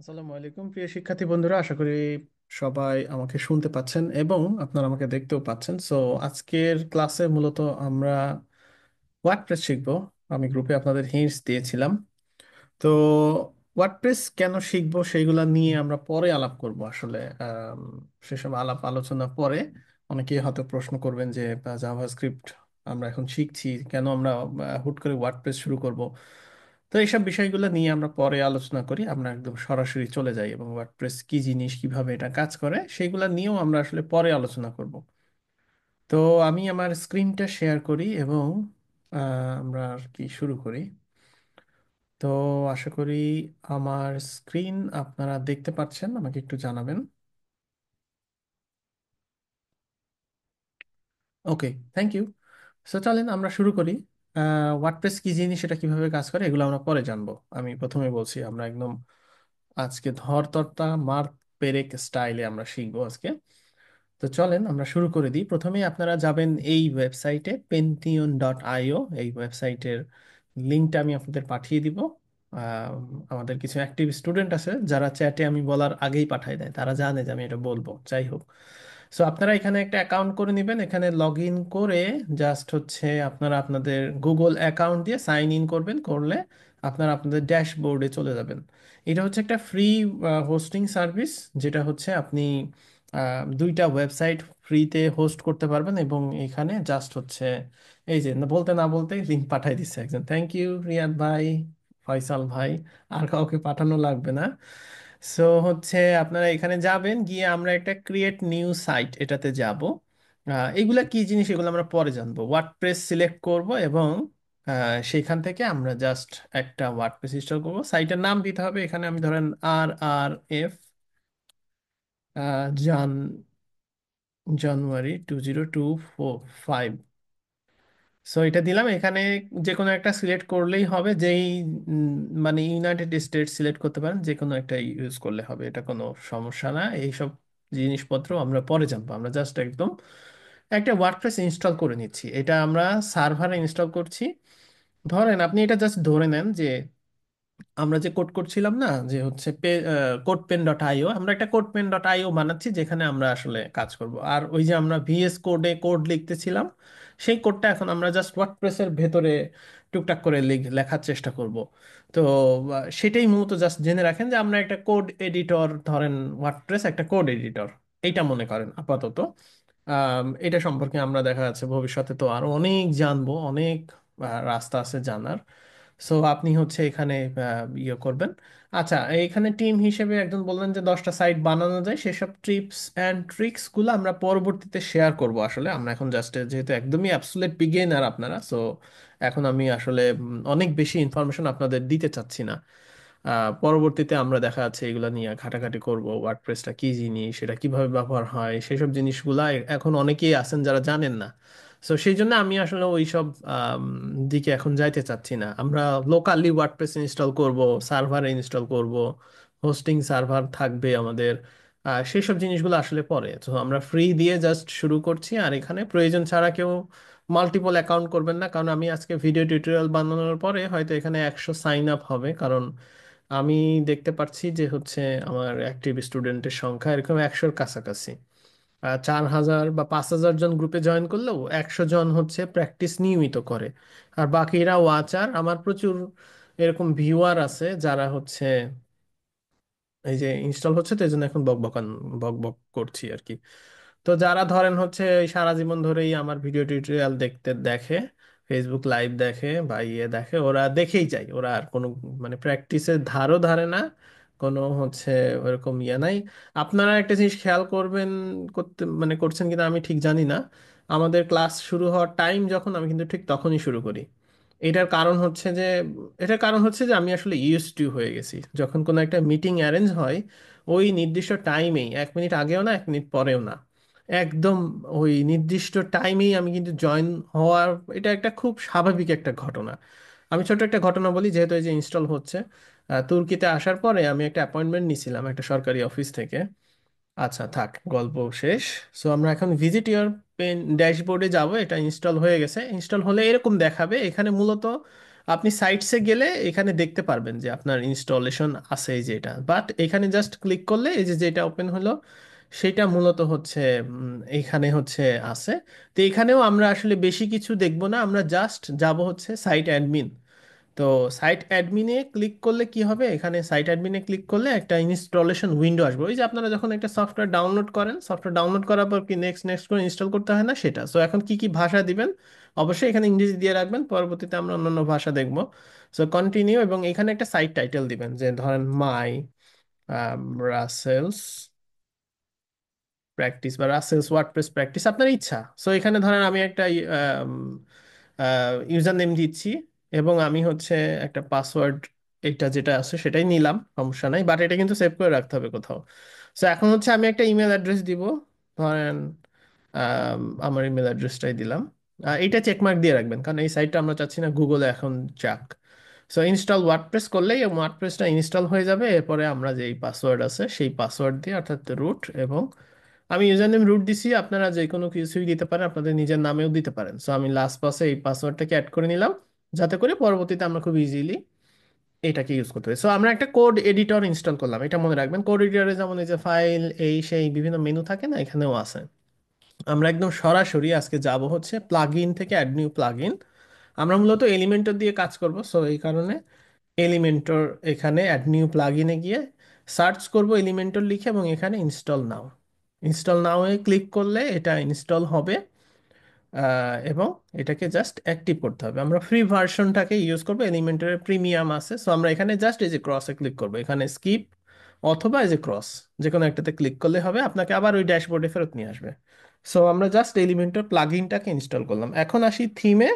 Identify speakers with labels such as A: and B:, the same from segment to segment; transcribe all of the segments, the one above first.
A: আসসালামু আলাইকুম প্রিয় শিক্ষার্থী বন্ধুরা, আশা করি সবাই আমাকে শুনতে পাচ্ছেন এবং আপনারা আমাকে দেখতেও পাচ্ছেন। সো আজকের ক্লাসে মূলত আমরা ওয়ার্ডপ্রেস শিখবো। আমি গ্রুপে আপনাদের হিন্টস দিয়েছিলাম। তো ওয়ার্ডপ্রেস কেন শিখবো সেইগুলা নিয়ে আমরা পরে আলাপ করব আসলে। আম, সেসব আলাপ আলোচনা পরে অনেকেই হয়তো প্রশ্ন করবেন যে জাভাস্ক্রিপ্ট আমরা এখন শিখছি, কেন আমরা হুট করে ওয়ার্ডপ্রেস শুরু করব। তো এইসব বিষয়গুলো নিয়ে আমরা পরে আলোচনা করি। আমরা একদম সরাসরি চলে যাই এবং ওয়ার্ডপ্রেস কি জিনিস, কিভাবে এটা কাজ করে সেইগুলো নিয়েও আমরা আসলে পরে আলোচনা করব। তো আমি আমার স্ক্রিনটা শেয়ার করি এবং আমরা আর কি শুরু করি। তো আশা করি আমার স্ক্রিন আপনারা দেখতে পাচ্ছেন, আমাকে একটু জানাবেন। ওকে, থ্যাংক ইউ। সো চলেন আমরা শুরু করি। ওয়ার্ডপ্রেস কি জিনিস, এটা কিভাবে কাজ করে এগুলো আমরা পরে জানবো। আমি প্রথমে বলছি আমরা একদম আজকে ধরতরতা মার পেরেক স্টাইলে আমরা শিখবো আজকে। তো চলেন আমরা শুরু করে দিই। প্রথমেই আপনারা যাবেন এই ওয়েবসাইটে pentium.io। এই ওয়েবসাইটের লিঙ্কটা আমি আপনাদের পাঠিয়ে দিব। আহ, আমাদের কিছু অ্যাক্টিভ স্টুডেন্ট আছে যারা চ্যাটে আমি বলার আগেই পাঠায় দেয়, তারা জানে যে আমি এটা বলবো। যাই হোক, সো আপনারা এখানে একটা অ্যাকাউন্ট করে নেবেন। এখানে লগ ইন করে জাস্ট হচ্ছে আপনারা আপনাদের গুগল অ্যাকাউন্ট দিয়ে সাইন ইন করবেন। করলে আপনারা আপনাদের ড্যাশবোর্ডে চলে যাবেন। এটা হচ্ছে একটা ফ্রি হোস্টিং সার্ভিস, যেটা হচ্ছে আপনি দুইটা ওয়েবসাইট ফ্রিতে হোস্ট করতে পারবেন। এবং এখানে জাস্ট হচ্ছে এই যে বলতে না বলতে লিঙ্ক পাঠাই দিচ্ছে একজন। থ্যাংক ইউ রিয়াদ ভাই, ফয়সাল ভাই, আর কাউকে পাঠানো লাগবে না। সো হচ্ছে আপনারা এখানে যাবেন, গিয়ে আমরা একটা ক্রিয়েট নিউ সাইট এটাতে যাব। এগুলা কি জিনিস এগুলো আমরা পরে জানবো। ওয়ার্ডপ্রেস সিলেক্ট করব এবং সেখান থেকে আমরা জাস্ট একটা ওয়ার্ডপ্রেস ইনস্টল করব। সাইটের নাম দিতে হবে এখানে, আমি ধরেন RRF জান জানুয়ারি 2025। সো এটা দিলাম এখানে। যে কোনো একটা সিলেক্ট করলেই হবে, যেই মানে ইউনাইটেড স্টেটস সিলেক্ট করতে পারেন, যে কোনো একটা ইউজ করলে হবে, এটা কোনো সমস্যা না। এইসব জিনিসপত্র আমরা পরে জানবো। আমরা জাস্ট একদম একটা ওয়ার্ডপ্রেস ইনস্টল করে নিচ্ছি। এটা আমরা সার্ভারে ইনস্টল করছি। ধরেন আপনি এটা জাস্ট ধরে নেন যে আমরা যে কোড করছিলাম না, যে হচ্ছে কোডপেন.io, আমরা একটা কোডপেন.io বানাচ্ছি যেখানে আমরা আসলে কাজ করব। আর ওই যে আমরা ভিএস কোডে কোড লিখতেছিলাম, সেই কোডটা এখন আমরা জাস্ট ওয়ার্ডপ্রেসের ভেতরে টুকটাক করে লেখার চেষ্টা করব। তো সেটাই মূলত জাস্ট জেনে রাখেন যে আমরা একটা কোড এডিটর, ধরেন ওয়ার্ডপ্রেস একটা কোড এডিটর, এইটা মনে করেন আপাতত। এটা সম্পর্কে আমরা দেখা যাচ্ছে ভবিষ্যতে তো আরো অনেক জানবো, অনেক রাস্তা আছে জানার। সো আপনি হচ্ছে এখানে ইয়ে করবেন। আচ্ছা, এখানে টিম হিসেবে একজন বললেন যে 10টা সাইট বানানো যায়, সেসব টিপস অ্যান্ড ট্রিক্স গুলো আমরা পরবর্তীতে শেয়ার করব। আসলে আমরা এখন জাস্ট যেহেতু একদমই অ্যাবসলিউট বিগিনার আপনারা, সো এখন আমি আসলে অনেক বেশি ইনফরমেশন আপনাদের দিতে চাচ্ছি না। পরবর্তীতে আমরা দেখা যাচ্ছে এগুলো নিয়ে ঘাটাঘাটি করব, ওয়ার্ডপ্রেসটা কি জিনিস, এটা কিভাবে ব্যবহার হয়, সেসব জিনিসগুলা এখন অনেকেই আছেন যারা জানেন না। সো সেই জন্য আমি আসলে ওইসব দিকে এখন যাইতে চাচ্ছি না। আমরা লোকালি ওয়ার্ডপ্রেস ইনস্টল করব, সার্ভারে ইনস্টল করব, হোস্টিং সার্ভার থাকবে আমাদের। সেই সব জিনিসগুলো আসলে পরে। তো আমরা ফ্রি দিয়ে জাস্ট শুরু করছি। আর এখানে প্রয়োজন ছাড়া কেউ মাল্টিপল অ্যাকাউন্ট করবেন না, কারণ আমি আজকে ভিডিও টিউটোরিয়াল বানানোর পরে হয়তো এখানে 100 সাইন আপ হবে। কারণ আমি দেখতে পাচ্ছি যে হচ্ছে আমার অ্যাক্টিভ স্টুডেন্টের সংখ্যা এরকম 100-র কাছাকাছি। 4,000 বা 5,000 জন গ্রুপে জয়েন করলেও 100 জন হচ্ছে প্র্যাকটিস নিয়মিত করে। আর বাকিরা ওয়াচার। আমার প্রচুর এরকম ভিউয়ার আছে যারা হচ্ছে এই যে ইনস্টল হচ্ছে, তো এই জন্য এখন বক বক করছি আর কি। তো যারা ধরেন হচ্ছে এই সারা জীবন ধরেই আমার ভিডিও টিউটোরিয়াল দেখে, ফেসবুক লাইভ দেখে বা ইয়ে দেখে, ওরা দেখেই যায়, ওরা আর কোনো মানে প্র্যাকটিসের ধারও ধারে না, কোনো হচ্ছে ওরকম ইয়ে নাই। আপনারা একটা জিনিস খেয়াল করবেন, করতে মানে করছেন কিনা আমি ঠিক জানি না, আমাদের ক্লাস শুরু হওয়ার টাইম যখন, আমি কিন্তু ঠিক তখনই শুরু করি। এটার কারণ হচ্ছে যে এটার কারণ হচ্ছে যে আমি আসলে ইউজ টু হয়ে গেছি। যখন কোনো একটা মিটিং অ্যারেঞ্জ হয়, ওই নির্দিষ্ট টাইমেই, 1 মিনিট আগেও না 1 মিনিট পরেও না, একদম ওই নির্দিষ্ট টাইমেই আমি কিন্তু জয়েন হওয়ার, এটা একটা খুব স্বাভাবিক একটা ঘটনা। আমি ছোট একটা ঘটনা বলি, যেহেতু এই যে ইনস্টল হচ্ছে। তুর্কিতে আসার পরে আমি একটা অ্যাপয়েন্টমেন্ট নিছিলাম একটা সরকারি অফিস থেকে। আচ্ছা থাক, গল্প শেষ। সো আমরা এখন ভিজিট ইওর পেন ড্যাশবোর্ডে যাব। এটা ইনস্টল হয়ে গেছে। ইনস্টল হলে এরকম দেখাবে। এখানে মূলত আপনি সাইটসে গেলে এখানে দেখতে পারবেন যে আপনার ইনস্টলেশন আছে এই যে এটা, বাট এখানে জাস্ট ক্লিক করলে এই যে যেটা ওপেন হলো সেটা মূলত হচ্ছে এইখানে হচ্ছে আছে। তো এখানেও আমরা আসলে বেশি কিছু দেখবো না, আমরা জাস্ট যাব হচ্ছে সাইট অ্যাডমিন। তো সাইট অ্যাডমিনে ক্লিক করলে কি হবে, এখানে সাইট অ্যাডমিনে ক্লিক করলে একটা ইনস্টলেশন উইন্ডো আসবে, ওই যে আপনারা যখন একটা সফটওয়্যার ডাউনলোড করেন, সফটওয়্যার ডাউনলোড করার পর কি নেক্সট নেক্সট করে ইনস্টল করতে হয় না, সেটা। সো এখন কি কি ভাষা দিবেন, অবশ্যই এখানে ইংরেজি দিয়ে রাখবেন, পরবর্তীতে আমরা অন্যান্য ভাষা দেখব। সো কন্টিনিউ, এবং এখানে একটা সাইট টাইটেল দিবেন, যে ধরেন মাই রাসেলস প্র্যাকটিস বা রাসেলস ওয়ার্ডপ্রেস প্র্যাকটিস, আপনার ইচ্ছা। সো এখানে ধরেন আমি একটা ইউজার নেম দিচ্ছি, এবং আমি হচ্ছে একটা পাসওয়ার্ড, এটা যেটা আছে সেটাই নিলাম, সমস্যা নাই, বাট এটা কিন্তু সেভ করে রাখতে হবে কোথাও। সো এখন হচ্ছে আমি একটা ইমেল অ্যাড্রেস দিব, ধরেন আমার ইমেল অ্যাড্রেসটাই দিলাম। এইটা চেকমার্ক দিয়ে রাখবেন, কারণ এই সাইটটা আমরা চাচ্ছি না গুগলে এখন যাক। সো ইনস্টল ওয়ার্ডপ্রেস করলেই ওয়ার্ডপ্রেসটা ইনস্টল হয়ে যাবে, এরপরে আমরা যেই পাসওয়ার্ড আছে সেই পাসওয়ার্ড দিয়ে, অর্থাৎ রুট, এবং আমি ইউজার নেম রুট দিছি, আপনারা যে কোনো কিছুই দিতে পারেন, আপনাদের নিজের নামেও দিতে পারেন। সো আমি লাস্ট পাসে এই পাসওয়ার্ডটাকে অ্যাড করে নিলাম, যাতে করে পরবর্তীতে আমরা খুব ইজিলি এটাকে ইউজ করতে পারি। সো আমরা একটা কোড এডিটর ইনস্টল করলাম, এটা মনে রাখবেন। কোড এডিটরে যেমন এই যে ফাইল, এই সেই বিভিন্ন মেনু থাকে না, এখানেও আছে। আমরা একদম সরাসরি আজকে যাব হচ্ছে প্লাগইন থেকে অ্যাড নিউ প্লাগইন। আমরা মূলত এলিমেন্টর দিয়ে কাজ করব, সো এই কারণে এলিমেন্টর, এখানে অ্যাড নিউ প্লাগইনে গিয়ে সার্চ করব এলিমেন্টর লিখে, এবং এখানে ইনস্টল নাও, ইনস্টল নাও এ ক্লিক করলে এটা ইনস্টল হবে। এবং এটাকে জাস্ট অ্যাক্টিভ করতে হবে। আমরা ফ্রি ভার্সনটাকে ইউজ করবো, এলিমেন্টরের প্রিমিয়াম আছে। সো আমরা এখানে জাস্ট এই যে ক্রসে ক্লিক করবো, এখানে স্কিপ অথবা এই যে ক্রস, যে কোনো একটাতে ক্লিক করলে হবে, আপনাকে আবার ওই ড্যাশবোর্ডে ফেরত নিয়ে আসবে। সো আমরা জাস্ট এলিমেন্টর প্লাগইনটাকে ইনস্টল করলাম। এখন আসি থিমে।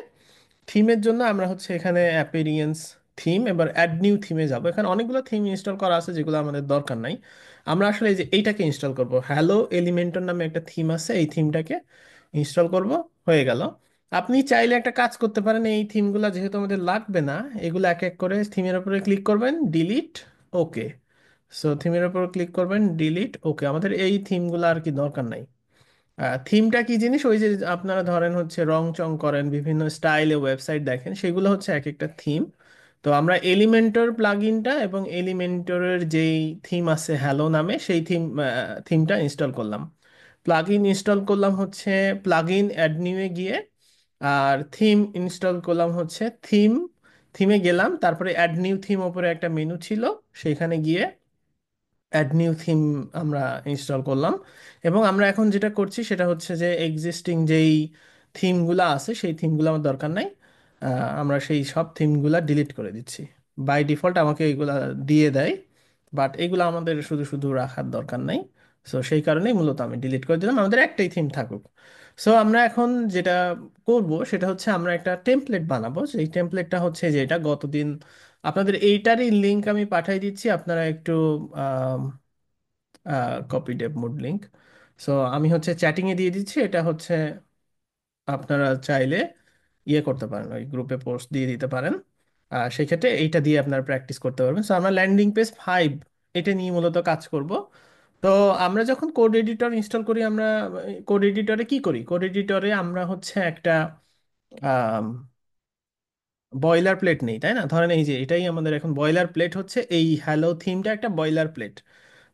A: থিমের জন্য আমরা হচ্ছে এখানে অ্যাপিরিয়েন্স থিম, এবার অ্যাড নিউ থিমে যাব। এখানে অনেকগুলো থিম ইনস্টল করা আছে যেগুলো আমাদের দরকার নাই। আমরা আসলে এই যে এইটাকে ইনস্টল করব, হ্যালো এলিমেন্টর নামে একটা থিম আছে, এই থিমটাকে ইনস্টল করব। হয়ে গেল। আপনি চাইলে একটা কাজ করতে পারেন, এই থিমগুলো যেহেতু আমাদের লাগবে না, এগুলো এক এক করে থিমের উপরে ক্লিক করবেন, ডিলিট, ওকে। সো থিমের উপর ক্লিক করবেন, ডিলিট, ওকে। আমাদের এই থিমগুলো আর কি দরকার নাই। থিমটা কি জিনিস, ওই যে আপনারা ধরেন হচ্ছে রং চং করেন, বিভিন্ন স্টাইলে ওয়েবসাইট দেখেন, সেগুলো হচ্ছে এক একটা থিম। তো আমরা এলিমেন্টর প্লাগইনটা এবং এলিমেন্টরের যেই থিম আছে হ্যালো নামে, সেই থিমটা ইনস্টল করলাম। প্লাগইন ইনস্টল করলাম হচ্ছে প্লাগইন অ্যাডনিউয়ে গিয়ে, আর থিম ইনস্টল করলাম হচ্ছে থিমে গেলাম, তারপরে অ্যাড নিউ থিম ওপরে একটা মেনু ছিল, সেখানে গিয়ে অ্যাড নিউ থিম আমরা ইনস্টল করলাম। এবং আমরা এখন যেটা করছি সেটা হচ্ছে যে এক্সিস্টিং যেই থিমগুলো আছে সেই থিমগুলো আমার দরকার নাই, আমরা সেই সব থিমগুলো ডিলিট করে দিচ্ছি। বাই ডিফল্ট আমাকে এইগুলা দিয়ে দেয়, বাট এগুলো আমাদের শুধু শুধু রাখার দরকার নাই। সো সেই কারণেই মূলত আমি ডিলিট করে দিলাম, আমাদের একটাই থিম থাকুক। সো আমরা এখন যেটা করব সেটা হচ্ছে আমরা একটা টেমপ্লেট বানাবো, সেই টেমপ্লেটটা হচ্ছে যেটা গতদিন আপনাদের এইটারই লিংক আমি পাঠিয়ে দিচ্ছি, আপনারা একটু copy Dave mode link. So আমি হচ্ছে চ্যাটিংয়ে দিয়ে দিচ্ছি, এটা হচ্ছে আপনারা চাইলে ইয়ে করতে পারেন, ওই গ্রুপে পোস্ট দিয়ে দিতে পারেন। সেই ক্ষেত্রে এইটা দিয়ে আপনারা প্র্যাকটিস করতে পারবেন। সো আমরা ল্যান্ডিং পেজ 5 এটা নিয়ে মূলত কাজ করব। তো আমরা যখন কোড এডিটর ইনস্টল করি, আমরা কোড এডিটরে কি করি, কোড এডিটরে আমরা হচ্ছে একটা বয়লার প্লেট নেই, তাই না? ধরেন এই যে এটাই আমাদের এখন বয়লার প্লেট, হচ্ছে এই হ্যালো থিমটা একটা বয়লার প্লেট।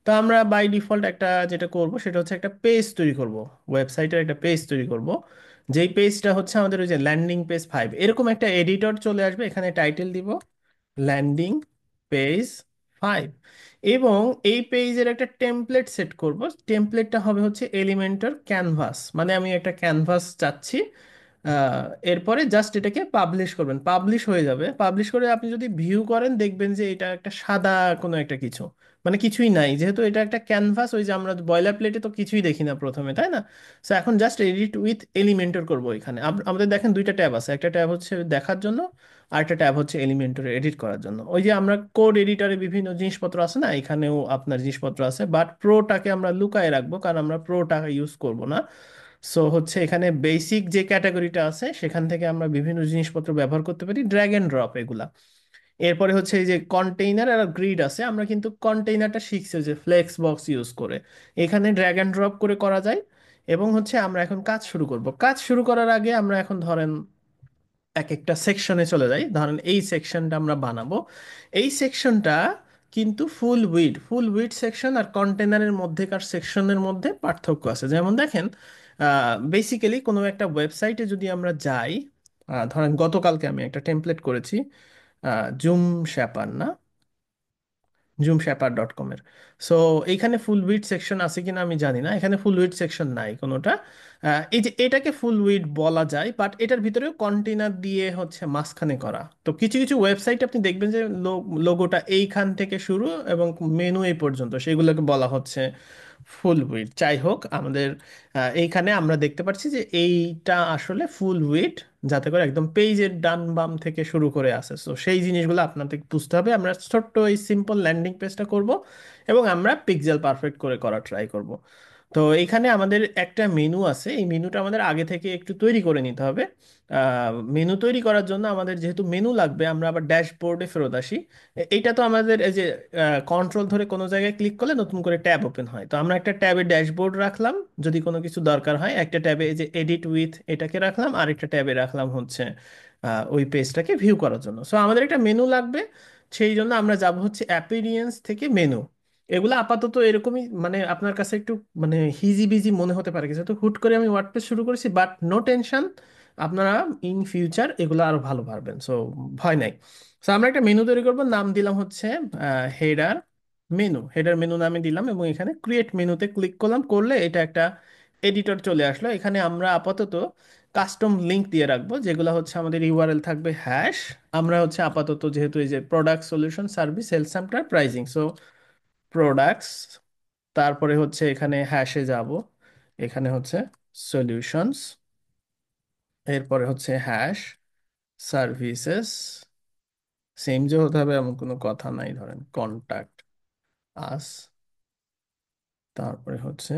A: তো আমরা বাই ডিফল্ট একটা যেটা করব সেটা হচ্ছে একটা পেজ তৈরি করব, ওয়েবসাইটের একটা পেজ তৈরি করব, যেই পেজটা হচ্ছে আমাদের ওই যে ল্যান্ডিং পেজ 5, এরকম একটা এডিটর চলে আসবে, এখানে টাইটেল দিব ল্যান্ডিং পেজ 5। এবং এই পেজের একটা টেমপ্লেট সেট করব, টেমপ্লেটটা হবে হচ্ছে এলিমেন্টর ক্যানভাস, মানে আমি একটা ক্যানভাস চাচ্ছি। এরপরে জাস্ট এটাকে পাবলিশ করবেন, পাবলিশ হয়ে যাবে। পাবলিশ করে আপনি যদি ভিউ করেন দেখবেন যে এটা একটা সাদা কোনো একটা কিছু, মানে কিছুই নাই, যেহেতু এটা একটা ক্যানভাস। ওই যে আমরা বয়লার প্লেটে তো কিছুই দেখি না প্রথমে, তাই না? সো এখন জাস্ট এডিট উইথ এলিমেন্টর করবো এখানে। আমাদের দেখেন দুইটা ট্যাব আছে, একটা ট্যাব হচ্ছে দেখার জন্য, আর একটা ট্যাব হচ্ছে এলিমেন্টরে এডিট করার জন্য। ওই যে আমরা কোড এডিটরে বিভিন্ন জিনিসপত্র আছে না, এখানেও আপনার জিনিসপত্র আছে, বাট প্রোটাকে আমরা লুকায় রাখবো, কারণ আমরা প্রোটা ইউজ করব না। সো হচ্ছে এখানে বেসিক যে ক্যাটাগরিটা আছে সেখান থেকে আমরা বিভিন্ন জিনিসপত্র ব্যবহার করতে পারি, ড্র্যাগ এন্ড ড্রপ এগুলা। এরপরে হচ্ছে এই যে কন্টেইনার আর গ্রিড আছে, আমরা কিন্তু কন্টেইনারটা শিখছি যে ফ্লেক্স বক্স ইউজ করে, এখানে ড্র্যাগ অ্যান্ড ড্রপ করে করা যায়। এবং হচ্ছে আমরা এখন কাজ শুরু করব। কাজ শুরু করার আগে আমরা এখন ধরেন এক একটা সেকশনে চলে যাই, ধরেন এই সেকশনটা আমরা বানাবো, এই সেকশনটা কিন্তু ফুল উইড সেকশন আর কন্টেনারের মধ্যেকার সেকশনের মধ্যে পার্থক্য আছে। যেমন দেখেন, বেসিক্যালি কোনো একটা ওয়েবসাইটে যদি আমরা যাই, ধরেন গতকালকে আমি একটা টেমপ্লেট করেছি জুম শ্যাপার না, জুমশ্যাপার.com এর। সো এইখানে ফুল উইড সেকশন আছে কিনা আমি জানি না, এখানে ফুল উইড সেকশন নাই কোনোটা। এই যে এটাকে ফুল উইড বলা যায়, বাট এটার ভিতরেও কন্টেনার দিয়ে হচ্ছে মাঝখানে করা। তো কিছু কিছু ওয়েবসাইট আপনি দেখবেন যে লোগোটা এইখান থেকে শুরু এবং মেনু এই পর্যন্ত, সেগুলোকে বলা হচ্ছে ফুল উইড। যাই হোক, আমাদের এইখানে আমরা দেখতে পাচ্ছি যে এইটা আসলে ফুল উইড, যাতে করে একদম পেজের ডান বাম থেকে শুরু করে আসে। তো সেই জিনিসগুলো আপনাদের বুঝতে হবে। আমরা ছোট্ট এই সিম্পল ল্যান্ডিং পেজটা করব এবং আমরা পিক্সেল পারফেক্ট করে করা ট্রাই করব। তো এখানে আমাদের একটা মেনু আছে, এই মেনুটা আমাদের আগে থেকে একটু তৈরি করে নিতে হবে। মেনু তৈরি করার জন্য আমাদের যেহেতু মেনু লাগবে, আমরা আবার ড্যাশবোর্ডে ফেরত আসি। এইটা তো আমাদের এই যে কন্ট্রোল ধরে কোনো জায়গায় ক্লিক করলে নতুন করে ট্যাব ওপেন হয়, তো আমরা একটা ট্যাবে ড্যাশবোর্ড রাখলাম, যদি কোনো কিছু দরকার হয় একটা ট্যাবে এই যে এডিট উইথ এটাকে রাখলাম, আর একটা ট্যাবে রাখলাম হচ্ছে ওই পেজটাকে ভিউ করার জন্য। সো আমাদের একটা মেনু লাগবে, সেই জন্য আমরা যাব হচ্ছে অ্যাপিরিয়েন্স থেকে মেনু। এগুলো আপাতত এরকমই, মানে আপনার কাছে একটু মানে হিজি বিজি মনে হতে পারে কিছু, তো হুট করে আমি ওয়ার্ডপ্রেস শুরু করেছি, বাট নো টেনশন, আপনারা ইন ফিউচার এগুলো আরো ভালো পারবেন, সো ভয় নাই। সো আমরা একটা মেনু তৈরি করব, নাম দিলাম হচ্ছে হেডার হেডার মেনু নামে দিলাম, এবং এখানে ক্রিয়েট মেনুতে ক্লিক করলাম, করলে এটা একটা এডিটর চলে আসলো। এখানে আমরা আপাতত কাস্টম লিংক দিয়ে রাখবো, যেগুলো হচ্ছে আমাদের ইউআরএল থাকবে হ্যাশ। আমরা হচ্ছে আপাতত যেহেতু এই যে product solution service health centre pricing, so products, তারপরে হচ্ছে এখানে হ্যাশে যাব, এখানে হচ্ছে সলিউশনস, এরপরে হচ্ছে হ্যাশ সার্ভিসেস, সেম যে হতে হবে এমন কোনো কথা নাই, ধরেন কন্টাক্ট আস, তারপরে হচ্ছে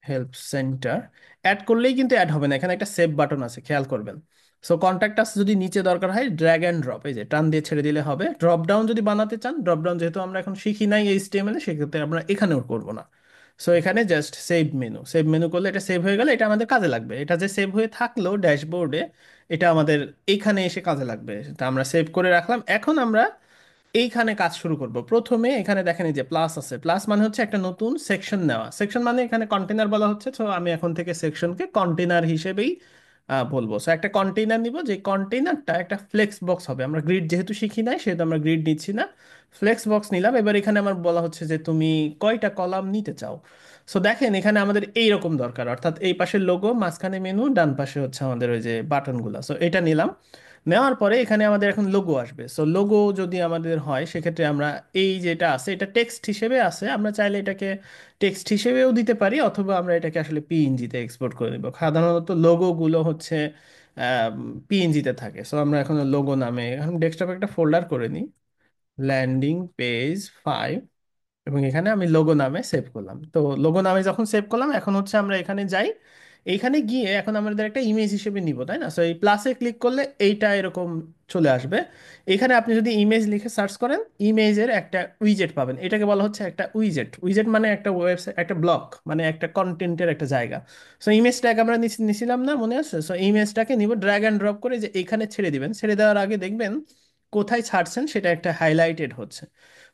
A: হেল্প সেন্টার। অ্যাড করলেই কিন্তু অ্যাড হবে না, এখানে একটা সেভ বাটন আছে, খেয়াল করবেন। সো কন্ট্যাক্ট আস যদি নিচে দরকার হয়, ড্র্যাগ অ্যান্ড ড্রপ, এই যে টান দিয়ে ছেড়ে দিলে হবে। ড্রপ ডাউন যদি বানাতে চান, ড্রপ ডাউন যেহেতু আমরা এখন শিখি নাই এইচটিএমএল, সেক্ষেত্রে আমরা এখানেও করব না। সো এখানে জাস্ট সেভ মেনু করলে এটা সেভ হয়ে গেলে এটা আমাদের কাজে লাগবে। এটা যে সেভ হয়ে থাকলো ড্যাশবোর্ডে, এটা আমাদের এখানে এসে কাজে লাগবে। তা আমরা সেভ করে রাখলাম, এখন আমরা এইখানে কাজ শুরু করব। প্রথমে এখানে দেখেন এই যে প্লাস আছে, প্লাস মানে হচ্ছে একটা নতুন সেকশন নেওয়া, সেকশন মানে এখানে কন্টেনার বলা হচ্ছে, তো আমি এখন থেকে সেকশনকে কন্টেনার হিসেবেই বলবো। সো একটা কন্টেনার নিব, যে কন্টেনারটা একটা ফ্লেক্স বক্স হবে। আমরা গ্রিড যেহেতু শিখি নাই, সেহেতু আমরা গ্রিড নিচ্ছি না, ফ্লেক্স বক্স নিলাম। এবার এখানে আমার বলা হচ্ছে যে তুমি কয়টা কলাম নিতে চাও। সো দেখেন এখানে আমাদের এইরকম দরকার, অর্থাৎ এই পাশে লোগো, মাঝখানে মেনু, ডান পাশে হচ্ছে আমাদের ওই যে বাটনগুলো। সো এটা নিলাম, নেওয়ার পরে এখানে আমাদের এখন লোগো আসবে। সো লোগো যদি আমাদের হয়, সেক্ষেত্রে আমরা এই যেটা আছে এটা টেক্সট হিসেবে আছে, আমরা চাইলে এটাকে টেক্সট হিসেবেও দিতে পারি, অথবা আমরা এটাকে আসলে পিএনজিতে এক্সপোর্ট করে দেবো। সাধারণত লোগোগুলো হচ্ছে পিএনজিতে থাকে। সো আমরা এখন লোগো নামে এখন ডেস্কটপে একটা ফোল্ডার করে নিই, ল্যান্ডিং পেজ 5, এবং এখানে আমি লোগো নামে সেভ করলাম। তো লোগো নামে যখন সেভ করলাম, এখন হচ্ছে আমরা এখানে যাই, এইখানে গিয়ে এখন আমাদের একটা ইমেজ হিসেবে নিব, তাই না? সো এই প্লাসে ক্লিক করলে এইটা এরকম চলে আসবে। এখানে আপনি যদি ইমেজ লিখে সার্চ করেন, ইমেজের একটা উইজেট পাবেন, এটাকে বলা হচ্ছে একটা উইজেট। উইজেট মানে একটা ওয়েবসাইট, একটা ব্লক, মানে একটা কন্টেন্টের একটা জায়গা। সো ইমেজটাকে আমরা নিছিলাম না, মনে আছে? সো ইমেজটাকে নিব, ড্র্যাগ অ্যান্ড ড্রপ করে যে এখানে ছেড়ে দিবেন, ছেড়ে দেওয়ার আগে দেখবেন কোথায় ছাড়ছেন সেটা একটা হাইলাইটেড হচ্ছে।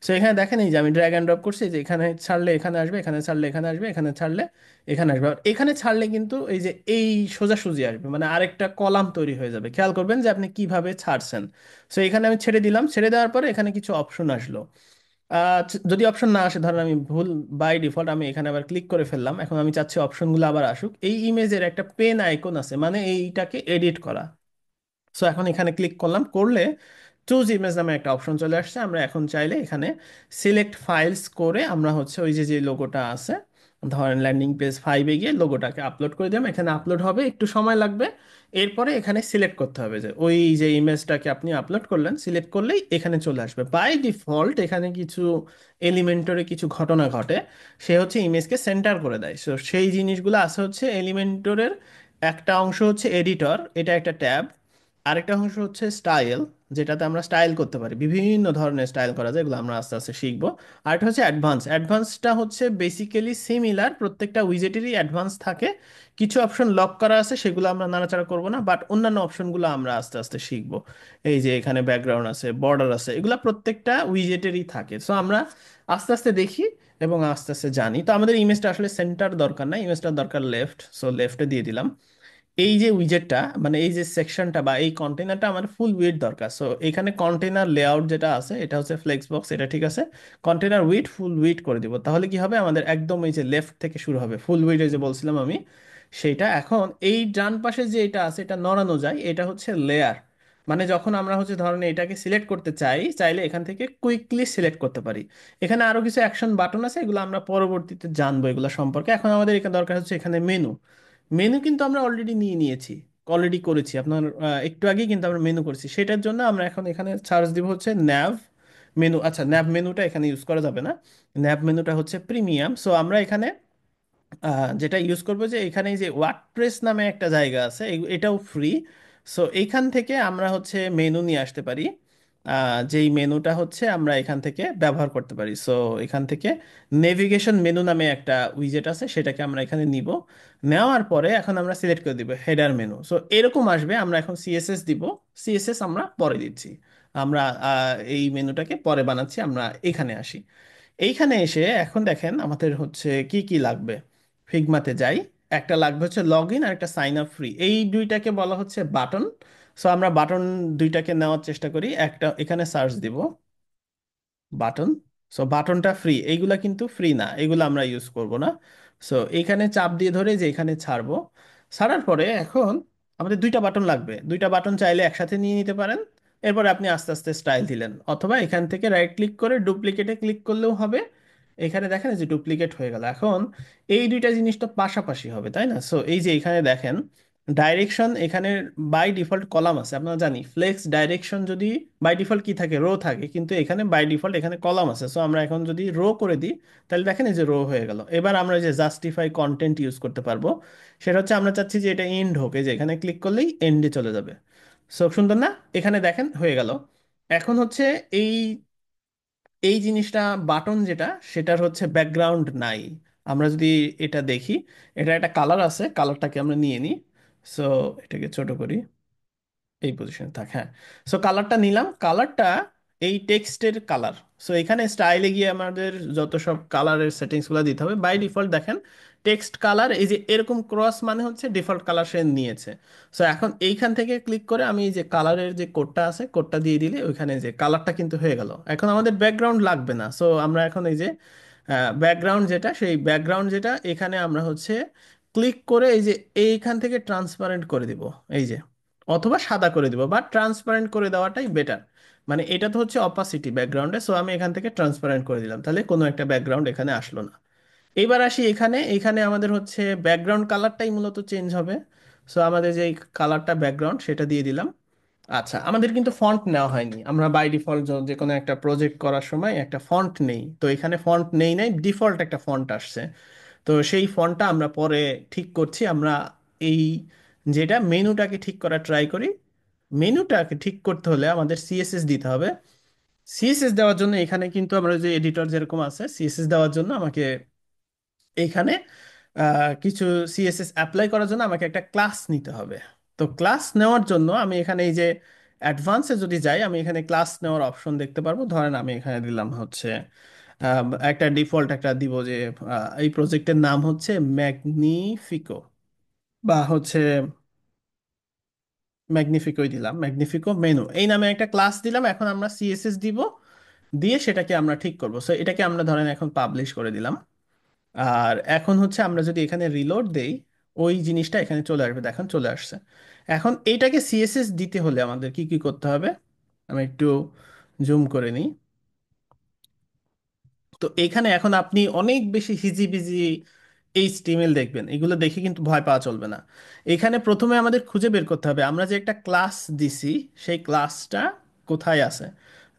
A: সো এখানে দেখেন এই যে আমি ড্র্যাগ অ্যান্ড ড্রপ করছি, যে এখানে ছাড়লে এখানে আসবে, এখানে ছাড়লে এখানে আসবে, এখানে ছাড়লে এখানে আসবে। আর এখানে ছাড়লে কিন্তু এই যে এই সোজাসুজি আসবে, মানে আরেকটা কলাম তৈরি হয়ে যাবে। খেয়াল করবেন যে আপনি কিভাবে ছাড়ছেন। সো এখানে আমি ছেড়ে দিলাম, ছেড়ে দেওয়ার পরে এখানে কিছু অপশন আসলো। যদি অপশন না আসে, ধরেন আমি ভুল, বাই ডিফল্ট আমি এখানে আবার ক্লিক করে ফেললাম, এখন আমি চাচ্ছি অপশনগুলো আবার আসুক। এই ইমেজের একটা পেন আইকন আছে, মানে এইটাকে এডিট করা। সো এখন এখানে ক্লিক করলাম, করলে চুজ ইমেজ নামে একটা অপশন চলে আসছে। আমরা এখন চাইলে এখানে সিলেক্ট ফাইলস করে আমরা হচ্ছে ওই যে যে লোগোটা আছে, ধরেন ল্যান্ডিং পেজ 5-এ গিয়ে লোগোটাকে আপলোড করে দিলাম। এখানে আপলোড হবে, একটু সময় লাগবে। এরপরে এখানে সিলেক্ট করতে হবে যে ওই যে ইমেজটাকে আপনি আপলোড করলেন, সিলেক্ট করলেই এখানে চলে আসবে। বাই ডিফল্ট এখানে কিছু এলিমেন্টরে কিছু ঘটনা ঘটে, সে হচ্ছে ইমেজকে সেন্টার করে দেয়। সো সেই জিনিসগুলো আছে হচ্ছে এলিমেন্টরের। একটা অংশ হচ্ছে এডিটর, এটা একটা ট্যাব। আরেকটা অংশ হচ্ছে স্টাইল, যেটাতে আমরা স্টাইল করতে পারি, বিভিন্ন ধরনের স্টাইল করা যায়, এগুলো আমরা আস্তে আস্তে শিখবো। আর এটা হচ্ছে অ্যাডভান্স। অ্যাডভান্সটা হচ্ছে বেসিক্যালি সিমিলার, প্রত্যেকটা উইজেটেরই অ্যাডভান্স থাকে। কিছু অপশন লক করা আছে, সেগুলো আমরা নাড়াচাড়া করবো না, বাট অন্যান্য অপশনগুলো আমরা আস্তে আস্তে শিখবো। এই যে এখানে ব্যাকগ্রাউন্ড আছে, বর্ডার আছে, এগুলো প্রত্যেকটা উইজেটেরই থাকে। সো আমরা আস্তে আস্তে দেখি এবং আস্তে আস্তে জানি। তো আমাদের ইমেজটা আসলে সেন্টার দরকার না, ইমেজটার দরকার লেফট, সো লেফটে দিয়ে দিলাম। এই যে উইজেটটা, মানে এই যে সেকশনটা বা এই কন্টেনারটা আমার ফুল উইড দরকার। সো এখানে কন্টেনার লেআউট যেটা আছে এটা হচ্ছে ফ্লেক্স বক্স, এটা ঠিক আছে। কন্টেনার উইড ফুল উইড করে দিব, তাহলে কি হবে, আমাদের একদম এই যে লেফট থেকে শুরু হবে ফুল উইড, এই যে বলছিলাম আমি সেইটা। এখন এই ডান পাশে যে এটা আছে এটা নড়ানো যায়, এটা হচ্ছে লেয়ার। মানে যখন আমরা হচ্ছে ধরেন এটাকে সিলেক্ট করতে চাই, চাইলে এখান থেকে কুইকলি সিলেক্ট করতে পারি। এখানে আরো কিছু অ্যাকশন বাটন আছে, এগুলো আমরা পরবর্তীতে জানবো এগুলো সম্পর্কে। এখন আমাদের এখানে দরকার হচ্ছে এখানে মেনু। মেনু কিন্তু আমরা অলরেডি নিয়ে নিয়েছি, অলরেডি করেছি আপনার একটু আগেই কিন্তু আমরা মেনু করেছি। সেটার জন্য আমরা এখন এখানে সার্চ দিব হচ্ছে ন্যাভ মেনু। আচ্ছা, ন্যাভ মেনুটা এখানে ইউজ করা যাবে না, ন্যাভ মেনুটা হচ্ছে প্রিমিয়াম। সো আমরা এখানে যেটা ইউজ করবো, যে এখানে এই যে ওয়ার্ডপ্রেস নামে একটা জায়গা আছে, এটাও ফ্রি। সো এইখান থেকে আমরা হচ্ছে মেনু নিয়ে আসতে পারি, যেই মেনুটা হচ্ছে আমরা এখান থেকে ব্যবহার করতে পারি। সো এখান থেকে নেভিগেশন মেনু নামে একটা উইজেট আছে, সেটাকে আমরা এখানে নিব। নেওয়ার পরে এখন আমরা সিলেক্ট করে দিব হেডার মেনু। সো এরকম আসবে, আমরা এখন সিএসএস দিব। সিএসএস আমরা পরে দিচ্ছি, আমরা এই মেনুটাকে পরে বানাচ্ছি। আমরা এখানে আসি, এইখানে এসে এখন দেখেন আমাদের হচ্ছে কি কি লাগবে। ফিগমাতে যাই, একটা লাগবে হচ্ছে লগ ইন, আর একটা সাইন আপ ফ্রি, এই দুইটাকে বলা হচ্ছে বাটন। সো আমরা বাটন দুইটাকে নেওয়ার চেষ্টা করি। একটা এখানে সার্চ দিব বাটন। সো বাটনটা ফ্রি, এইগুলা কিন্তু ফ্রি না, এগুলো আমরা ইউজ করব না। সো এইখানে চাপ দিয়ে ধরে যে এখানে ছাড়বো। ছাড়ার পরে এখন আমাদের দুইটা বাটন লাগবে, দুইটা বাটন চাইলে একসাথে নিয়ে নিতে পারেন। এরপরে আপনি আস্তে আস্তে স্টাইল দিলেন, অথবা এখান থেকে রাইট ক্লিক করে ডুপ্লিকেটে ক্লিক করলেও হবে। এখানে দেখেন এই যে ডুপ্লিকেট হয়ে গেল। এখন এই দুইটা জিনিস তো পাশাপাশি হবে, তাই না? সো এই যে এখানে দেখেন ডাইরেকশন, এখানে বাই ডিফল্ট কলাম আছে, আপনারা জানি ফ্লেক্স ডাইরেকশন যদি বাই ডিফল্ট কি থাকে, রো থাকে, কিন্তু এখানে বাই ডিফল্ট এখানে কলাম আছে। সো আমরা এখন যদি রো করে দিই, তাহলে দেখেন এই যে রো হয়ে গেল। এবার আমরা যে জাস্টিফাই কন্টেন্ট ইউজ করতে পারবো, সেটা হচ্ছে আমরা চাচ্ছি যে এটা এন্ড হোক, এই যে এখানে ক্লিক করলেই এন্ডে চলে যাবে। সো সুন্দর না? এখানে দেখেন হয়ে গেল। এখন হচ্ছে এই এই জিনিসটা বাটন যেটা, সেটার হচ্ছে ব্যাকগ্রাউন্ড নাই। আমরা যদি এটা দেখি, এটা একটা কালার আছে, কালারটাকে আমরা নিয়ে নিই। সো এটাকে ছোট করি, এই পজিশনে থাক, হ্যাঁ। সো কালারটা নিলাম, কালারটা এই টেক্সটের কালার। সো এখানে স্টাইলে গিয়ে আমাদের যত সব কালারের সেটিংসগুলো দিতে হবে। বাই ডিফল্ট দেখেন টেক্সট কালার এই যে এরকম ক্রস, মানে হচ্ছে ডিফল্ট কালার সে নিয়েছে। সো এখন এইখান থেকে ক্লিক করে আমি এই যে কালারের যে কোডটা আছে, কোডটা দিয়ে দিলে ওইখানে যে কালারটা কিন্তু হয়ে গেল। এখন আমাদের ব্যাকগ্রাউন্ড লাগবে না। সো আমরা এখন এই যে ব্যাকগ্রাউন্ড যেটা, সেই ব্যাকগ্রাউন্ড যেটা এখানে আমরা হচ্ছে ক্লিক করে এই যে এইখান থেকে ট্রান্সপারেন্ট করে দিব, এই যে, অথবা সাদা করে দিব, বা ট্রান্সপারেন্ট করে দেওয়াটাই বেটার। মানে এটা তো হচ্ছে অপাসিটি ব্যাকগ্রাউন্ডে, সো আমি এখান থেকে ট্রান্সপারেন্ট করে দিলাম, তাহলে কোনো একটা ব্যাকগ্রাউন্ড এখানে আসলো না। এইবার আসি এখানে, এখানে আমাদের হচ্ছে ব্যাকগ্রাউন্ড কালারটাই মূলত চেঞ্জ হবে। সো আমাদের যে কালারটা ব্যাকগ্রাউন্ড সেটা দিয়ে দিলাম। আচ্ছা, আমাদের কিন্তু ফন্ট নেওয়া হয়নি, আমরা বাই ডিফল্ট যে কোনো একটা প্রজেক্ট করার সময় একটা ফন্ট নেই, তো এখানে ফন্ট নেই, নাই ডিফল্ট একটা ফন্ট আসছে। তো সেই ফন্টটা আমরা পরে ঠিক করছি। আমরা এই যেটা মেনুটাকে ঠিক করা ট্রাই করি। মেনুটাকে ঠিক করতে হলে আমাদের সিএসএস দিতে হবে। সিএসএস দেওয়ার জন্য এখানে কিন্তু আমরা যে এডিটর যেরকম আছে, সিএসএস দেওয়ার জন্য আমাকে এইখানে কিছু সিএসএস অ্যাপ্লাই করার জন্য আমাকে একটা ক্লাস নিতে হবে। তো ক্লাস নেওয়ার জন্য আমি এখানে এই যে অ্যাডভান্সে যদি যাই, আমি এখানে ক্লাস নেওয়ার অপশন দেখতে পারবো। ধরেন আমি এখানে দিলাম হচ্ছে একটা ডিফল্ট একটা দিব যে এই প্রজেক্টের নাম হচ্ছে ম্যাগনিফিকো, বা হচ্ছে ম্যাগনিফিকোই দিলাম, ম্যাগনিফিকো মেনু এই নামে একটা ক্লাস দিলাম। এখন আমরা সিএসএস দিব, দিয়ে সেটাকে আমরা ঠিক করব। সো এটাকে আমরা ধরেন এখন পাবলিশ করে দিলাম। আর এখন হচ্ছে আমরা যদি এখানে রিলোড দেই, ওই জিনিসটা এখানে চলে আসবে, দেখেন চলে আসছে। এখন এইটাকে সিএসএস দিতে হলে আমাদের কি কি করতে হবে, আমি একটু জুম করে নিই। তো এখানে এখন আপনি অনেক বেশি হিজিবিজি এইচটিএমএল দেখবেন, এগুলো দেখে কিন্তু ভয় পাওয়া চলবে না। এখানে প্রথমে আমাদের খুঁজে বের করতে হবে আমরা যে একটা ক্লাস দিছি, সেই ক্লাসটা কোথায় আছে।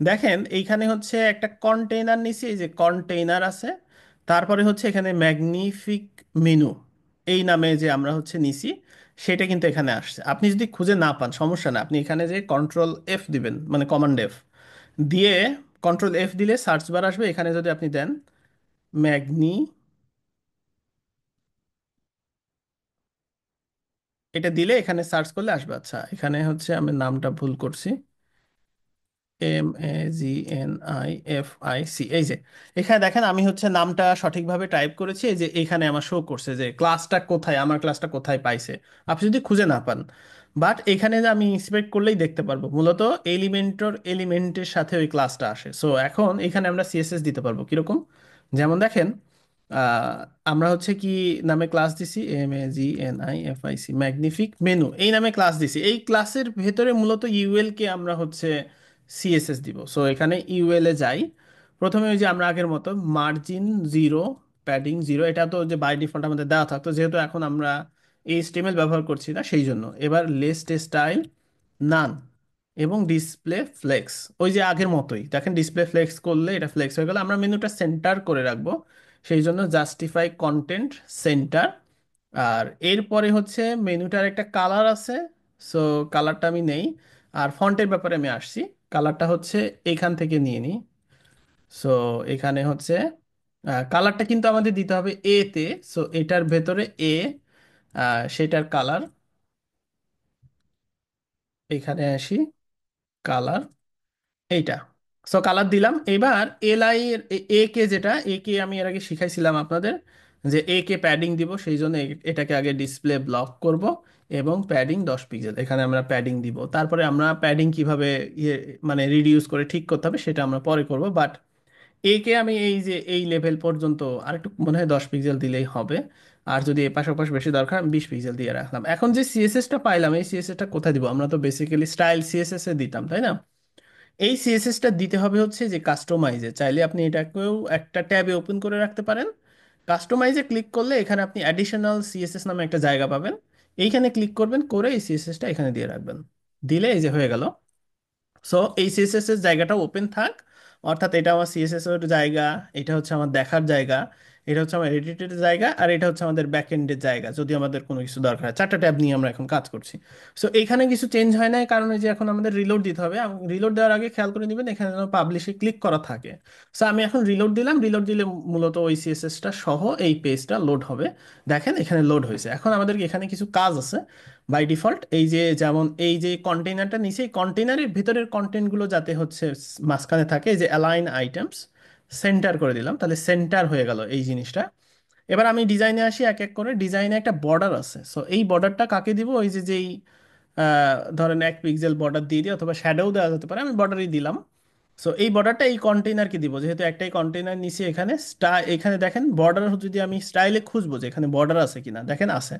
A: দেখেন এইখানে হচ্ছে একটা কন্টেইনার নিছি, এই যে কন্টেইনার আছে। তারপরে হচ্ছে এখানে ম্যাগনিফিক মেনু এই নামে যে আমরা হচ্ছে নিছি, সেটা কিন্তু এখানে আসছে। আপনি যদি খুঁজে না পান সমস্যা না, আপনি এখানে যে কন্ট্রোল এফ দিবেন, মানে কমান্ড এফ দিয়ে, কন্ট্রোল এফ দিলে সার্চ বার আসবে, এখানে যদি আপনি দেন ম্যাগনি, এটা দিলে এখানে সার্চ করলে আসবে। আচ্ছা এখানে হচ্ছে আমি নামটা ভুল করছি, MAGNIFIC, এই যে এখানে দেখেন আমি হচ্ছে নামটা সঠিকভাবে টাইপ করেছি, এই যে এখানে আমার শো করছে যে ক্লাসটা কোথায়, আমার ক্লাসটা কোথায় পাইছে। আপনি যদি খুঁজে না পান, বাট এখানে যে আমি ইন্সপেক্ট করলেই দেখতে পারবো মূলত এলিমেন্টের সাথে ওই ক্লাসটা আসে। সো এখন এখানে আমরা সিএসএস দিতে পারবো কিরকম, যেমন দেখেন আহ, আমরা হচ্ছে কি নামে ক্লাস দিছি, MAGNIFIC, ম্যাগনিফিক মেনু এই নামে ক্লাস দিছি। এই ক্লাসের ভেতরে মূলত ইউএল কে আমরা হচ্ছে সিএসএস দিব। সো এখানে ইউএল এ যাই, প্রথমে ওই যে আমরা আগের মতো মার্জিন জিরো, প্যাডিং জিরো, এটা তো যে বাই ডিফল্ট আমাদের দেওয়া থাকতো, যেহেতু এখন আমরা এইচটিএমএল ব্যবহার করছি না সেই জন্য। এবার লেস্ট স্টাইল নান, এবং ডিসপ্লে ফ্লেক্স ওই যে আগের মতোই দেখেন, ডিসপ্লে ফ্লেক্স করলে এটা ফ্লেক্স হয়ে গেল। আমরা মেনুটা সেন্টার করে রাখবো, সেই জন্য জাস্টিফাই কন্টেন্ট সেন্টার। আর এরপরে হচ্ছে মেনুটার একটা কালার আছে, সো কালারটা আমি নেই। আর ফন্টের ব্যাপারে আমি আসছি, কালারটা হচ্ছে এখান থেকে নিয়ে নিই। সো এখানে হচ্ছে কালারটা কিন্তু আমাদের দিতে হবে এ তে। সো এটার ভেতরে এ, সেটার কালার, এখানে আসি, কালার এইটা। সো কালার দিলাম। এবার এলআই এর এ কে, যেটা এ কে আমি এর আগে শিখাইছিলাম আপনাদের, যে এ কে প্যাডিং দিব, সেই জন্য এটাকে আগে ডিসপ্লে ব্লক করব, এবং প্যাডিং 10 পিক্সেল এখানে আমরা প্যাডিং দিব। তারপরে আমরা প্যাডিং কিভাবে ইয়ে মানে রিডিউস করে ঠিক করতে হবে সেটা আমরা পরে করব, বাট এ কে আমি এই যে এই লেভেল পর্যন্ত আরেকটু মনে হয় 10 পিক্সেল দিলেই হবে। আর যদি এপাশ ওপাশ বেশি দরকার আমি 20 পিক্সেল দিয়ে রাখলাম। এখন যে সিএসএসটা পাইলাম, এই সিএসএসটা কোথায় দিব? আমরা তো বেসিক্যালি স্টাইল সিএসএস এ দিতাম, তাই না? এই সিএসএসটা দিতে হবে হচ্ছে যে কাস্টমাইজে, চাইলে আপনি এটাকেও একটা ট্যাবে ওপেন করে রাখতে পারেন। কাস্টমাইজে ক্লিক করলে এখানে আপনি অ্যাডিশনাল সিএসএস নামে একটা জায়গা পাবেন, এইখানে ক্লিক করবেন, করে এই সিএসএসটা এখানে দিয়ে রাখবেন, দিলে এই যে হয়ে গেল। সো এই সিএসএস এর জায়গাটা ওপেন থাক, অর্থাৎ এটা আমার সিএসএস এর জায়গা, এটা হচ্ছে আমার দেখার জায়গা, এটা হচ্ছে আমার এডিটের জায়গা, আর এটা হচ্ছে আমাদের ব্যাকএন্ডের জায়গা যদি আমাদের কোনো কিছু দরকার হয়। চারটা ট্যাব নিয়ে আমরা এখন কাজ করছি। সো এখানে কিছু চেঞ্জ হয় না, কারণ এই যে এখন আমাদের রিলোড দিতে হবে। রিলোড দেওয়ার আগে খেয়াল করে নেবেন এখানে যেন পাবলিশে ক্লিক করা থাকে। সো আমি এখন রিলোড দিলাম, রিলোড দিলে মূলত ওই সিএসএসটা সহ এই পেজটা লোড হবে। দেখেন এখানে লোড হয়েছে। এখন আমাদের এখানে কিছু কাজ আছে বাই ডিফল্ট, এই যে যেমন এই যে কন্টেইনারটা নিচে, এই কন্টেইনারের ভিতরের কন্টেন্টগুলো যাতে হচ্ছে মাঝখানে থাকে, এই যে অ্যালাইন আইটেমস, সেন্টার করে দিলাম, তাহলে সেন্টার হয়ে গেল এই জিনিসটা। এবার আমি ডিজাইনে আসি, এক এক করে। ডিজাইনে একটা বর্ডার আছে, সো এই বর্ডারটা কাকে দিব? ওই যে যেই ধরেন 1 পিক্সেল বর্ডার দিয়ে দিই, অথবা শ্যাডোও দেওয়া যেতে পারে, আমি বর্ডারই দিলাম। সো এই বর্ডারটা এই কন্টেইনারকে দিব, যেহেতু একটাই কন্টেইনার নিচে। এখানে এখানে দেখেন বর্ডার, যদি আমি স্টাইলে খুঁজবো যে এখানে বর্ডার আছে কিনা, দেখেন আছে।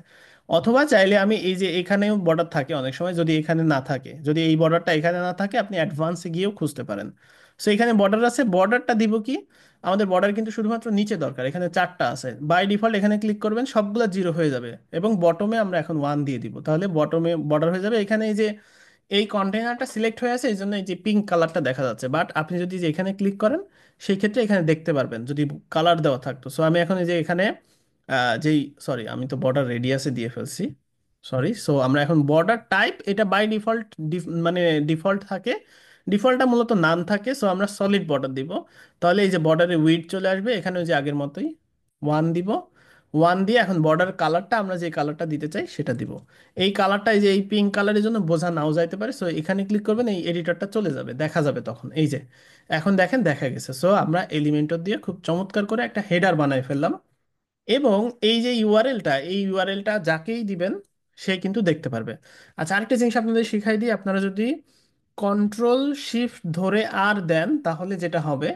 A: অথবা চাইলে আমি এই যে এখানেও বর্ডার থাকে অনেক সময়, যদি এখানে না থাকে, যদি এই বর্ডারটা এখানে না থাকে, আপনি অ্যাডভান্সে গিয়েও খুঁজতে পারেন। সো এখানে বর্ডার আছে, বর্ডারটা দিব কি? আমাদের বর্ডার কিন্তু শুধুমাত্র নিচে দরকার, এখানে চারটা আছে। বাই ডিফল্ট এখানে ক্লিক করবেন, সবগুলা জিরো হয়ে যাবে, এবং বটমে আমরা এখন 1 দিয়ে দিব, তাহলে বটমে বর্ডার হয়ে যাবে। এখানে এই যে এই কন্টেনারটা সিলেক্ট হয়ে আছে, এই জন্য এই যে পিঙ্ক কালারটা দেখা যাচ্ছে, বাট আপনি যদি যে এখানে ক্লিক করেন সেই ক্ষেত্রে এখানে দেখতে পারবেন যদি কালার দেওয়া থাকতো। সো আমি এখন এই যে এখানে যেই, সরি আমি তো বর্ডার রেডিয়াসে দিয়ে ফেলছি, সরি। সো আমরা এখন বর্ডার টাইপ, এটা বাই ডিফল্ট মানে ডিফল্ট থাকে, ডিফল্টটা মূলত নান থাকে। সো আমরা সলিড বর্ডার দিব, তাহলে এই যে বর্ডারে উইডথ চলে আসবে, এখানে ওই যে আগের মতোই 1 দিব। 1 দিয়ে এখন বর্ডার কালারটা আমরা যে কালারটা দিতে চাই সেটা দিব। এই কালারটা এই যে এই পিঙ্ক কালারের জন্য বোঝা নাও যাইতে পারে, সো এখানে ক্লিক করবেন, এই এডিটরটা চলে যাবে, দেখা যাবে তখন। এই যে এখন দেখেন দেখা গেছে। সো আমরা এলিমেন্টর দিয়ে খুব চমৎকার করে একটা হেডার বানায় ফেললাম, এবং এই যে ইউআরএলটা, এই ইউআরএলটা যাকেই দিবেন সে কিন্তু দেখতে পারবে। আচ্ছা আরেকটা জিনিস আপনাদের শিখাই দিই, আপনারা যদি কন্ট্রোল শিফট ধরে আর দেন তাহলে যেটা হবে,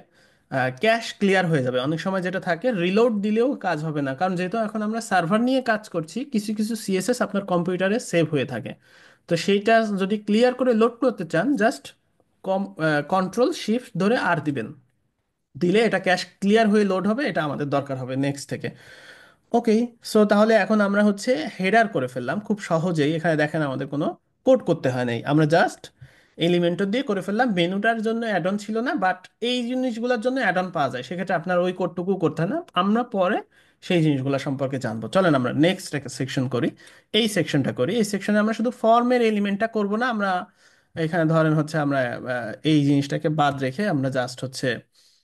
A: ক্যাশ ক্লিয়ার হয়ে যাবে। অনেক সময় যেটা থাকে, রিলোড দিলেও কাজ হবে না, কারণ যেহেতু এখন আমরা সার্ভার নিয়ে কাজ করছি, কিছু কিছু সিএসএস আপনার কম্পিউটারে সেভ হয়ে থাকে। তো সেইটা যদি ক্লিয়ার করে লোড করতে চান, জাস্ট কন্ট্রোল শিফট ধরে আর দিবেন, দিলে এটা ক্যাশ ক্লিয়ার হয়ে লোড হবে, এটা আমাদের দরকার হবে নেক্সট থেকে। ওকে। সো তাহলে এখন আমরা হচ্ছে হেডার করে ফেললাম খুব সহজেই। এখানে দেখেন আমাদের কোনো কোড করতে হয় নাই, আমরা জাস্ট এলিমেন্টর দিয়ে করে ফেললাম। মেনুটার জন্য অ্যাড অন ছিল না, বাট এই জিনিসগুলোর জন্য অ্যাড অন পাওয়া যায়, সেক্ষেত্রে আপনার ওই কোডটুকু করতে হয় না। আমরা পরে সেই জিনিসগুলো সম্পর্কে জানবো। চলেন আমরা নেক্সট একটা সেকশন করি। এই সেকশনটা করি, এই সেকশনে আমরা শুধু ফর্মের এলিমেন্টটা করব না, আমরা এখানে ধরেন হচ্ছে আমরা এই জিনিসটাকে বাদ রেখে আমরা জাস্ট হচ্ছে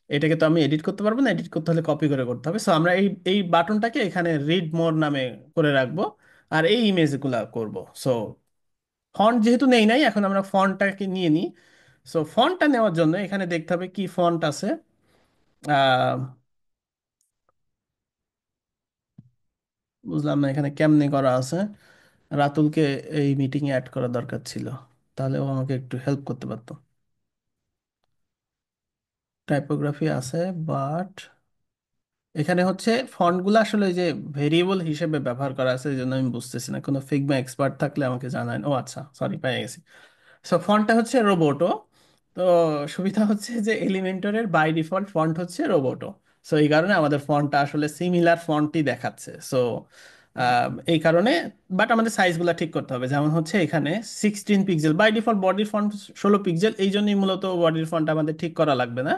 A: এটাকে তো আমি এডিট করতে পারবো না, এডিট করতে হলে কপি করে করতে হবে। সো আমরা এই এই বাটনটাকে এখানে রিড মোর নামে করে রাখবো, আর এই ইমেজগুলা করব। সো ফন্ট যেহেতু নেই নাই, এখন আমরা ফন্টটাকে নিয়ে নিই। সো ফন্টটা নেওয়ার জন্য এখানে দেখতে হবে কি ফন্ট আছে। আহ, বুঝলাম না এখানে কেমনে করা আছে। রাতুলকে এই মিটিংয়ে অ্যাড করা দরকার ছিল, তাহলে ও আমাকে একটু হেল্প করতে পারতো। টাইপোগ্রাফি আছে, বাট এখানে হচ্ছে ফন্টগুলো আসলে ওই যে ভেরিয়েবল হিসেবে ব্যবহার করা আছে, এই জন্য আমি বুঝতেছি না। কোনো ফিগমা এক্সপার্ট থাকলে আমাকে জানান। ও আচ্ছা, সরি, পেয়ে গেছি। সো ফন্টটা হচ্ছে রোবোটো। তো সুবিধা হচ্ছে যে এলিমেন্টরের বাই ডিফল্ট ফন্ট হচ্ছে রোবোটো। সো এই কারণে আমাদের ফন্টটা আসলে সিমিলার ফন্টই দেখাচ্ছে। সো এই কারণে, বাট আমাদের সাইজগুলো ঠিক করতে হবে। যেমন হচ্ছে এখানে 16 পিক্সেল, বাই ডিফল্ট বডির ফন্ট 16 পিক্সেল, এই জন্যই মূলত বডির ফন্ট আমাদের ঠিক করা লাগবে না।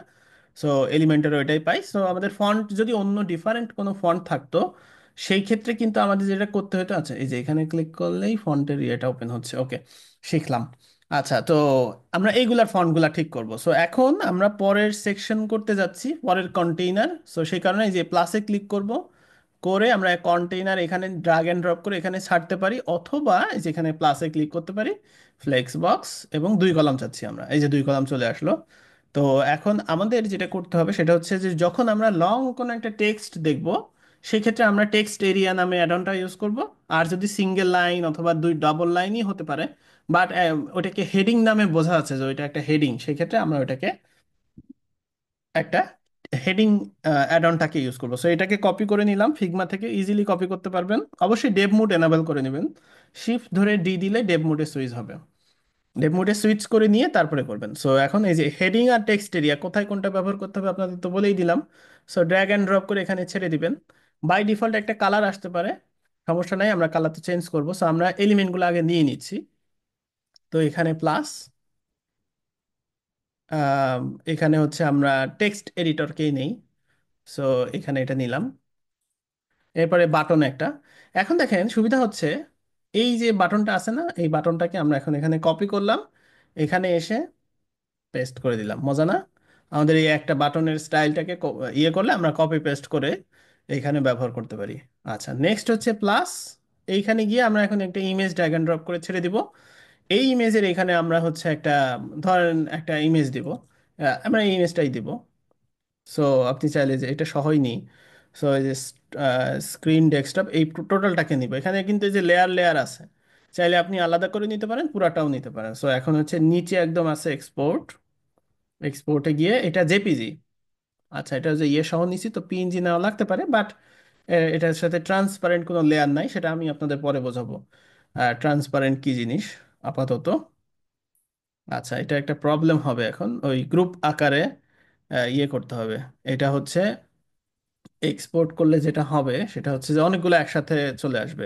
A: সো এলিমেন্টের ওইটাই পাই। সো আমাদের ফন্ট যদি অন্য ডিফারেন্ট কোনো ফন্ট থাকতো, সেই ক্ষেত্রে কিন্তু আমাদের যেটা করতে হতো, আচ্ছা এই যে এখানে ক্লিক করলেই ফন্টের ইয়েটা ওপেন হচ্ছে, ওকে, শিখলাম। আচ্ছা, তো আমরা এইগুলার ফন্টগুলা ঠিক করব। সো এখন আমরা পরের সেকশন করতে যাচ্ছি, পরের কন্টেইনার। সো সেই কারণে এই যে প্লাসে ক্লিক করব, করে আমরা কন্টেইনার এখানে ড্রাগ অ্যান্ড ড্রপ করে এখানে ছাড়তে পারি, অথবা এই যে এখানে প্লাসে ক্লিক করতে পারি, ফ্লেক্স বক্স, এবং 2 কলাম চাচ্ছি আমরা, এই যে 2 কলাম চলে আসলো। তো এখন আমাদের যেটা করতে হবে সেটা হচ্ছে যে যখন আমরা লং কোনো একটা টেক্সট দেখব, সেক্ষেত্রে আমরা টেক্সট এরিয়া নামে অ্যাডনটা ইউজ করব। আর যদি সিঙ্গেল লাইন অথবা দুই ডাবল লাইনই হতে পারে, বাট ওটাকে হেডিং নামে বোঝা যাচ্ছে যে ওইটা একটা হেডিং, সেক্ষেত্রে আমরা ওইটাকে একটা হেডিং অ্যাডনটাকে ইউজ করবো। সো এটাকে কপি করে নিলাম, ফিগমা থেকে ইজিলি কপি করতে পারবেন। অবশ্যই ডেভ মোড এনাবেল করে নেবেন, শিফট ধরে ডি দিলে ডেভ মোডে সুইচ হবে। ডেভ মোডে সুইচ করে নিয়ে তারপরে করবেন। সো এখন এই যে হেডিং আর টেক্সট এরিয়া কোথায় কোনটা ব্যবহার করতে হবে আপনাদের তো বলেই দিলাম। সো ড্র্যাগ অ্যান্ড ড্রপ করে এখানে ছেড়ে দিবেন। বাই ডিফল্ট একটা কালার আসতে পারে, সমস্যা নাই, আমরা কালার তো চেঞ্জ করবো। সো আমরা এলিমেন্টগুলো আগে নিয়ে নিচ্ছি। তো এখানে প্লাস, আহ, এখানে হচ্ছে আমরা টেক্সট এডিটরকেই নেই। সো এখানে এটা নিলাম। এরপরে বাটন একটা। এখন দেখেন সুবিধা হচ্ছে, এই যে বাটনটা আছে না, এই বাটনটাকে আমরা এখন এখানে কপি করলাম, এখানে এসে পেস্ট করে দিলাম। মজা না? আমাদের এই একটা বাটনের স্টাইলটাকে ইয়ে করলে আমরা কপি পেস্ট করে এইখানে ব্যবহার করতে পারি। আচ্ছা, নেক্সট হচ্ছে প্লাস। এইখানে গিয়ে আমরা এখন একটা ইমেজ ড্র্যাগ অ্যান্ড ড্রপ করে ছেড়ে দিব। এই ইমেজের এখানে আমরা হচ্ছে একটা, ধরেন একটা ইমেজ দিব, আমরা এই ইমেজটাই দিব। সো আপনি চাইলে যে এটা সহই নিই। সো এই যে স্ক্রিন ডেস্কটপ, এই টোটালটাকে নিব। এখানে কিন্তু এই যে লেয়ার লেয়ার আছে, চাইলে আপনি আলাদা করে নিতে পারেন, পুরাটাও নিতে পারেন। সো এখন হচ্ছে নিচে একদম আছে এক্সপোর্ট, এক্সপোর্টে গিয়ে এটা জেপিজি। আচ্ছা, এটা যে ইয়ে সহ নিছি, তো পিএনজি নেওয়া লাগতে পারে, বাট এটার সাথে ট্রান্সপারেন্ট কোনো লেয়ার নাই, সেটা আমি আপনাদের পরে বোঝাবো ট্রান্সপারেন্ট কি জিনিস। আপাতত আচ্ছা, এটা একটা প্রবলেম হবে, এখন ওই গ্রুপ আকারে ইয়ে করতে হবে। এটা হচ্ছে এক্সপোর্ট করলে যেটা হবে সেটা হচ্ছে যে অনেকগুলো একসাথে চলে আসবে।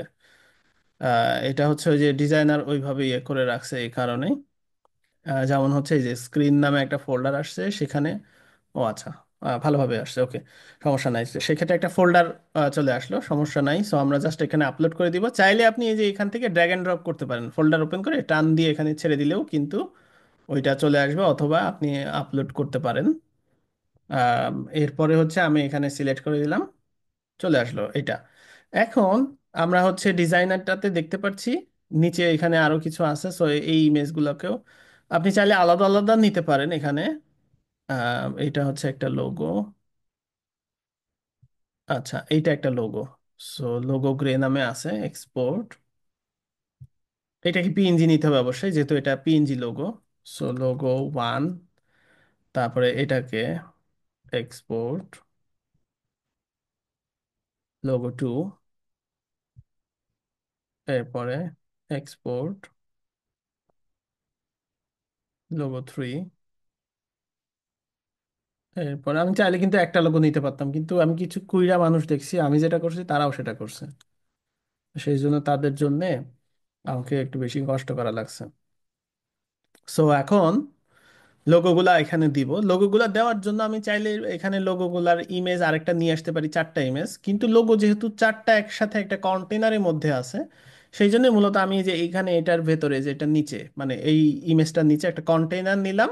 A: এটা হচ্ছে ওই যে ডিজাইনার ওইভাবে ইয়ে করে রাখছে এই কারণেই। যেমন হচ্ছে এই যে স্ক্রিন নামে একটা ফোল্ডার আসছে সেখানে। ও আচ্ছা, ভালোভাবে আসছে, ওকে, সমস্যা নাই। সেক্ষেত্রে একটা ফোল্ডার চলে আসলো, সমস্যা নাই। সো আমরা জাস্ট এখানে আপলোড করে দিব। চাইলে আপনি এই যে এখান থেকে ড্র্যাগ অ্যান্ড ড্রপ করতে পারেন, ফোল্ডার ওপেন করে টান দিয়ে এখানে ছেড়ে দিলেও কিন্তু ওইটা চলে আসবে, অথবা আপনি আপলোড করতে পারেন। এরপরে হচ্ছে আমি এখানে সিলেক্ট করে দিলাম, চলে আসলো এটা। এখন আমরা হচ্ছে ডিজাইনারটাতে দেখতে পাচ্ছি নিচে এখানে আরো কিছু আছে। সো এই ইমেজগুলোকেও আপনি চাইলে আলাদা আলাদা নিতে পারেন এখানে। এটা হচ্ছে একটা লোগো। আচ্ছা, এইটা একটা লোগো। সো লোগো গ্রে নামে আছে, এক্সপোর্ট। এটাকে পিএনজি নিতে হবে অবশ্যই, যেহেতু এটা PNG logo. So logo one, তারপরে এটাকে এক্সপোর্ট, লোগো টু, এরপরে এক্সপোর্ট, লোগো থ্রি। এরপরে আমি চাইলে কিন্তু একটা লোগো নিতে পারতাম, কিন্তু আমি কিছু কুইরা মানুষ দেখছি, আমি যেটা করছি তারাও সেটা করছে, সেই জন্য তাদের জন্য আমাকে একটু বেশি কষ্ট করা লাগছে। সো এখন লোগোগুলা এখানে দিব। লোগোগুলা দেওয়ার জন্য আমি চাইলে এখানে লোগোগুলার ইমেজ আরেকটা নিয়ে আসতে পারি, চারটা ইমেজ, কিন্তু লোগো যেহেতু চারটা একসাথে একটা কন্টেনারের মধ্যে আছে, সেই জন্য মূলত আমি যে এইখানে এটার ভেতরে যে এটা নিচে মানে এই ইমেজটার নিচে একটা কন্টেনার নিলাম।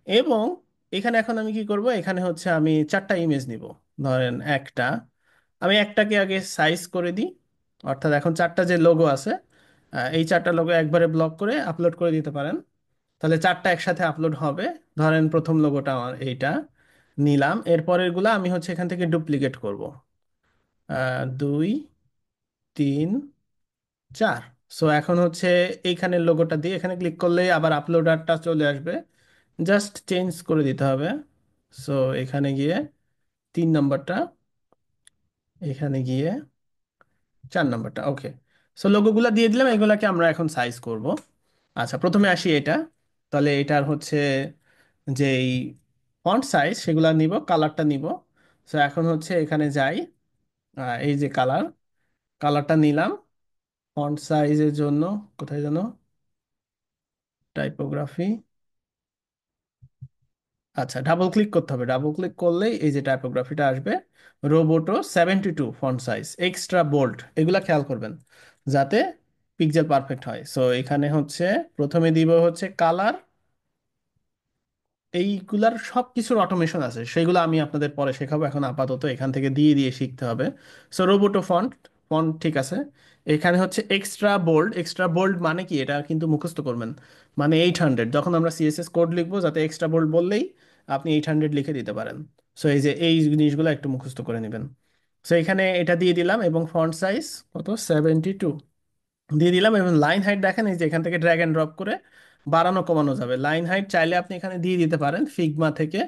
A: এবং এখানে এখন আমি কি করব, এখানে হচ্ছে আমি চারটা ইমেজ নিব। ধরেন একটা, আমি একটাকে আগে সাইজ করে দিই। অর্থাৎ এখন চারটা যে লোগো আছে, এই চারটা লোগো একবারে ব্লক করে আপলোড করে দিতে পারেন। তাহলে চারটা একসাথে আপলোড হবে। ধরেন প্রথম লোগোটা আমার এইটা নিলাম, এরপরের গুলা আমি হচ্ছে এখান থেকে ডুপ্লিকেট করব। 2, 3, 4। সো এখন হচ্ছে এইখানের লোগোটা দিয়ে এখানে ক্লিক করলেই আবার আপলোডারটা চলে আসবে। জাস্ট চেঞ্জ করে দিতে হবে। সো এখানে গিয়ে 3 নম্বরটা, এখানে গিয়ে 4 নম্বরটা, ওকে। সো লোগোগুলা দিয়ে দিলাম, এগুলাকে আমরা এখন সাইজ করব। আচ্ছা, প্রথমে আসি এটা। তাহলে এটার হচ্ছে যেই ফন্ট সাইজ সেগুলা নিব, কালারটা নিব। সো এখন হচ্ছে এখানে যাই, এই যে কালার, কালারটা নিলাম। ফন্ট সাইজের জন্য কোথায় যেন, টাইপোগ্রাফি। আচ্ছা, ডাবল ক্লিক করতে হবে। ডাবল ক্লিক করলেই এই যে টাইপোগ্রাফিটা আসবে। Roboto 72 font size, extra bold, এগুলা খেয়াল করবেন যাতে পিক্সেল পারফেক্ট হয়। সো এখানে হচ্ছে প্রথমে দিব হচ্ছে কালার। এইগুলার সব কিছুর অটোমেশন আছে, সেগুলো আমি আপনাদের পরে শেখাবো, এখন আপাতত এখান থেকে দিয়ে দিয়ে শিখতে হবে। সো রোবোটো ফন্ট, ফন্ট ঠিক আছে। এখানে হচ্ছে এক্সট্রা বোল্ড। এক্সট্রা বোল্ড মানে কি, এটা কিন্তু মুখস্থ করবেন। মানে 800, যখন আমরা সিএসএস কোড লিখবো, যাতে এক্সট্রা বোল্ড বললেই আপনি 800 লিখে দিতে পারেন। সো এই যে এই জিনিসগুলো একটু মুখস্থ করে নেবেন। সো এখানে এটা দিয়ে দিলাম, এবং ফন্ট সাইজ কত, 72 দিয়ে দিলাম। এবং লাইন হাইট দেখেন, এই যে এখান থেকে ড্র্যাগ অ্যান্ড ড্রপ করে বাড়ানো কমানো যাবে। লাইন হাইট চাইলে আপনি এখানে দিয়ে দিতে পারেন ফিগমা থেকে।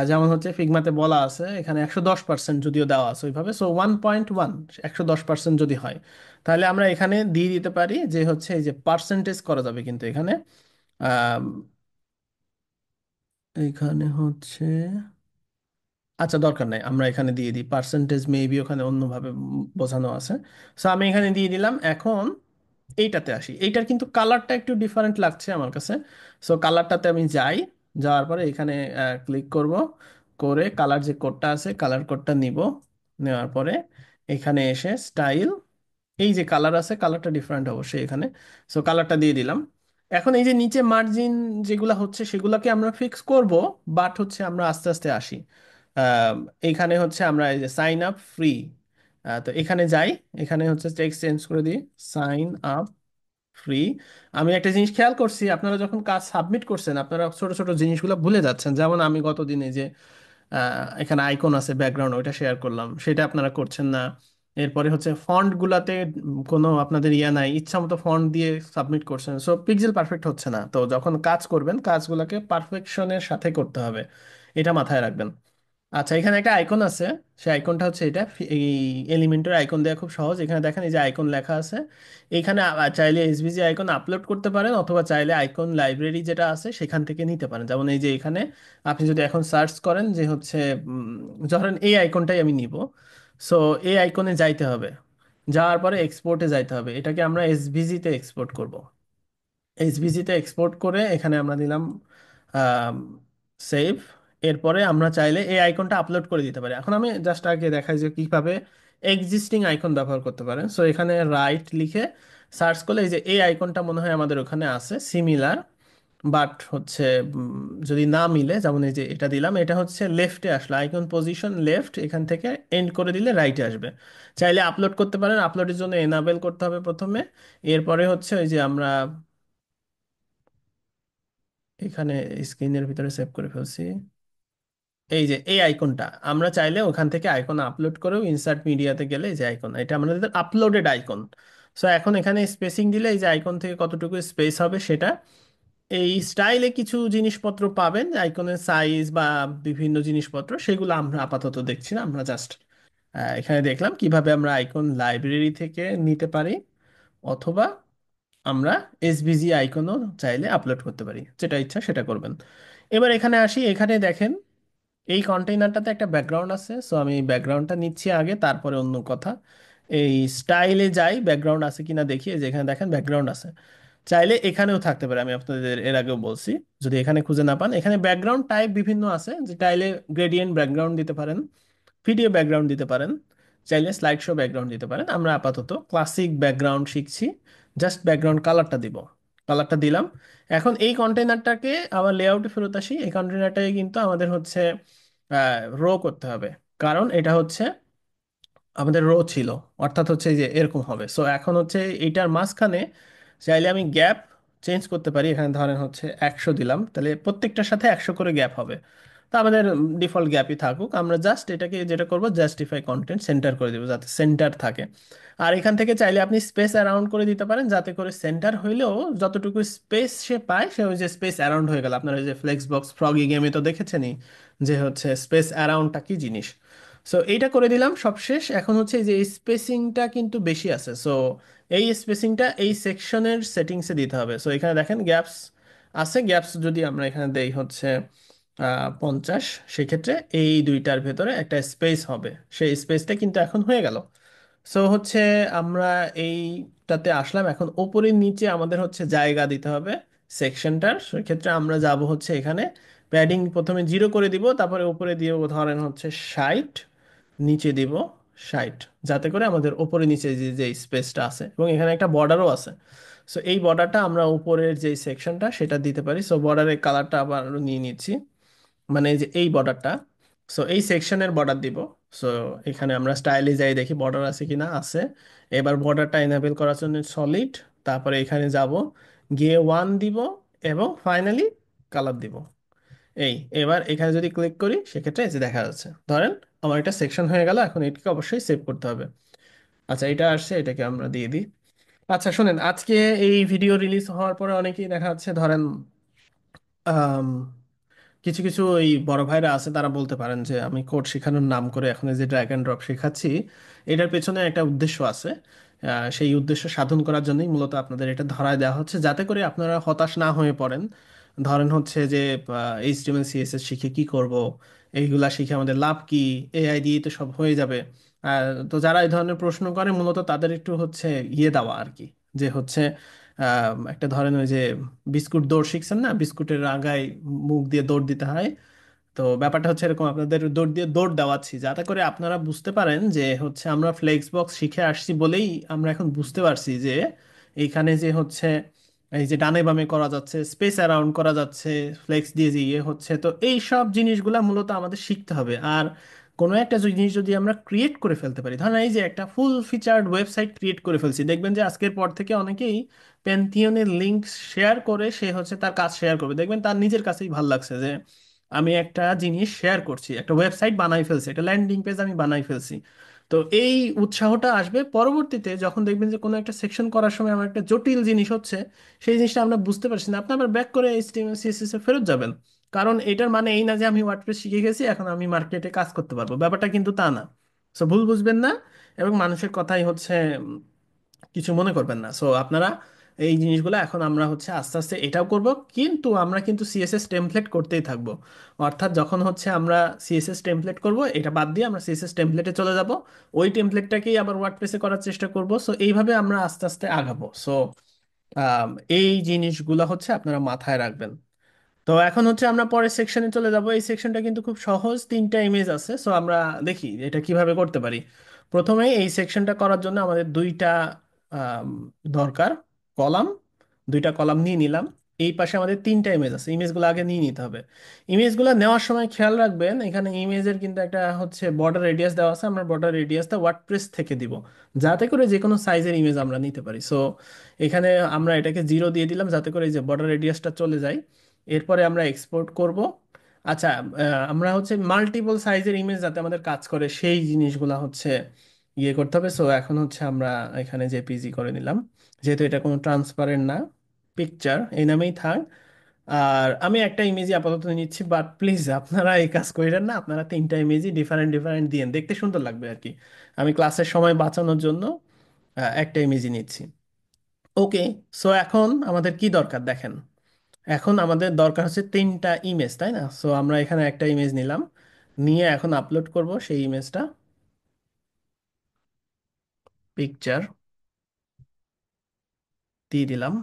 A: যেমন হচ্ছে ফিগমাতে বলা আছে এখানে 110% যদিও দেওয়া আছে ওইভাবে, সো 1.1, 110% যদি হয়, তাহলে আমরা এখানে দিয়ে দিতে পারি যে হচ্ছে এই যে পার্সেন্টেজ করা যাবে কিন্তু এখানে। আম, এখানে হচ্ছে, আচ্ছা দরকার নাই, আমরা এখানে দিয়ে দিই পার্সেন্টেজ, মেবি ওখানে অন্যভাবে বোঝানো আছে। সো আমি এখানে দিয়ে দিলাম। এখন এইটাতে আসি, এইটার কিন্তু কালারটা একটু ডিফারেন্ট লাগছে আমার কাছে। সো কালারটাতে আমি যাই, যাওয়ার পরে এখানে ক্লিক করব, করে কালার যে কোডটা আছে কালার কোডটা নিব। নেওয়ার পরে এখানে এসে স্টাইল, এই যে কালার আছে, কালারটা ডিফারেন্ট অবশ্যই এখানে। সো কালারটা দিয়ে দিলাম। এখন এই যে নিচে মার্জিন যেগুলা হচ্ছে সেগুলাকে আমরা ফিক্স করব, বাট হচ্ছে আমরা আস্তে আস্তে আসি। আহ, এইখানে হচ্ছে আমরা এই যে সাইন আপ ফ্রি, তো এখানে যাই, এখানে হচ্ছে টেক্সট চেঞ্জ করে দিই, সাইন আপ ফ্রি। আমি একটা জিনিস খেয়াল করছি, আপনারা যখন কাজ সাবমিট করছেন আপনারা ছোট ছোট জিনিসগুলো ভুলে যাচ্ছেন। যেমন আমি গতদিনে যে এখানে আইকন আছে ব্যাকগ্রাউন্ড, ওইটা শেয়ার করলাম, সেটা আপনারা করছেন না। এরপরে হচ্ছে ফন্ট গুলাতে কোনো আপনাদের ইয়া নাই, ইচ্ছা মতো ফন্ট দিয়ে সাবমিট করছেন, সো পিক্সেল পারফেক্ট হচ্ছে না। তো যখন কাজ করবেন কাজগুলোকে পারফেকশনের সাথে করতে হবে, এটা মাথায় রাখবেন। আচ্ছা, এখানে একটা আইকন আছে, সেই আইকনটা হচ্ছে এটা, এই এলিমেন্টের আইকন দেওয়া খুব সহজ। এখানে দেখেন এই যে আইকন লেখা আছে, এখানে চাইলে এসভিজি আইকন আপলোড করতে পারেন, অথবা চাইলে আইকন লাইব্রেরি যেটা আছে সেখান থেকে নিতে পারেন। যেমন এই যে এখানে আপনি যদি এখন সার্চ করেন যে হচ্ছে ধরেন এই আইকনটাই আমি নিব। সো এই আইকনে যাইতে হবে, যাওয়ার পরে এক্সপোর্টে যাইতে হবে, এটাকে আমরা এসভিজিতে এক্সপোর্ট করব। এইচভিজিতে এক্সপোর্ট করে এখানে আমরা দিলাম সেভ। এরপরে আমরা চাইলে এই আইকনটা আপলোড করে দিতে পারি। এখন আমি জাস্ট আগে দেখাই যে কিভাবে এক্সিস্টিং আইকন ব্যবহার করতে পারেন। সো এখানে রাইট লিখে সার্চ করলে এই যে এই আইকনটা মনে হয় আমাদের ওখানে আছে সিমিলার, বাট হচ্ছে যদি না মিলে, যেমন এই যে এটা দিলাম, এটা হচ্ছে লেফটে আসলো, আইকন পজিশন লেফট, এখান থেকে এন্ড করে দিলে রাইটে আসবে। চাইলে আপলোড করতে পারেন, আপলোডের জন্য এনাবেল করতে হবে প্রথমে। এরপরে হচ্ছে ওই যে আমরা এখানে স্ক্রিনের ভিতরে সেভ করে ফেলছি, এই যে এই আইকনটা আমরা চাইলে ওখান থেকে আইকন আপলোড করেও ইনসার্ট মিডিয়াতে গেলে এই যে আইকন, এটা আমাদের আপলোডেড আইকন। সো এখন এখানে স্পেসিং দিলে এই যে আইকন থেকে কতটুকু স্পেস হবে সেটা, এই স্টাইলে কিছু জিনিসপত্র পাবেন, আইকনের সাইজ বা বিভিন্ন জিনিসপত্র, সেগুলো আমরা আপাতত দেখছি না, আমরা জাস্ট এখানে দেখলাম কিভাবে আমরা আইকন লাইব্রেরি থেকে নিতে পারি, অথবা আমরা এসভিজি আইকনও চাইলে আপলোড করতে পারি, যেটা ইচ্ছা সেটা করবেন। এবার এখানে আসি, এখানে দেখেন এই কন্টেইনারটাতে একটা ব্যাকগ্রাউন্ড আছে। সো আমি ব্যাকগ্রাউন্ডটা নিচ্ছি আগে, তারপরে অন্য কথা। এই স্টাইলে যাই, ব্যাকগ্রাউন্ড আছে কিনা দেখি, এই যে এখানে দেখেন ব্যাকগ্রাউন্ড আছে। চাইলে এখানেও থাকতে পারে, আমি আপনাদের এর আগেও বলছি। যদি এখানে খুঁজে না পান, এখানে ব্যাকগ্রাউন্ড টাইপ বিভিন্ন আছে, যে চাইলে গ্রেডিয়েন্ট ব্যাকগ্রাউন্ড দিতে পারেন, ভিডিও ব্যাকগ্রাউন্ড দিতে পারেন, চাইলে স্লাইড শো ব্যাকগ্রাউন্ড দিতে পারেন। আমরা আপাতত ক্লাসিক ব্যাকগ্রাউন্ড শিখছি, জাস্ট ব্যাকগ্রাউন্ড কালারটা দিব। কালারটা দিলাম। এখন এই কন্টেনারটাকে আবার লেআউটে ফেরত আসি। এই কন্টেনারটাকে কিন্তু আমাদের হচ্ছে রো করতে হবে, কারণ এটা হচ্ছে আমাদের রো ছিল, অর্থাৎ হচ্ছে এই যে এরকম হবে। সো এখন হচ্ছে এইটার মাঝখানে চাইলে আমি গ্যাপ চেঞ্জ করতে পারি। এখানে ধরেন হচ্ছে 100 দিলাম, তাহলে প্রত্যেকটার সাথে 100 করে গ্যাপ হবে। তো আমাদের ডিফল্ট গ্যাপই থাকুক, আমরা জাস্ট এটাকে যেটা করব, জাস্টিফাই কন্টেন্ট সেন্টার করে দেবো যাতে সেন্টার থাকে। আর এখান থেকে চাইলে আপনি স্পেস অ্যারাউন্ড করে দিতে পারেন, যাতে করে সেন্টার হইলেও যতটুকু স্পেস সে পায়, সে ওই যে স্পেস অ্যারাউন্ড হয়ে গেল। আপনারা ওই যে ফ্লেক্স বক্স ফ্রগি গেমে তো দেখেছেনই যে হচ্ছে স্পেস অ্যারাউন্ডটা কি জিনিস। সো এইটা করে দিলাম সব শেষ। এখন হচ্ছে এই যে স্পেসিংটা কিন্তু বেশি আছে, সো এই স্পেসিংটা এই সেকশনের সেটিংসে দিতে হবে। সো এখানে দেখেন গ্যাপস আছে, গ্যাপস যদি আমরা এখানে দেই হচ্ছে 50, সেক্ষেত্রে এই দুইটার ভেতরে একটা স্পেস হবে, সেই স্পেসটা কিন্তু এখন হয়ে গেল। সো হচ্ছে আমরা এইটাতে আসলাম। এখন ওপরে নিচে আমাদের হচ্ছে জায়গা দিতে হবে সেকশনটার। সেক্ষেত্রে আমরা যাব হচ্ছে এখানে প্যাডিং প্রথমে 0 করে দিব, তারপরে উপরে দিয়ে ধরেন হচ্ছে 60, নিচে দিব 60, যাতে করে আমাদের ওপরে নিচে যে যে স্পেসটা আছে, এবং এখানে একটা বর্ডারও আছে। সো এই বর্ডারটা আমরা উপরের যে সেকশনটা সেটা দিতে পারি। সো বর্ডারের কালারটা আবার নিয়ে নিচ্ছি, মানে এই যে এই বর্ডারটা। সো এই সেকশনের বর্ডার দিব। সো এখানে আমরা স্টাইলে যাই দেখি বর্ডার আছে কিনা, আছে। এবার বর্ডারটা এনাবেল করার জন্য সলিড, তারপরে এখানে যাব, গিয়ে 1 দিব, এবং ফাইনালি কালার দিব। এই এবার এখানে যদি ক্লিক করি, সেক্ষেত্রে এই যে দেখা যাচ্ছে, ধরেন আমার একটা সেকশন হয়ে গেল। এখন এটাকে অবশ্যই সেভ করতে হবে। আচ্ছা, এটা আসছে, এটাকে আমরা দিয়ে দিই। আচ্ছা শুনেন, আজকে এই ভিডিও রিলিজ হওয়ার পরে অনেকেই দেখা যাচ্ছে ধরেন কিছু কিছু এই বড় ভাইরা আছে, তারা বলতে পারেন যে আমি কোড শেখানোর নাম করে এখন এই যে ড্র্যাগ অ্যান্ড ড্রপ শেখাচ্ছি, এটার পেছনে একটা উদ্দেশ্য আছে। সেই উদ্দেশ্য সাধন করার জন্যই মূলত আপনাদের এটা ধরায় দেওয়া হচ্ছে, যাতে করে আপনারা হতাশ না হয়ে পড়েন। ধরেন হচ্ছে যে এইচটিএমএল সিএসএস শিখে কি করব, এইগুলা শিখে আমাদের লাভ কি, এআই দিয়ে তো সব হয়ে যাবে। তো যারা এই ধরনের প্রশ্ন করে, মূলত তাদের একটু হচ্ছে ইয়ে দেওয়া আর কি, যে হচ্ছে একটা ধরেন ওই যে বিস্কুট দৌড় শিখছেন না, বিস্কুটের আগায় মুখ দিয়ে দৌড় দিতে হয়। তো ব্যাপারটা হচ্ছে এরকম, আপনাদের দৌড় দিয়ে দৌড় দেওয়াচ্ছি, যাতে করে আপনারা বুঝতে পারেন যে হচ্ছে আমরা ফ্লেক্স বক্স শিখে আসছি বলেই আমরা এখন বুঝতে পারছি যে এইখানে যে হচ্ছে এই যে ডানে বামে করা যাচ্ছে, স্পেস অ্যারাউন্ড করা যাচ্ছে, ফ্লেক্স দিয়ে যে ইয়ে হচ্ছে। তো এই সব জিনিসগুলা মূলত আমাদের শিখতে হবে। আর কোনো একটা জিনিস যদি আমরা ক্রিয়েট করে ফেলতে পারি, ধরেন এই যে একটা ফুল ফিচার্ড ওয়েবসাইট ক্রিয়েট করে ফেলছি, দেখবেন যে আজকের পর থেকে অনেকেই প্যান্থিয়নের লিঙ্ক শেয়ার করে সে হচ্ছে তার কাজ শেয়ার করবে। দেখবেন তার নিজের কাছেই ভালো লাগছে যে আমি একটা জিনিস শেয়ার করছি, একটা ওয়েবসাইট বানাই ফেলছি, একটা ল্যান্ডিং পেজ আমি বানাই ফেলছি। তো এই উৎসাহটা আসবে পরবর্তীতে, যখন দেখবেন যে কোনো একটা সেকশন করার সময় আমার একটা জটিল জিনিস হচ্ছে, সেই জিনিসটা আমরা বুঝতে পারছি না, আপনি আবার ব্যাক করে এইচটিএমএল সিএসএস এ ফেরত যাবেন। কারণ এটার মানে এই না যে আমি ওয়ার্ডপ্রেস শিখে গেছি এখন আমি মার্কেটে কাজ করতে পারবো, ব্যাপারটা কিন্তু তা না। সো ভুল বুঝবেন না, এবং মানুষের কথাই হচ্ছে কিছু মনে করবেন না। সো আপনারা এই জিনিসগুলো এখন আমরা হচ্ছে আস্তে আস্তে এটাও করব, কিন্তু আমরা কিন্তু সিএসএস টেমপ্লেট করতেই থাকবো। অর্থাৎ যখন হচ্ছে আমরা সিএসএস টেমপ্লেট করব, এটা বাদ দিয়ে আমরা সিএসএস টেমপ্লেটে চলে যাব, ওই টেমপ্লেটটাকেই আবার ওয়ার্ডপ্রেসে করার চেষ্টা করব। সো এইভাবে আমরা আস্তে আস্তে আগাবো। সো এই জিনিসগুলো হচ্ছে আপনারা মাথায় রাখবেন। তো এখন হচ্ছে আমরা পরের সেকশনে চলে যাব। এই সেকশনটা কিন্তু খুব সহজ, 3টা ইমেজ আছে। সো আমরা দেখি এটা কিভাবে করতে পারি। প্রথমে এই সেকশনটা করার জন্য আমাদের দুইটা আম, দরকার, কলাম। দুইটা কলাম নিয়ে নিলাম। এই পাশে আমাদের 3টা ইমেজ আছে, ইমেজগুলো আগে নিয়ে নিতে হবে। ইমেজগুলো নেওয়ার সময় খেয়াল রাখবেন, এখানে ইমেজের কিন্তু একটা হচ্ছে বর্ডার রেডিয়াস দেওয়া আছে, আমরা বর্ডার রেডিয়াসটা ওয়ার্ডপ্রেস থেকে দিব, যাতে করে যে কোনো সাইজের ইমেজ আমরা নিতে পারি। সো এখানে আমরা এটাকে 0 দিয়ে দিলাম, যাতে করে এই যে বর্ডার রেডিয়াসটা চলে যায়। এরপরে আমরা এক্সপোর্ট করব। আচ্ছা, আমরা হচ্ছে মাল্টিপল সাইজের ইমেজ যাতে আমাদের কাজ করে, সেই জিনিসগুলা হচ্ছে ইয়ে করতে হবে। সো এখন হচ্ছে আমরা এখানে জেপিজি করে নিলাম, যেহেতু এটা কোনো ট্রান্সপারেন্ট না, পিকচার এই নামেই থাক। আর আমি একটা ইমেজই আপাতত নিচ্ছি, বাট প্লিজ আপনারা এই কাজ করেন না, আপনারা 3টা ইমেজই ডিফারেন্ট ডিফারেন্ট দিয়েন, দেখতে সুন্দর লাগবে আর কি। আমি ক্লাসের সময় বাঁচানোর জন্য একটা ইমেজই নিচ্ছি। ওকে। সো এখন আমাদের কি দরকার দেখেন, এখন আমাদের দরকার হচ্ছে 3টা ইমেজ, তাই না? সো আমরা এখানে একটা ইমেজ নিলাম, নিয়ে এখন আপলোড করব সেই ইমেজটা। পিকচার দিয়ে দিলাম।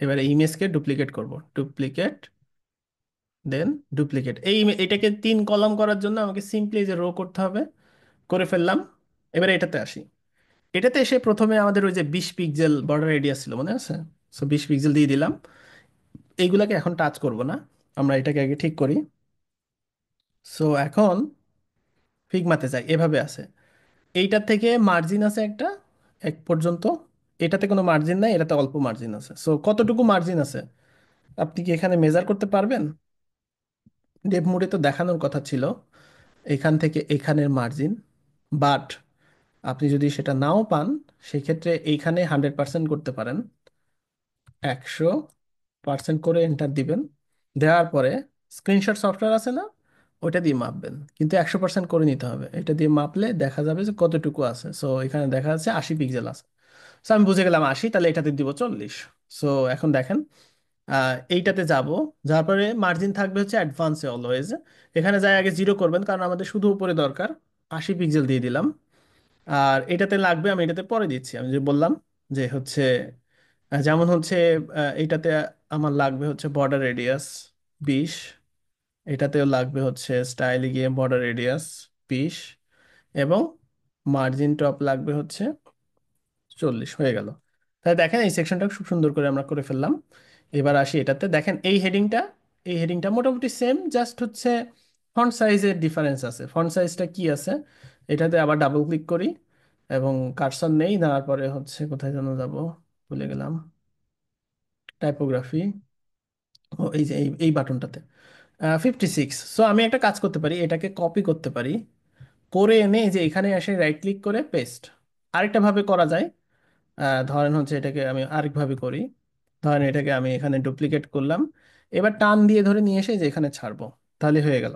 A: এবারে ইমেজকে ডুপ্লিকেট করব, ডুপ্লিকেট, দেন ডুপ্লিকেট। এটাকে 3 কলাম করার জন্য আমাকে সিম্পলি যে রো করতে হবে, করে ফেললাম। এবারে এটাতে আসি। এটাতে এসে প্রথমে আমাদের ওই যে 20 পিক্সেল বর্ডার রেডিয়াস ছিল, মনে আছে? সো 20 পিক্সেল দিয়ে দিলাম। এইগুলাকে এখন টাচ করব না, আমরা এটাকে আগে ঠিক করি। সো এখন ফিগমাতে যাই, এভাবে আছে। এইটার থেকে মার্জিন আছে একটা, এক পর্যন্ত। এটাতে কোনো মার্জিন নাই, এটাতে অল্প মার্জিন আছে। সো কতটুকু মার্জিন আছে আপনি কি এখানে মেজার করতে পারবেন? ডেপ মোডে তো দেখানোর কথা ছিল এখান থেকে এখানের মার্জিন, বাট আপনি যদি সেটা নাও পান, সেক্ষেত্রে এইখানে 100% করতে পারেন। 100% করে এন্টার দিবেন। দেওয়ার পরে স্ক্রিনশট সফটওয়্যার আছে না, ওইটা দিয়ে মাপবেন। কিন্তু 100% করে নিতে হবে, এটা দিয়ে মাপলে দেখা যাবে যে কতটুকু আছে। সো এখানে দেখা যাচ্ছে 80 পিক্সেল আছে। সো আমি বুঝে গেলাম 80, তাহলে এটাতে দিব 40। সো এখন দেখেন, এইটাতে যাব, যার পরে মার্জিন থাকবে হচ্ছে অ্যাডভান্সে অলওয়েজ। এখানে যাই আগে 0 করবেন, কারণ আমাদের শুধু উপরে দরকার। 80 পিক্সেল দিয়ে দিলাম। আর এটাতে লাগবে, আমি এটাতে পরে দিচ্ছি। আমি যে বললাম যে হচ্ছে যেমন হচ্ছে এইটাতে আমার লাগবে হচ্ছে বর্ডার রেডিয়াস 20, এটাতেও লাগবে হচ্ছে স্টাইলে গিয়ে বর্ডার রেডিয়াস 20, এবং মার্জিন টপ লাগবে হচ্ছে 40। হয়ে গেল। তাহলে দেখেন এই সেকশনটা খুব সুন্দর করে আমরা করে ফেললাম। এবার আসি এটাতে, দেখেন এই হেডিংটা মোটামুটি সেম, জাস্ট হচ্ছে ফন্ট সাইজের ডিফারেন্স আছে। ফন্ট সাইজটা কি আছে, এটাতে আবার ডাবল ক্লিক করি, এবং কার্সর নেই, নেওয়ার পরে হচ্ছে কোথায় যেন যাব, ভুলে গেলাম, টাইপোগ্রাফি, ও এই যে এই বাটনটাতে 56। সো আমি একটা কাজ করতে পারি, এটাকে কপি করতে পারি, করে এনে এই যে এখানে এসে রাইট ক্লিক করে পেস্ট। আরেকটা ভাবে করা যায়, ধরেন হচ্ছে এটাকে আমি আরেকভাবে করি। ধরেন এটাকে আমি এখানে ডুপ্লিকেট করলাম, এবার টান দিয়ে ধরে নিয়ে এসে যে এখানে ছাড়বো, তাহলে হয়ে গেল।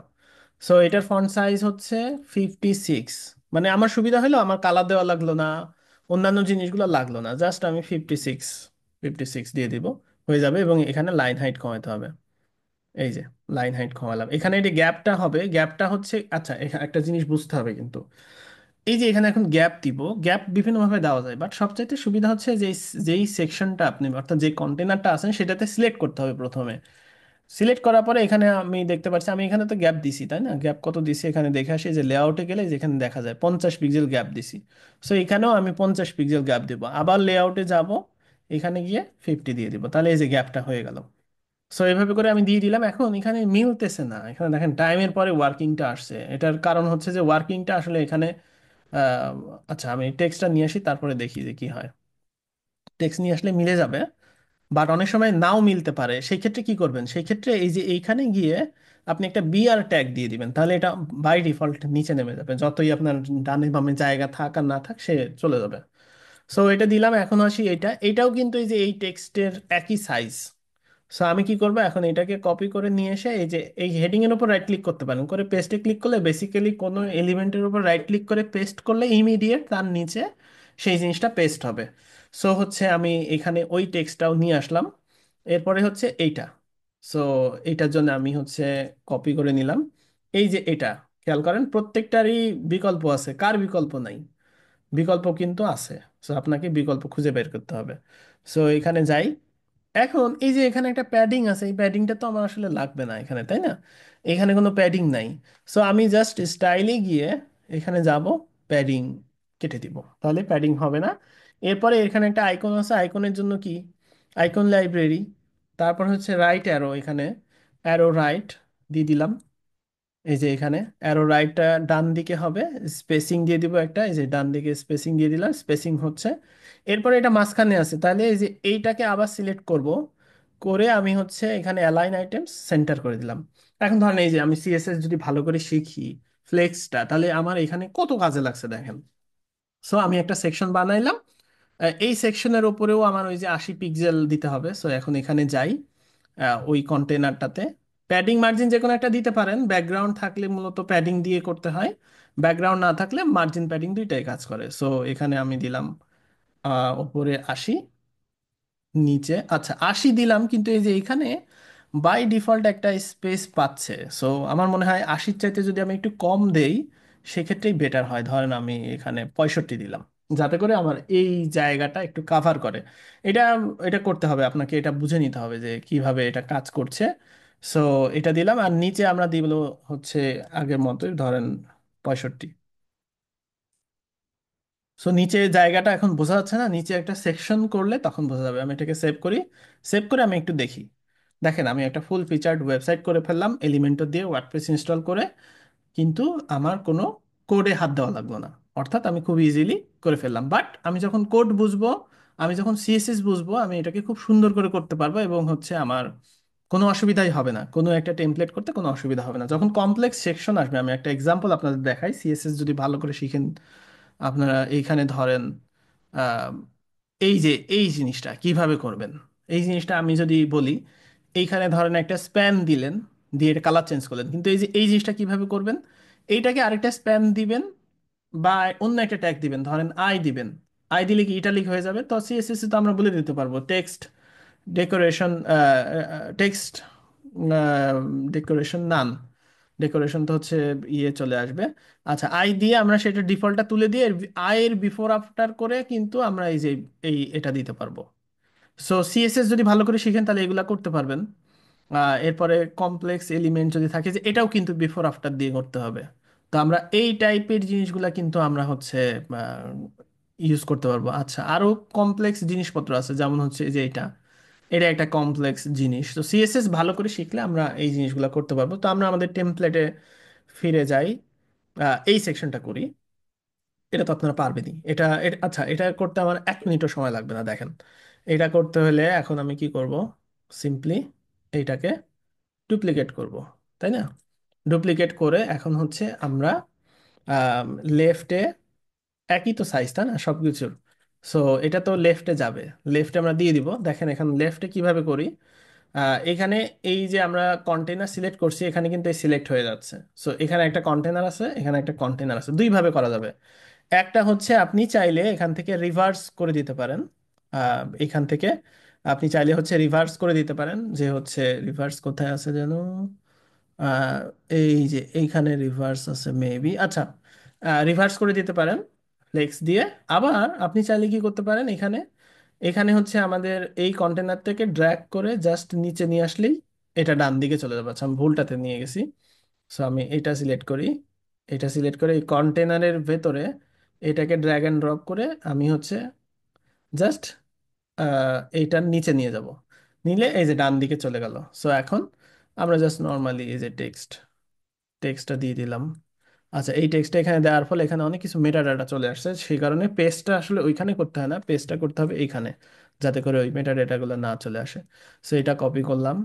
A: সো এটার ফন্ট সাইজ হচ্ছে 56। মানে আমার সুবিধা হলো, আমার কালার দেওয়া লাগলো না, অন্যান্য জিনিসগুলো লাগলো না, জাস্ট আমি 56 দিয়ে দিব, হয়ে যাবে। এবং এখানে লাইন হাইট কমাতে হবে। এই যে লাইন হাইট কমালাম, এখানে এই গ্যাপটা হবে, গ্যাপটা হচ্ছে, আচ্ছা এখানে একটা জিনিস বুঝতে হবে কিন্তু, এই যে এখানে এখন গ্যাপ দিব, গ্যাপ বিভিন্নভাবে দেওয়া যায়, বাট সবচাইতে সুবিধা হচ্ছে যে যেই সেকশনটা আপনি, অর্থাৎ যে কন্টেনারটা আছেন সেটাতে সিলেক্ট করতে হবে প্রথমে। সিলেক্ট করার পরে এখানে আমি দেখতে পাচ্ছি, আমি এখানে তো গ্যাপ দিছি তাই না, গ্যাপ কত দিছি এখানে দেখে আসি, যে লেআউটে গেলে যেখানে দেখা যায় 50 পিক্সেল গ্যাপ দিছি। সো এখানেও আমি 50 পিক্সেল গ্যাপ দিব, আবার লেআউটে যাব, এখানে গিয়ে 50 দিয়ে দিব, তাহলে এই যে গ্যাপটা হয়ে গেল। সো এইভাবে করে আমি দিয়ে দিলাম। এখন এখানে মিলতেছে না, এখানে দেখেন টাইমের পরে ওয়ার্কিংটা আসছে, এটার কারণ হচ্ছে যে ওয়ার্কিংটা আসলে এখানে আহ, আচ্ছা আমি টেক্সটটা নিয়ে আসি, তারপরে দেখি যে কি হয়। টেক্সট নিয়ে আসলে মিলে যাবে, বাট অনেক সময় নাও মিলতে পারে। সেই ক্ষেত্রে কি করবেন, সেই ক্ষেত্রে এই যে এইখানে গিয়ে আপনি একটা বিআর ট্যাগ দিয়ে দিবেন, তাহলে এটা বাই ডিফল্ট নিচে নেমে যাবে, যতই আপনার ডানে বামে জায়গা থাক আর না থাক, সে চলে যাবে। সো এটা দিলাম। এখন আসি এটাও কিন্তু এই যে এই টেক্সটের একই সাইজ। সো আমি কি করবো, এখন এটাকে কপি করে নিয়ে এসে এই যে এই হেডিং এর উপর রাইট ক্লিক করতে পারেন, করে পেস্টে ক্লিক করলে, বেসিক্যালি কোনো এলিমেন্টের উপর রাইট ক্লিক করে পেস্ট করলে ইমিডিয়েট তার নিচে সেই জিনিসটা পেস্ট হবে। সো হচ্ছে আমি এখানে ওই টেক্সটটাও নিয়ে আসলাম। এরপরে হচ্ছে এইটা। সো এইটার জন্য আমি হচ্ছে কপি করে নিলাম। এই যে এটা, খেয়াল করেন প্রত্যেকটারই বিকল্প আছে, কার বিকল্প নাই? বিকল্প কিন্তু আছে। সো আপনাকে বিকল্প খুঁজে বের করতে হবে। সো এখানে যাই। এখন এই যে এখানে একটা প্যাডিং আছে, এই প্যাডিংটা তো আমার আসলে লাগবে না এখানে, তাই না? এখানে কোনো প্যাডিং নাই। সো আমি জাস্ট স্টাইলে গিয়ে এখানে যাব, প্যাডিং কেটে দিব, তাহলে প্যাডিং হবে না। এরপরে এখানে একটা আইকন আছে, আইকনের জন্য কি, আইকন লাইব্রেরি, তারপর হচ্ছে রাইট অ্যারো, এখানে অ্যারো রাইট দিয়ে দিলাম। এই যে এখানে অ্যারো রাইটটা ডান দিকে হবে, স্পেসিং দিয়ে দিব একটা, এই যে ডান দিকে স্পেসিং দিয়ে দিলাম, স্পেসিং হচ্ছে। এরপরে এটা মাঝখানে আছে, তাহলে এই যে এইটাকে আবার সিলেক্ট করব, করে আমি হচ্ছে এখানে অ্যালাইন আইটেমস সেন্টার করে দিলাম। এখন ধরেন এই যে আমি সিএসএস যদি ভালো করে শিখি, ফ্লেক্সটা, তাহলে আমার এখানে কত কাজে লাগছে দেখেন। সো আমি একটা সেকশন বানাইলাম, এই সেকশনের ওপরেও আমার ওই যে 80 পিক্সেল দিতে হবে। সো এখন এখানে যাই, ওই কন্টেনারটাতে প্যাডিং মার্জিন যে কোনো একটা দিতে পারেন, ব্যাকগ্রাউন্ড থাকলে মূলত প্যাডিং দিয়ে করতে হয়, ব্যাকগ্রাউন্ড না থাকলে মার্জিন প্যাডিং দুইটাই কাজ করে। সো এখানে আমি দিলাম ওপরে 80, নিচে আচ্ছা 80 দিলাম, কিন্তু এই যে এখানে বাই ডিফল্ট একটা স্পেস পাচ্ছে। সো আমার মনে হয় 80-র চাইতে যদি আমি একটু কম দেই, সেক্ষেত্রেই বেটার হয়। ধরেন আমি এখানে 65 দিলাম। যাতে করে আমার এই জায়গাটা একটু কাভার করে। এটা এটা করতে হবে আপনাকে, এটা বুঝে নিতে হবে যে কিভাবে এটা কাজ করছে। সো এটা দিলাম, আর নিচে আমরা দিব হচ্ছে আগের মতোই ধরেন 65। সো নিচে জায়গাটা এখন বোঝা যাচ্ছে না, নিচে একটা সেকশন করলে তখন বোঝা যাবে। আমি এটাকে সেভ করি, সেভ করে আমি একটু দেখি। দেখেন আমি একটা ফুল ফিচার্ড ওয়েবসাইট করে ফেললাম এলিমেন্টর দিয়ে, ওয়ার্ডপ্রেস ইনস্টল করে। কিন্তু আমার কোনো কোডে হাত দেওয়া লাগলো না, অর্থাৎ আমি খুব ইজিলি করে ফেললাম। বাট আমি যখন কোড বুঝবো, আমি যখন সিএসএস বুঝবো, আমি এটাকে খুব সুন্দর করে করতে পারবো, এবং হচ্ছে আমার কোনো অসুবিধাই হবে না, কোনো একটা টেমপ্লেট করতে কোনো অসুবিধা হবে না। যখন কমপ্লেক্স সেকশন আসবে, আমি একটা এক্সাম্পল আপনাদের দেখাই, সিএসএস যদি ভালো করে শিখেন আপনারা। এইখানে ধরেন আহ, এই যে এই জিনিসটা কিভাবে করবেন, এই জিনিসটা আমি যদি বলি, এইখানে ধরেন একটা স্প্যান দিলেন, দিয়ে এটা কালার চেঞ্জ করলেন, কিন্তু এই যে এই জিনিসটা কিভাবে করবেন, এইটাকে আরেকটা স্প্যান দিবেন বা অন্য একটা ট্যাগ দিবেন, ধরেন আই দিবেন। আই দিলে কি ইটালিক হয়ে যাবে, তো সিএসএস তো আমরা বলে দিতে পারবো টেক্সট ডেকোরেশন, টেক্সট ডেকোরেশন নান, ডেকোরেশন তো হচ্ছে ইয়ে চলে আসবে। আচ্ছা, আই দিয়ে আমরা সেটা ডিফল্টটা তুলে দিয়ে আয়ের বিফোর আফটার করে কিন্তু আমরা এই যে এটা দিতে পারবো। সো সিএসএস যদি ভালো করে শিখেন তাহলে এগুলা করতে পারবেন। এরপরে কমপ্লেক্স এলিমেন্ট যদি থাকে, যে এটাও কিন্তু বিফোর আফটার দিয়ে করতে হবে। তো আমরা এই টাইপের জিনিসগুলা কিন্তু আমরা হচ্ছে ইউজ করতে পারবো। আচ্ছা, আরো কমপ্লেক্স জিনিসপত্র আছে, যেমন হচ্ছে এই যে এটা, এটা একটা কমপ্লেক্স জিনিস। তো সিএসএস ভালো করে শিখলে আমরা এই জিনিসগুলো করতে পারবো। তো আমরা আমাদের টেমপ্লেটে ফিরে যাই, এই সেকশনটা করি। এটা তো আপনারা পারবেনই, আচ্ছা, এটা করতে আমার 1 মিনিটও সময় লাগবে না। দেখেন, এটা করতে হলে এখন আমি কি করব, সিম্পলি এইটাকে ডুপ্লিকেট করব, তাই না? ডুপ্লিকেট করে এখন হচ্ছে আমরা লেফটে, একই তো সাইজ তাই না সব কিছুর। সো এটা তো লেফটে যাবে, লেফটে আমরা দিয়ে দিব। দেখেন এখন লেফটে কিভাবে করি, এখানে এই যে আমরা কন্টেনার সিলেক্ট করছি, এখানে কিন্তু সিলেক্ট হয়ে যাচ্ছে। সো এখানে একটা কন্টেনার আছে, এখানে একটা কন্টেনার আছে, দুইভাবে করা যাবে। একটা হচ্ছে আপনি চাইলে এখান থেকে রিভার্স করে দিতে পারেন। এখান থেকে আপনি চাইলে হচ্ছে রিভার্স করে দিতে পারেন, যে হচ্ছে রিভার্স কোথায় আছে যেন, আহ, এই যে এইখানে রিভার্স আছে মেবি। আচ্ছা, রিভার্স করে দিতে পারেন ফ্লেক্স দিয়ে। আবার আপনি চাইলে কি করতে পারেন, এখানে এখানে হচ্ছে আমাদের এই কন্টেনার থেকে ড্র্যাগ করে জাস্ট নিচে নিয়ে আসলেই এটা ডান দিকে চলে যাবে। আচ্ছা, আমি ভুলটাতে নিয়ে গেছি। সো আমি এটা সিলেক্ট করি, এটা সিলেক্ট করে এই কন্টেনারের ভেতরে এটাকে ড্র্যাগ অ্যান্ড ড্রপ করে আমি হচ্ছে জাস্ট এইটার নিচে নিয়ে যাব। নিলে এই যে ডান দিকে চলে গেল। সো এখন আমরা জাস্ট নর্মালি এই যে টেক্সটটা দিয়ে দিলাম। আচ্ছা, এই টেক্সটটা এখানে দেওয়ার ফলে এখানে অনেক কিছু মেটা ডাটা চলে আসছে, সেই কারণে পেস্টটা আসলে ওইখানে করতে হয় না, পেস্টটা করতে হবে এইখানে, যাতে করে ওই মেটা ডেটাগুলো না চলে আসে। সো এটা কপি করলাম,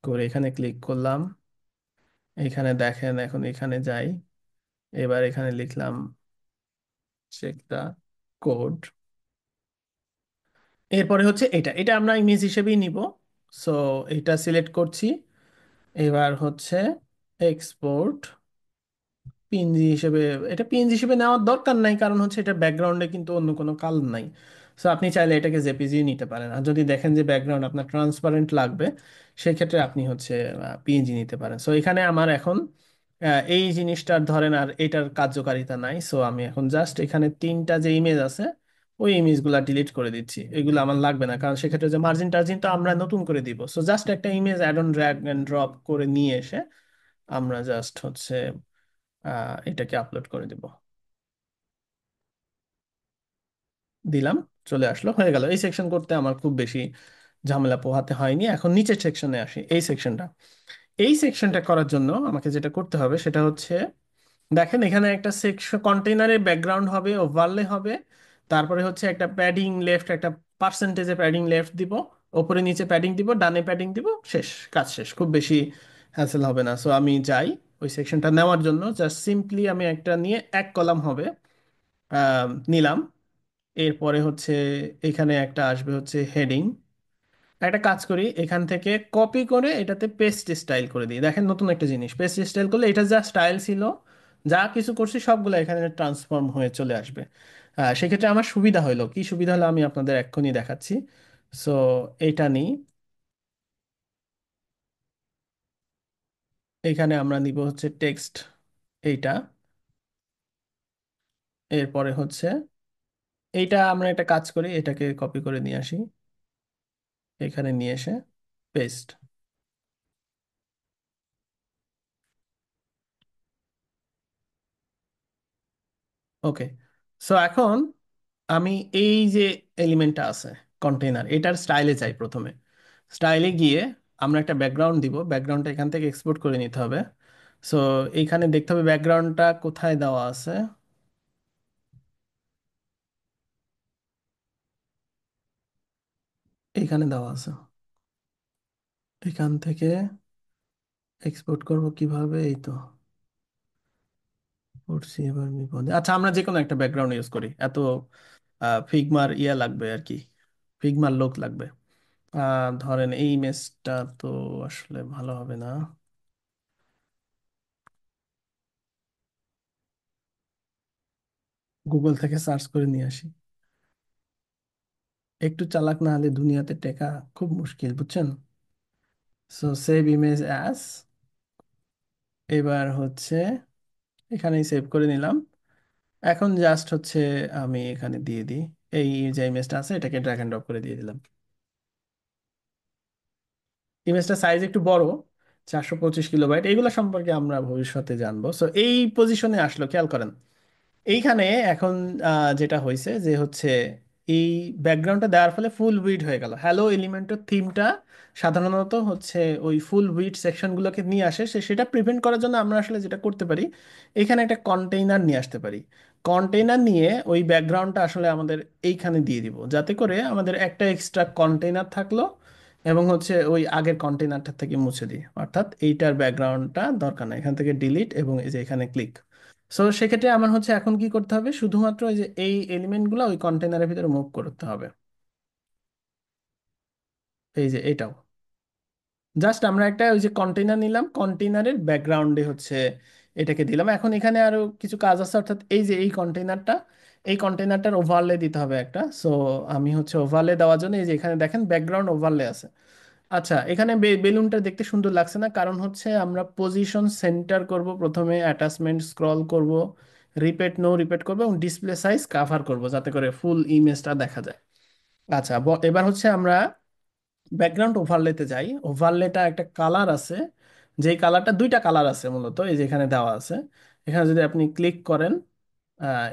A: করে এখানে ক্লিক করলাম। এখানে দেখেন, এখন এখানে যাই, এবার এখানে লিখলাম চেক দা কোড। এরপরে হচ্ছে এটা এটা আমরা ইমেজ হিসেবেই নিব। সো এটা সিলেক্ট করছি। এবার হচ্ছে এক্সপোর্ট পিএনজি হিসেবে, এটা পিএনজি হিসেবে নেওয়ার দরকার নাই, কারণ হচ্ছে এটা ব্যাকগ্রাউন্ডে কিন্তু অন্য কোনো কালার নাই। সো আপনি চাইলে এটাকে জেপিজি নিতে পারেন, আর যদি দেখেন যে ব্যাকগ্রাউন্ড আপনার ট্রান্সপারেন্ট লাগবে, সেক্ষেত্রে আপনি হচ্ছে পিএনজি নিতে পারেন। সো এখানে আমার এখন এই জিনিসটার ধরেন আর এটার কার্যকারিতা নাই। সো আমি এখন জাস্ট এখানে তিনটা যে ইমেজ আছে, ওই ইমেজগুলো ডিলিট করে দিচ্ছি, এগুলো আমার লাগবে না, কারণ সেক্ষেত্রে যে মার্জিন টার্জিন তো আমরা নতুন করে দিব। সো জাস্ট একটা image add on drag and drop করে নিয়ে এসে আমরা জাস্ট হচ্ছে এটাকে আপলোড করে দিব, দিলাম, চলে আসলো, হয়ে গেল। এই সেকশন করতে আমার খুব বেশি ঝামেলা পোহাতে হয়নি। এখন নিচের সেকশনে আসি, এই সেকশনটা, এই সেকশনটা করার জন্য আমাকে যেটা করতে হবে সেটা হচ্ছে, দেখেন এখানে একটা সেকশন কন্টেইনারের ব্যাকগ্রাউন্ড হবে, ওভারলে হবে, তারপরে হচ্ছে একটা প্যাডিং লেফট, একটা পার্সেন্টেজে প্যাডিং লেফট দিব, ওপরে নিচে প্যাডিং দিব, ডানে প্যাডিং দিব, শেষ, কাজ শেষ, খুব বেশি হ্যাসেল হবে না। সো আমি যাই ওই সেকশনটা নেওয়ার জন্য, জাস্ট সিম্পলি আমি একটা নিয়ে এক কলাম হবে, নিলাম। এরপরে হচ্ছে এখানে একটা আসবে হচ্ছে হেডিং। একটা কাজ করি, এখান থেকে কপি করে এটাতে পেস্ট স্টাইল করে দিই। দেখেন নতুন একটা জিনিস, পেস্ট স্টাইল করলে এটা যা স্টাইল ছিল, যা কিছু করছি সবগুলো এখানে ট্রান্সফর্ম হয়ে চলে আসবে। সেক্ষেত্রে আমার সুবিধা হলো, কি সুবিধা হলো আমি আপনাদের এক্ষুনি দেখাচ্ছি। সো এইটা নিই, এখানে আমরা নিব হচ্ছে টেক্সট এইটা, এরপরে হচ্ছে এইটা আমরা একটা কাজ করি, এটাকে কপি করে নিয়ে আসি, এখানে নিয়ে এসে পেস্ট। ওকে। সো এখন আমি এই যে এলিমেন্টটা আছে কন্টেইনার, এটার স্টাইলে চাই প্রথমে। স্টাইলে গিয়ে আমরা একটা ব্যাকগ্রাউন্ড দিব, ব্যাকগ্রাউন্ডটা এখান থেকে এক্সপোর্ট করে নিতে হবে। সো এইখানে দেখতে হবে ব্যাকগ্রাউন্ডটা কোথায় দেওয়া আছে। এইখানে দেওয়া আছে। এখান থেকে এক্সপোর্ট করব কিভাবে, এই তো পড়ছি এবার বিপদে। আচ্ছা, আমরা যে কোনো একটা ব্যাকগ্রাউন্ড ইউজ করি, এত ফিগমার ইয়া লাগবে আর কি, ফিগমার লোক লাগবে। ধরেন এই ইমেজটা তো আসলে ভালো হবে না, গুগল থেকে সার্চ করে নিয়ে আসি। একটু চালাক না হলে দুনিয়াতে টেকা খুব মুশকিল, বুঝছেন। সো সেভ ইমেজ অ্যাজ, এবার হচ্ছে এখানেই সেভ করে নিলাম। এখন জাস্ট হচ্ছে আমি এখানে দিয়ে দিই, এই যে ইমেজটা আছে এটাকে ড্র্যাগ অ্যান্ড ড্রপ করে দিয়ে দিলাম। ইমেজটা সাইজ একটু বড়, 425 কিলোবাইট, এইগুলো সম্পর্কে আমরা ভবিষ্যতে জানবো। সো এই পজিশনে আসলো, খেয়াল করেন এইখানে এখন যেটা হয়েছে যে হচ্ছে এই ব্যাকগ্রাউন্ডটা দেওয়ার ফলে ফুল উইড হয়ে গেল। হ্যালো এলিমেন্টের থিমটা সাধারণত হচ্ছে ওই ফুল উইড সেকশনগুলোকে নিয়ে আসে, সেটা প্রিভেন্ট করার জন্য আমরা আসলে যেটা করতে পারি, এখানে একটা কন্টেইনার নিয়ে আসতে পারি। কন্টেইনার নিয়ে ওই ব্যাকগ্রাউন্ডটা আসলে আমাদের এইখানে দিয়ে দিব, যাতে করে আমাদের একটা এক্সট্রা কন্টেইনার থাকলো, এবং হচ্ছে ওই আগের কন্টেইনারটা থেকে মুছে দিই, অর্থাৎ এইটার ব্যাকগ্রাউন্ডটা দরকার নাই, এখান থেকে ডিলিট এবং এই যে এখানে ক্লিক। সো সেক্ষেত্রে আমার হচ্ছে এখন কি করতে হবে, শুধুমাত্র এই যে এই এলিমেন্টগুলো ওই কন্টেনারের ভিতরে মুভ করতে হবে। এই যে এটাও জাস্ট আমরা একটা ওই যে কন্টেনার নিলাম, কন্টেনারের ব্যাকগ্রাউন্ডে হচ্ছে এটাকে দিলাম। এখন এখানে আরো কিছু কাজ আছে, অর্থাৎ এই যে এই কন্টেনারটা, এই কন্টেনারটার ওভারলে দিতে হবে একটা। সো আমি হচ্ছে ওভারলে দেওয়ার জন্য এই যে এখানে দেখেন ব্যাকগ্রাউন্ড ওভারলে আছে। আচ্ছা, এখানে বেলুনটা দেখতে সুন্দর লাগছে না, কারণ হচ্ছে আমরা পজিশন সেন্টার করব, প্রথমে অ্যাটাচমেন্ট স্ক্রল করব, রিপিট নো রিপিট করব, এবং ডিসপ্লে সাইজ কাভার করব যাতে করে ফুল ইমেজটা দেখা যায়। আচ্ছা, এবার হচ্ছে আমরা ব্যাকগ্রাউন্ড ওভারলেতে যাই। ওভারলেটা একটা কালার আছে, যেই কালারটা, দুইটা কালার আছে মূলত, এই যে এখানে দেওয়া আছে। এখানে যদি আপনি ক্লিক করেন,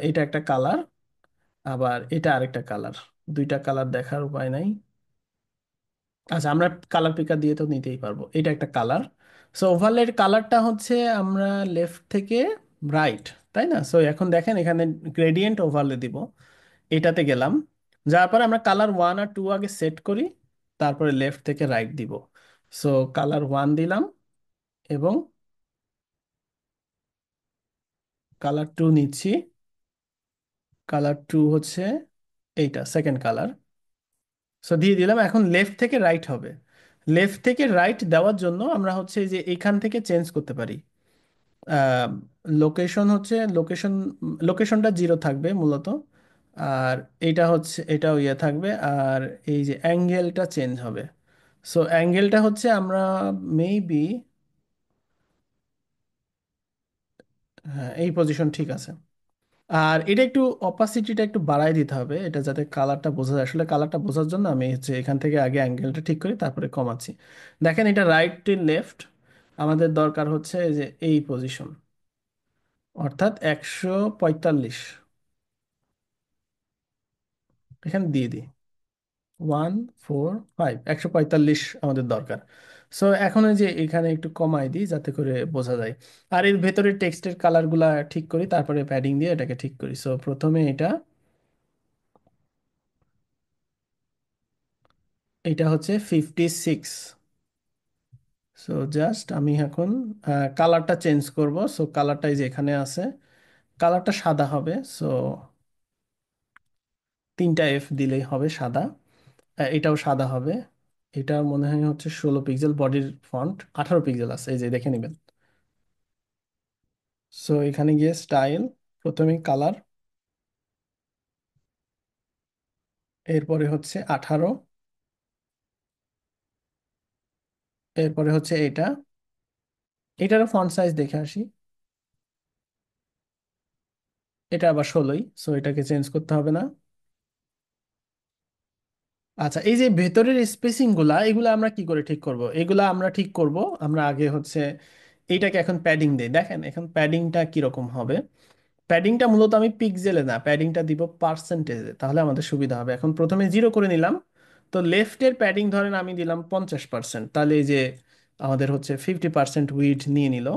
A: এটা একটা কালার, আবার এটা আরেকটা কালার, দুইটা কালার দেখার উপায় নাই। আচ্ছা, আমরা কালার পিকার দিয়ে তো নিতেই পারবো, এটা একটা কালার। সো ওভারলের কালারটা হচ্ছে আমরা লেফট থেকে রাইট, তাই না? সো এখন দেখেন এখানে গ্রেডিয়েন্ট ওভারলে দিব, এটাতে গেলাম, যার পরে আমরা কালার 1 আর 2 আগে সেট করি, তারপরে লেফট থেকে রাইট দিব। সো কালার 1 দিলাম, এবং কালার 2 নিচ্ছি। কালার 2 হচ্ছে এইটা সেকেন্ড কালার। সো দিয়ে দিলাম, এখন লেফট থেকে রাইট হবে। লেফট থেকে রাইট দেওয়ার জন্য আমরা হচ্ছে এই যে এখান থেকে চেঞ্জ করতে পারি। লোকেশন হচ্ছে লোকেশনটা 0 থাকবে মূলত, আর এইটা হচ্ছে এটাও ইয়ে থাকবে, আর এই যে অ্যাঙ্গেলটা চেঞ্জ হবে। সো অ্যাঙ্গেলটা হচ্ছে আমরা মেবি, হ্যাঁ এই পজিশন ঠিক আছে। আর এটা একটু অপাসিটিটা একটু বাড়ায় দিতে হবে, এটা যাতে কালারটা বোঝা যায়। আসলে কালারটা বোঝার জন্য আমি হচ্ছে এখান থেকে আগে অ্যাঙ্গেলটা ঠিক করি, তারপরে কমাচ্ছি। দেখেন এটা রাইট টু লেফট, আমাদের দরকার হচ্ছে এই যে এই পজিশন, অর্থাৎ 145। এখানে দিয়ে দিই 145, 145 আমাদের দরকার। সো এখন এই যে এখানে একটু কমাই দিই যাতে করে বোঝা যায়। আর এর ভেতরে টেক্সটের কালারগুলা ঠিক করি, তারপরে প্যাডিং দিয়ে এটাকে ঠিক করি। সো প্রথমে এটা হচ্ছে 56। সো জাস্ট আমি এখন কালারটা চেঞ্জ করব। সো কালারটা এই যে এখানে আছে, কালারটা সাদা হবে। সো 3টা F দিলেই হবে সাদা। এটাও সাদা হবে। এটা মনে হয় হচ্ছে 16 পিক্সেল, বডির ফন্ট 18 পিক্সেল আছে, এই যে দেখে নেবেন। সো এখানে গিয়ে স্টাইল, প্রথমে কালার, এরপরে হচ্ছে 18, এরপরে হচ্ছে এটা, এটারও ফন্ট সাইজ দেখে আসি। এটা আবার 16ই, সো এটাকে চেঞ্জ করতে হবে না। আচ্ছা, এই যে ভেতরের স্পেসিং গুলা, এগুলা আমরা কি করে ঠিক করব? এগুলা আমরা ঠিক করব, আমরা আগে হচ্ছে এইটাকে এখন প্যাডিং দেই। দেখেন এখন প্যাডিংটা কিরকম হবে। প্যাডিংটা মূলত আমি পিক্সেলে না, প্যাডিংটা দিব পার্সেন্টেজে, তাহলে আমাদের সুবিধা হবে। এখন প্রথমে 0 করে নিলাম। তো লেফটের প্যাডিং ধরেন আমি দিলাম 50%, তাহলে এই যে আমাদের হচ্ছে 50% উইডথ নিয়ে নিল।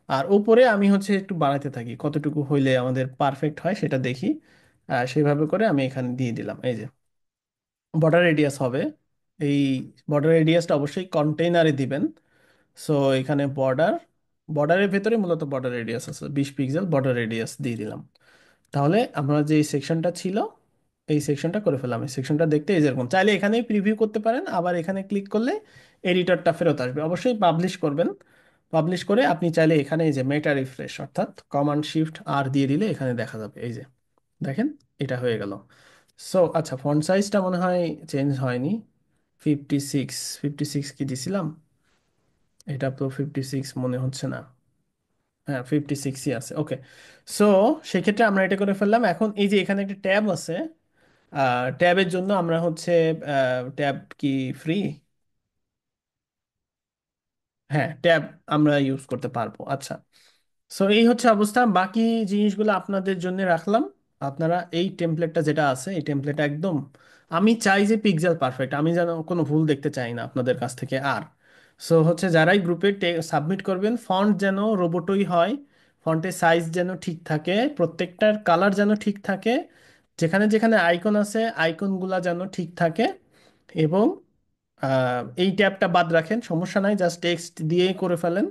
A: আর উপরে আমি হচ্ছে একটু বাড়াতে থাকি, কতটুকু হইলে আমাদের পারফেক্ট হয় সেটা দেখি। সেইভাবে করে আমি এখানে দিয়ে দিলাম। এই যে বর্ডার রেডিয়াস হবে, এই বর্ডার রেডিয়াসটা অবশ্যই কন্টেইনারে দিবেন। সো এখানে বর্ডারের ভেতরে মূলত বর্ডার রেডিয়াস আছে, 20 পিক্সেল বর্ডার রেডিয়াস দিয়ে দিলাম। তাহলে আমরা যে সেকশনটা ছিল, এই সেকশনটা করে ফেললাম। এই সেকশনটা দেখতে এই যেরকম, চাইলে এখানেই প্রিভিউ করতে পারেন, আবার এখানে ক্লিক করলে এডিটরটা ফেরত আসবে। অবশ্যই পাবলিশ করবেন। পাবলিশ করে আপনি চাইলে এখানে এই যে মেটা রিফ্রেশ, অর্থাৎ কমান্ড শিফট আর দিয়ে দিলে এখানে দেখা যাবে। এই যে দেখেন, এটা হয়ে গেল। সো আচ্ছা, ফন্ট সাইজটা মনে হয় চেঞ্জ হয়নি। 56, 56 কি দিছিলাম? এটা তো 56 মনে হচ্ছে না। হ্যাঁ, 56ই আছে, ওকে। সো সেক্ষেত্রে আমরা এটা করে ফেললাম। এখন এই যে এখানে একটা ট্যাব আছে, ট্যাবের জন্য আমরা হচ্ছে ট্যাব কি ফ্রি? হ্যাঁ, ট্যাব আমরা ইউজ করতে পারবো। আচ্ছা, সো এই হচ্ছে অবস্থা। বাকি জিনিসগুলো আপনাদের জন্য রাখলাম। আপনারা এই টেমপ্লেটটা যেটা আছে, এই টেমপ্লেটটা একদম, আমি চাই যে পিক্সেল পারফেক্ট, আমি যেন কোনো ভুল দেখতে চাই না আপনাদের কাছ থেকে আর। সো হচ্ছে যারাই গ্রুপে সাবমিট করবেন, ফন্ট যেন রোবটই হয়, ফন্টের সাইজ যেন ঠিক থাকে, প্রত্যেকটার কালার যেন ঠিক থাকে, যেখানে যেখানে আইকন আছে আইকনগুলা যেন ঠিক থাকে। এবং এই ট্যাবটা বাদ রাখেন, সমস্যা নাই, জাস্ট টেক্সট দিয়েই করে ফেলেন।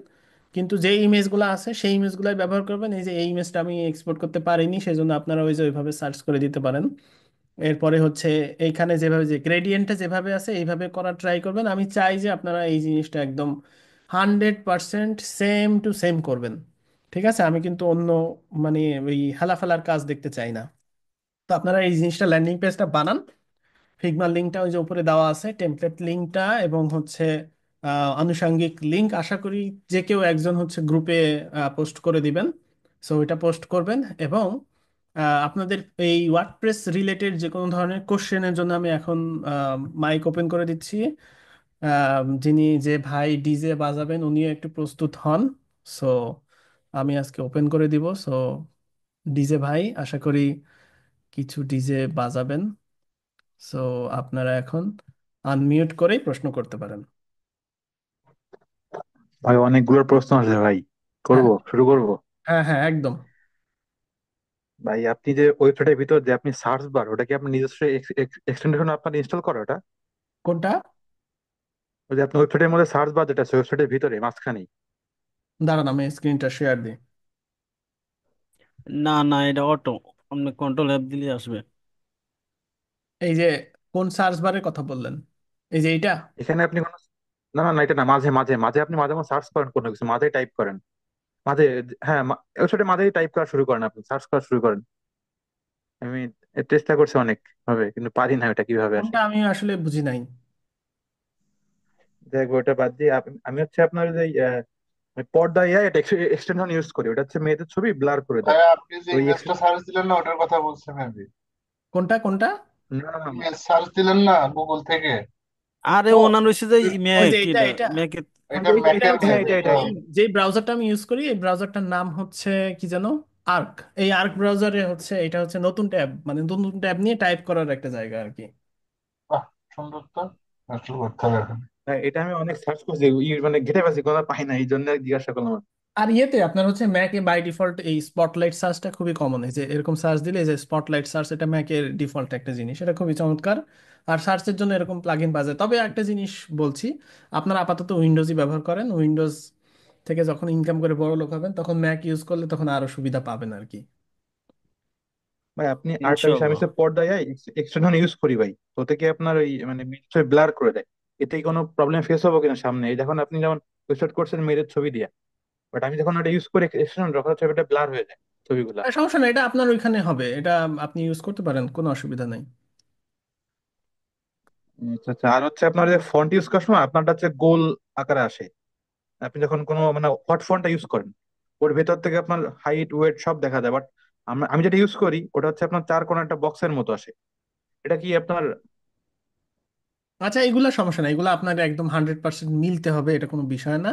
A: কিন্তু যে ইমেজগুলো আছে সেই ইমেজগুলাই ব্যবহার করবেন। এই যে এই ইমেজটা আমি এক্সপোর্ট করতে পারিনি, সেজন্য আপনারা ওই যে ওইভাবে সার্চ করে দিতে পারেন। এরপরে হচ্ছে এইখানে যেভাবে যে গ্রেডিয়েন্টটা যেভাবে আছে এইভাবে করার ট্রাই করবেন। আমি চাই যে আপনারা এই জিনিসটা একদম 100% সেম টু সেম করবেন। ঠিক আছে? আমি কিন্তু অন্য মানে ওই হেলাফেলার কাজ দেখতে চাই না। তো আপনারা এই জিনিসটা, ল্যান্ডিং পেজটা বানান। ফিগমার লিঙ্কটা ওই যে উপরে দেওয়া আছে, টেমপ্লেট লিঙ্কটা এবং হচ্ছে আনুষঙ্গিক লিঙ্ক আশা করি যে কেউ একজন হচ্ছে গ্রুপে পোস্ট করে দিবেন। সো এটা পোস্ট করবেন। এবং আপনাদের এই ওয়ার্ডপ্রেস রিলেটেড যে কোনো ধরনের কোশ্চেনের জন্য আমি এখন মাইক ওপেন করে দিচ্ছি। যিনি যে ভাই ডিজে বাজাবেন উনিও একটু প্রস্তুত হন। সো আমি আজকে ওপেন করে দিব। সো ডিজে ভাই, আশা করি কিছু ডিজে বাজাবেন। সো আপনারা এখন আনমিউট করেই প্রশ্ন করতে পারেন।
B: ভাই অনেকগুলো প্রশ্ন আছে ভাই।
A: হ্যাঁ,
B: শুরু করব।
A: হ্যাঁ, হ্যাঁ, একদম।
B: ভাই আপনি যে ওয়েবসাইটের ভিতর যে আপনি সার্চ বার, ওটা কি আপনার নিজস্ব এক্সটেনশন আপনার ইনস্টল করা ওটা?
A: কোনটা?
B: ওই যে আপনার ওয়েবসাইটের মধ্যে সার্চ বার যেটা আছে ওয়েবসাইটের ভিতরে মাঝখানে,
A: দাঁড়ান, আমি স্ক্রিনটা শেয়ার দিই।
C: না না, এটা অটো, আপনি কন্ট্রোল অ্যাপ দিলে আসবে।
A: এই যে কোন সার্চ বারের কথা বললেন? এই যে এইটা?
B: এখানে আপনি কোনো, না না না, এটা না, মাঝে মাঝে মাঝে আপনি মাঝে মাঝে সার্চ করেন কোনো কিছু, মাঝে টাইপ করেন, মাঝে, হ্যাঁ ওয়েবসাইটে মাঝেই টাইপ করা শুরু করেন, আপনি সার্চ করা শুরু করেন। আমি চেষ্টা করছি অনেক ভাবে কিন্তু পারি না ওটা কিভাবে আসে।
A: কোনটা আমি আসলে বুঝি নাই।
B: দেখবো ওটা বাদ দিয়ে আমি হচ্ছে আপনার যে পর্দায় এটা এক্সটেনশন ইউজ করি, ওটা হচ্ছে মেয়েদের ছবি ব্লার করে দেয়।
D: হ্যাঁ, আপনি যে
B: তো ওই
D: ইমেজটা সার্চ দিলেন না ওটার কথা বলছেন মেবি।
A: কোনটা কোনটা?
B: না না না,
D: ইমেজ সার্চ দিলেন না গুগল থেকে।
C: আরে
A: ও,
C: ওনার হচ্ছে যে
A: ওই যে
C: ম্যাক,
A: এটা
C: এটা
A: এটা
C: ম্যাকে।
D: এটা
A: এটা
D: ম্যাকের
A: হচ্ছে,
B: হ্যাঁ
D: মেয়ে
B: এটা
D: বুঝতে
B: এটা
A: এই
D: হবে।
A: যে ব্রাউজারটা আমি ইউজ করি, এই ব্রাউজারটার নাম হচ্ছে কি যেন, আর্ক। এই আর্ক ব্রাউজারে হচ্ছে, এটা হচ্ছে নতুন ট্যাব, মানে নতুন ট্যাব নিয়ে টাইপ করার একটা জায়গা আর কি।
D: বাহ, সুন্দর তো। ইনস্টল করতে হবে এখন।
B: হ্যাঁ, এটা আমি অনেক সার্চ করছি, মানে ঘেটে পাচ্ছি কোনো পাই না, এই জন্য জিজ্ঞাসা করলাম।
A: আর ইয়েতে আপনার হচ্ছে ম্যাকে বাই ডিফল্ট এই স্পটলাইট সার্চটা খুবই কমন, এই যে এরকম সার্চ দিলে এই যে স্পটলাইট সার্চ, এটা ম্যাকের ডিফল্ট একটা জিনিস, এটা খুবই চমৎকার। আর সার্চের জন্য এরকম প্লাগইন পাওয়া যায়। তবে একটা জিনিস বলছি, আপনারা আপাতত উইন্ডোজই ব্যবহার করেন। উইন্ডোজ থেকে যখন ইনকাম করে বড় লোক হবেন তখন ম্যাক ইউজ করলে তখন আরো সুবিধা পাবেন আর কি।
B: ভাই আপনি আরেকটা বিষয়, আমি
C: ইনশাল্লাহ।
B: হচ্ছে পর্দায় এক্সটেনশন ইউজ করি ভাই, তো ওতে কি আপনার ওই মানে ছবি ব্লার করে দেয়, এতে কি কোনো প্রবলেম ফেস হবো কিনা সামনে? এই দেখুন আপনি যেমন ওয়েবসাইট করছেন মেয়েদের ছবি দিয়ে, বাট আমি যখন ওটা ইউজ করি এক্সটেনশন, যখন ছবিটা ব্লার হয়ে যায় ছবিগুলা।
A: আর সমস্যা নেই, এটা আপনার ওইখানে হবে, এটা আপনি ইউজ করতে পারেন, কোনো অসুবিধা নেই।
B: আচ্ছা আচ্ছা, আর হচ্ছে আপনার যে ফন্ট ইউজ করার সময় আপনারটা হচ্ছে গোল আকারে আসে, আপনি যখন কোনো মানে হট ফন্টটা ইউজ করেন, ওর ভেতর থেকে আপনার হাইট ওয়েট সব দেখা যায়, বাট আমি যেটা ইউজ করি ওটা হচ্ছে আপনার চার কোণা একটা বক্সের মতো আসে। এটা কি আপনার
A: আচ্ছা, এগুলা সমস্যা না, এগুলো আপনার একদম 100% মিলতে হবে, এটা কোনো বিষয় না।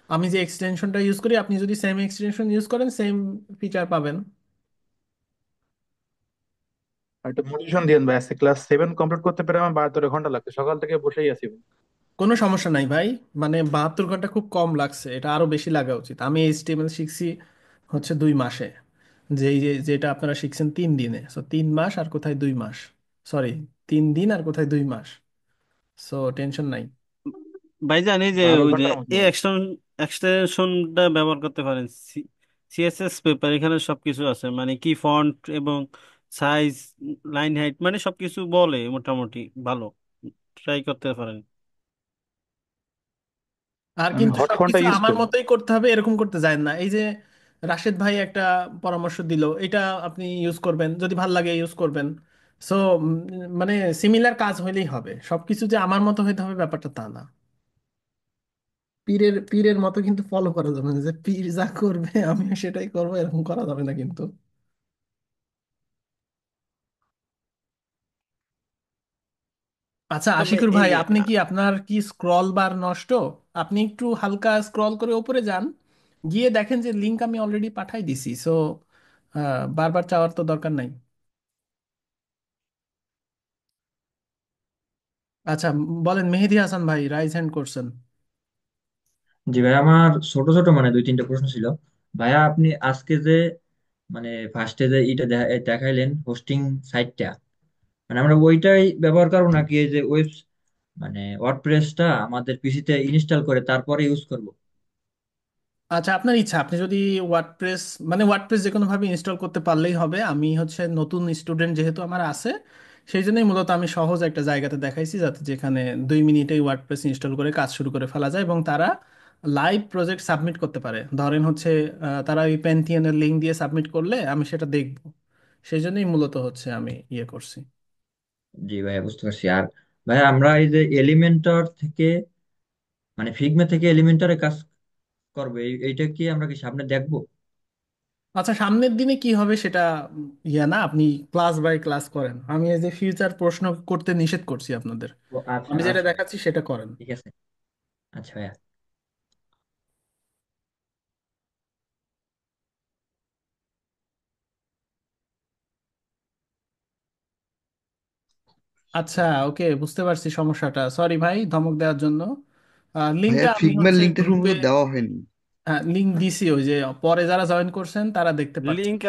A: আমি যে এক্সটেনশনটা ইউজ করি, আপনি যদি সেম এক্সটেনশন ইউজ করেন সেম ফিচার পাবেন।
B: আর একটা মোটিভেশন দিয়েন ভাই, আজকে ক্লাস 7 কমপ্লিট করতে পেরে আমার 12-13 ঘন্টা লাগছে, সকাল থেকে বসেই আছি ভাই।
A: কোনো সমস্যা নাই ভাই, মানে 72 ঘন্টা খুব কম লাগছে, এটা আরো বেশি লাগা উচিত। আমি এইচটিএমএল শিখছি হচ্ছে 2 মাসে, যেটা আপনারা শিখছেন 3 দিনে, সো 3 মাস আর কোথায় 2 মাস, সরি 3 দিন আর কোথায় 2 মাস, সো টেনশন নাই।
C: ভাইজান এই যে
B: বারো
C: ওই যে
B: ঘন্টার মতো
C: এই
B: ভাই।
C: এক্সটেনশনটা ব্যবহার করতে পারেন। সিএসএস পেপার, এখানে সবকিছু আছে, মানে কি ফন্ট এবং সাইজ, লাইন হাইট, মানে সবকিছু বলে মোটামুটি ভালো। ট্রাই করতে পারেন।
A: আর
B: আমি
A: কিন্তু
B: হট ফন্টটা
A: সবকিছু
B: ইউজ
A: আমার
B: করি।
A: মতোই করতে হবে এরকম করতে যায় না। এই যে রাশেদ ভাই একটা পরামর্শ দিল, এটা আপনি ইউজ করবেন, যদি ভাল লাগে ইউজ করবেন। সো মানে সিমিলার কাজ হইলেই হবে, সবকিছু যে আমার মতো হইতে হবে ব্যাপারটা তা না। পীরের পীরের মতো কিন্তু ফলো করা যাবে না, যে পীর যা করবে আমিও সেটাই করবো, এরকম করা যাবে না কিন্তু। আচ্ছা
C: তবে
A: আশিকুর
C: এই
A: ভাই,
C: যে
A: আপনি কি, আপনার কি স্ক্রল বার নষ্ট? আপনি একটু হালকা স্ক্রল করে উপরে যান, গিয়ে দেখেন যে লিংক আমি অলরেডি পাঠাই দিছি, সো বারবার চাওয়ার তো দরকার নাই। আচ্ছা, বলেন মেহেদি হাসান ভাই, রাইজ হ্যান্ড করছেন।
E: জি ভাই, আমার ছোট ছোট মানে দুই তিনটা প্রশ্ন ছিল। ভাইয়া আপনি আজকে যে মানে ফার্স্টে যে এটা দেখাইলেন হোস্টিং সাইটটা, মানে আমরা ওইটাই ব্যবহার করবো নাকি এই যে ওয়েব মানে ওয়ার্ডপ্রেসটা আমাদের পিসিতে ইনস্টল করে তারপরে ইউজ করব?
A: আচ্ছা, আপনার ইচ্ছা, আপনি যদি ওয়ার্ডপ্রেস, মানে ওয়ার্ডপ্রেস যে কোনোভাবে ইনস্টল করতে পারলেই হবে। আমি হচ্ছে নতুন স্টুডেন্ট যেহেতু আমার আছে, সেই জন্যই মূলত আমি সহজ একটা জায়গাতে দেখাইছি, যাতে যেখানে 2 মিনিটেই ওয়ার্ডপ্রেস ইনস্টল করে কাজ শুরু করে ফেলা যায় এবং তারা লাইভ প্রজেক্ট সাবমিট করতে পারে। ধরেন হচ্ছে তারা ওই প্যান্থিয়নের লিঙ্ক দিয়ে সাবমিট করলে আমি সেটা দেখব, সেই জন্যই মূলত হচ্ছে আমি ইয়ে করছি।
E: জি ভাইয়া, বুঝতে পারছি। আর ভাইয়া আমরা এই যে এলিমেন্টর থেকে মানে ফিগমা থেকে এলিমেন্টরে কাজ করবো, এইটা কি আমরা কি সামনে দেখবো?
A: আচ্ছা, সামনের দিনে কি হবে সেটা ইয়া না, আপনি ক্লাস বাই ক্লাস করেন, আমি এই যে ফিউচার প্রশ্ন করতে নিষেধ করছি আপনাদের।
E: ও আচ্ছা
A: আমি যেটা
E: আচ্ছা ভাইয়া,
A: দেখাচ্ছি সেটা করেন।
E: ঠিক আছে। আচ্ছা ভাইয়া।
A: আচ্ছা, ওকে, বুঝতে পারছি সমস্যাটা, সরি ভাই ধমক দেওয়ার জন্য।
F: ভাইয়া
A: লিঙ্কটা আমি
F: ফিগমার
A: হচ্ছে
F: লিঙ্কটা
A: গ্রুপে,
F: সম্ভবত দেওয়া হয়নি।
A: লিঙ্ক দিছি, ওই যে পরে যারা জয়েন করছেন তারা দেখতে পাচ্ছেন।
C: লিঙ্ক,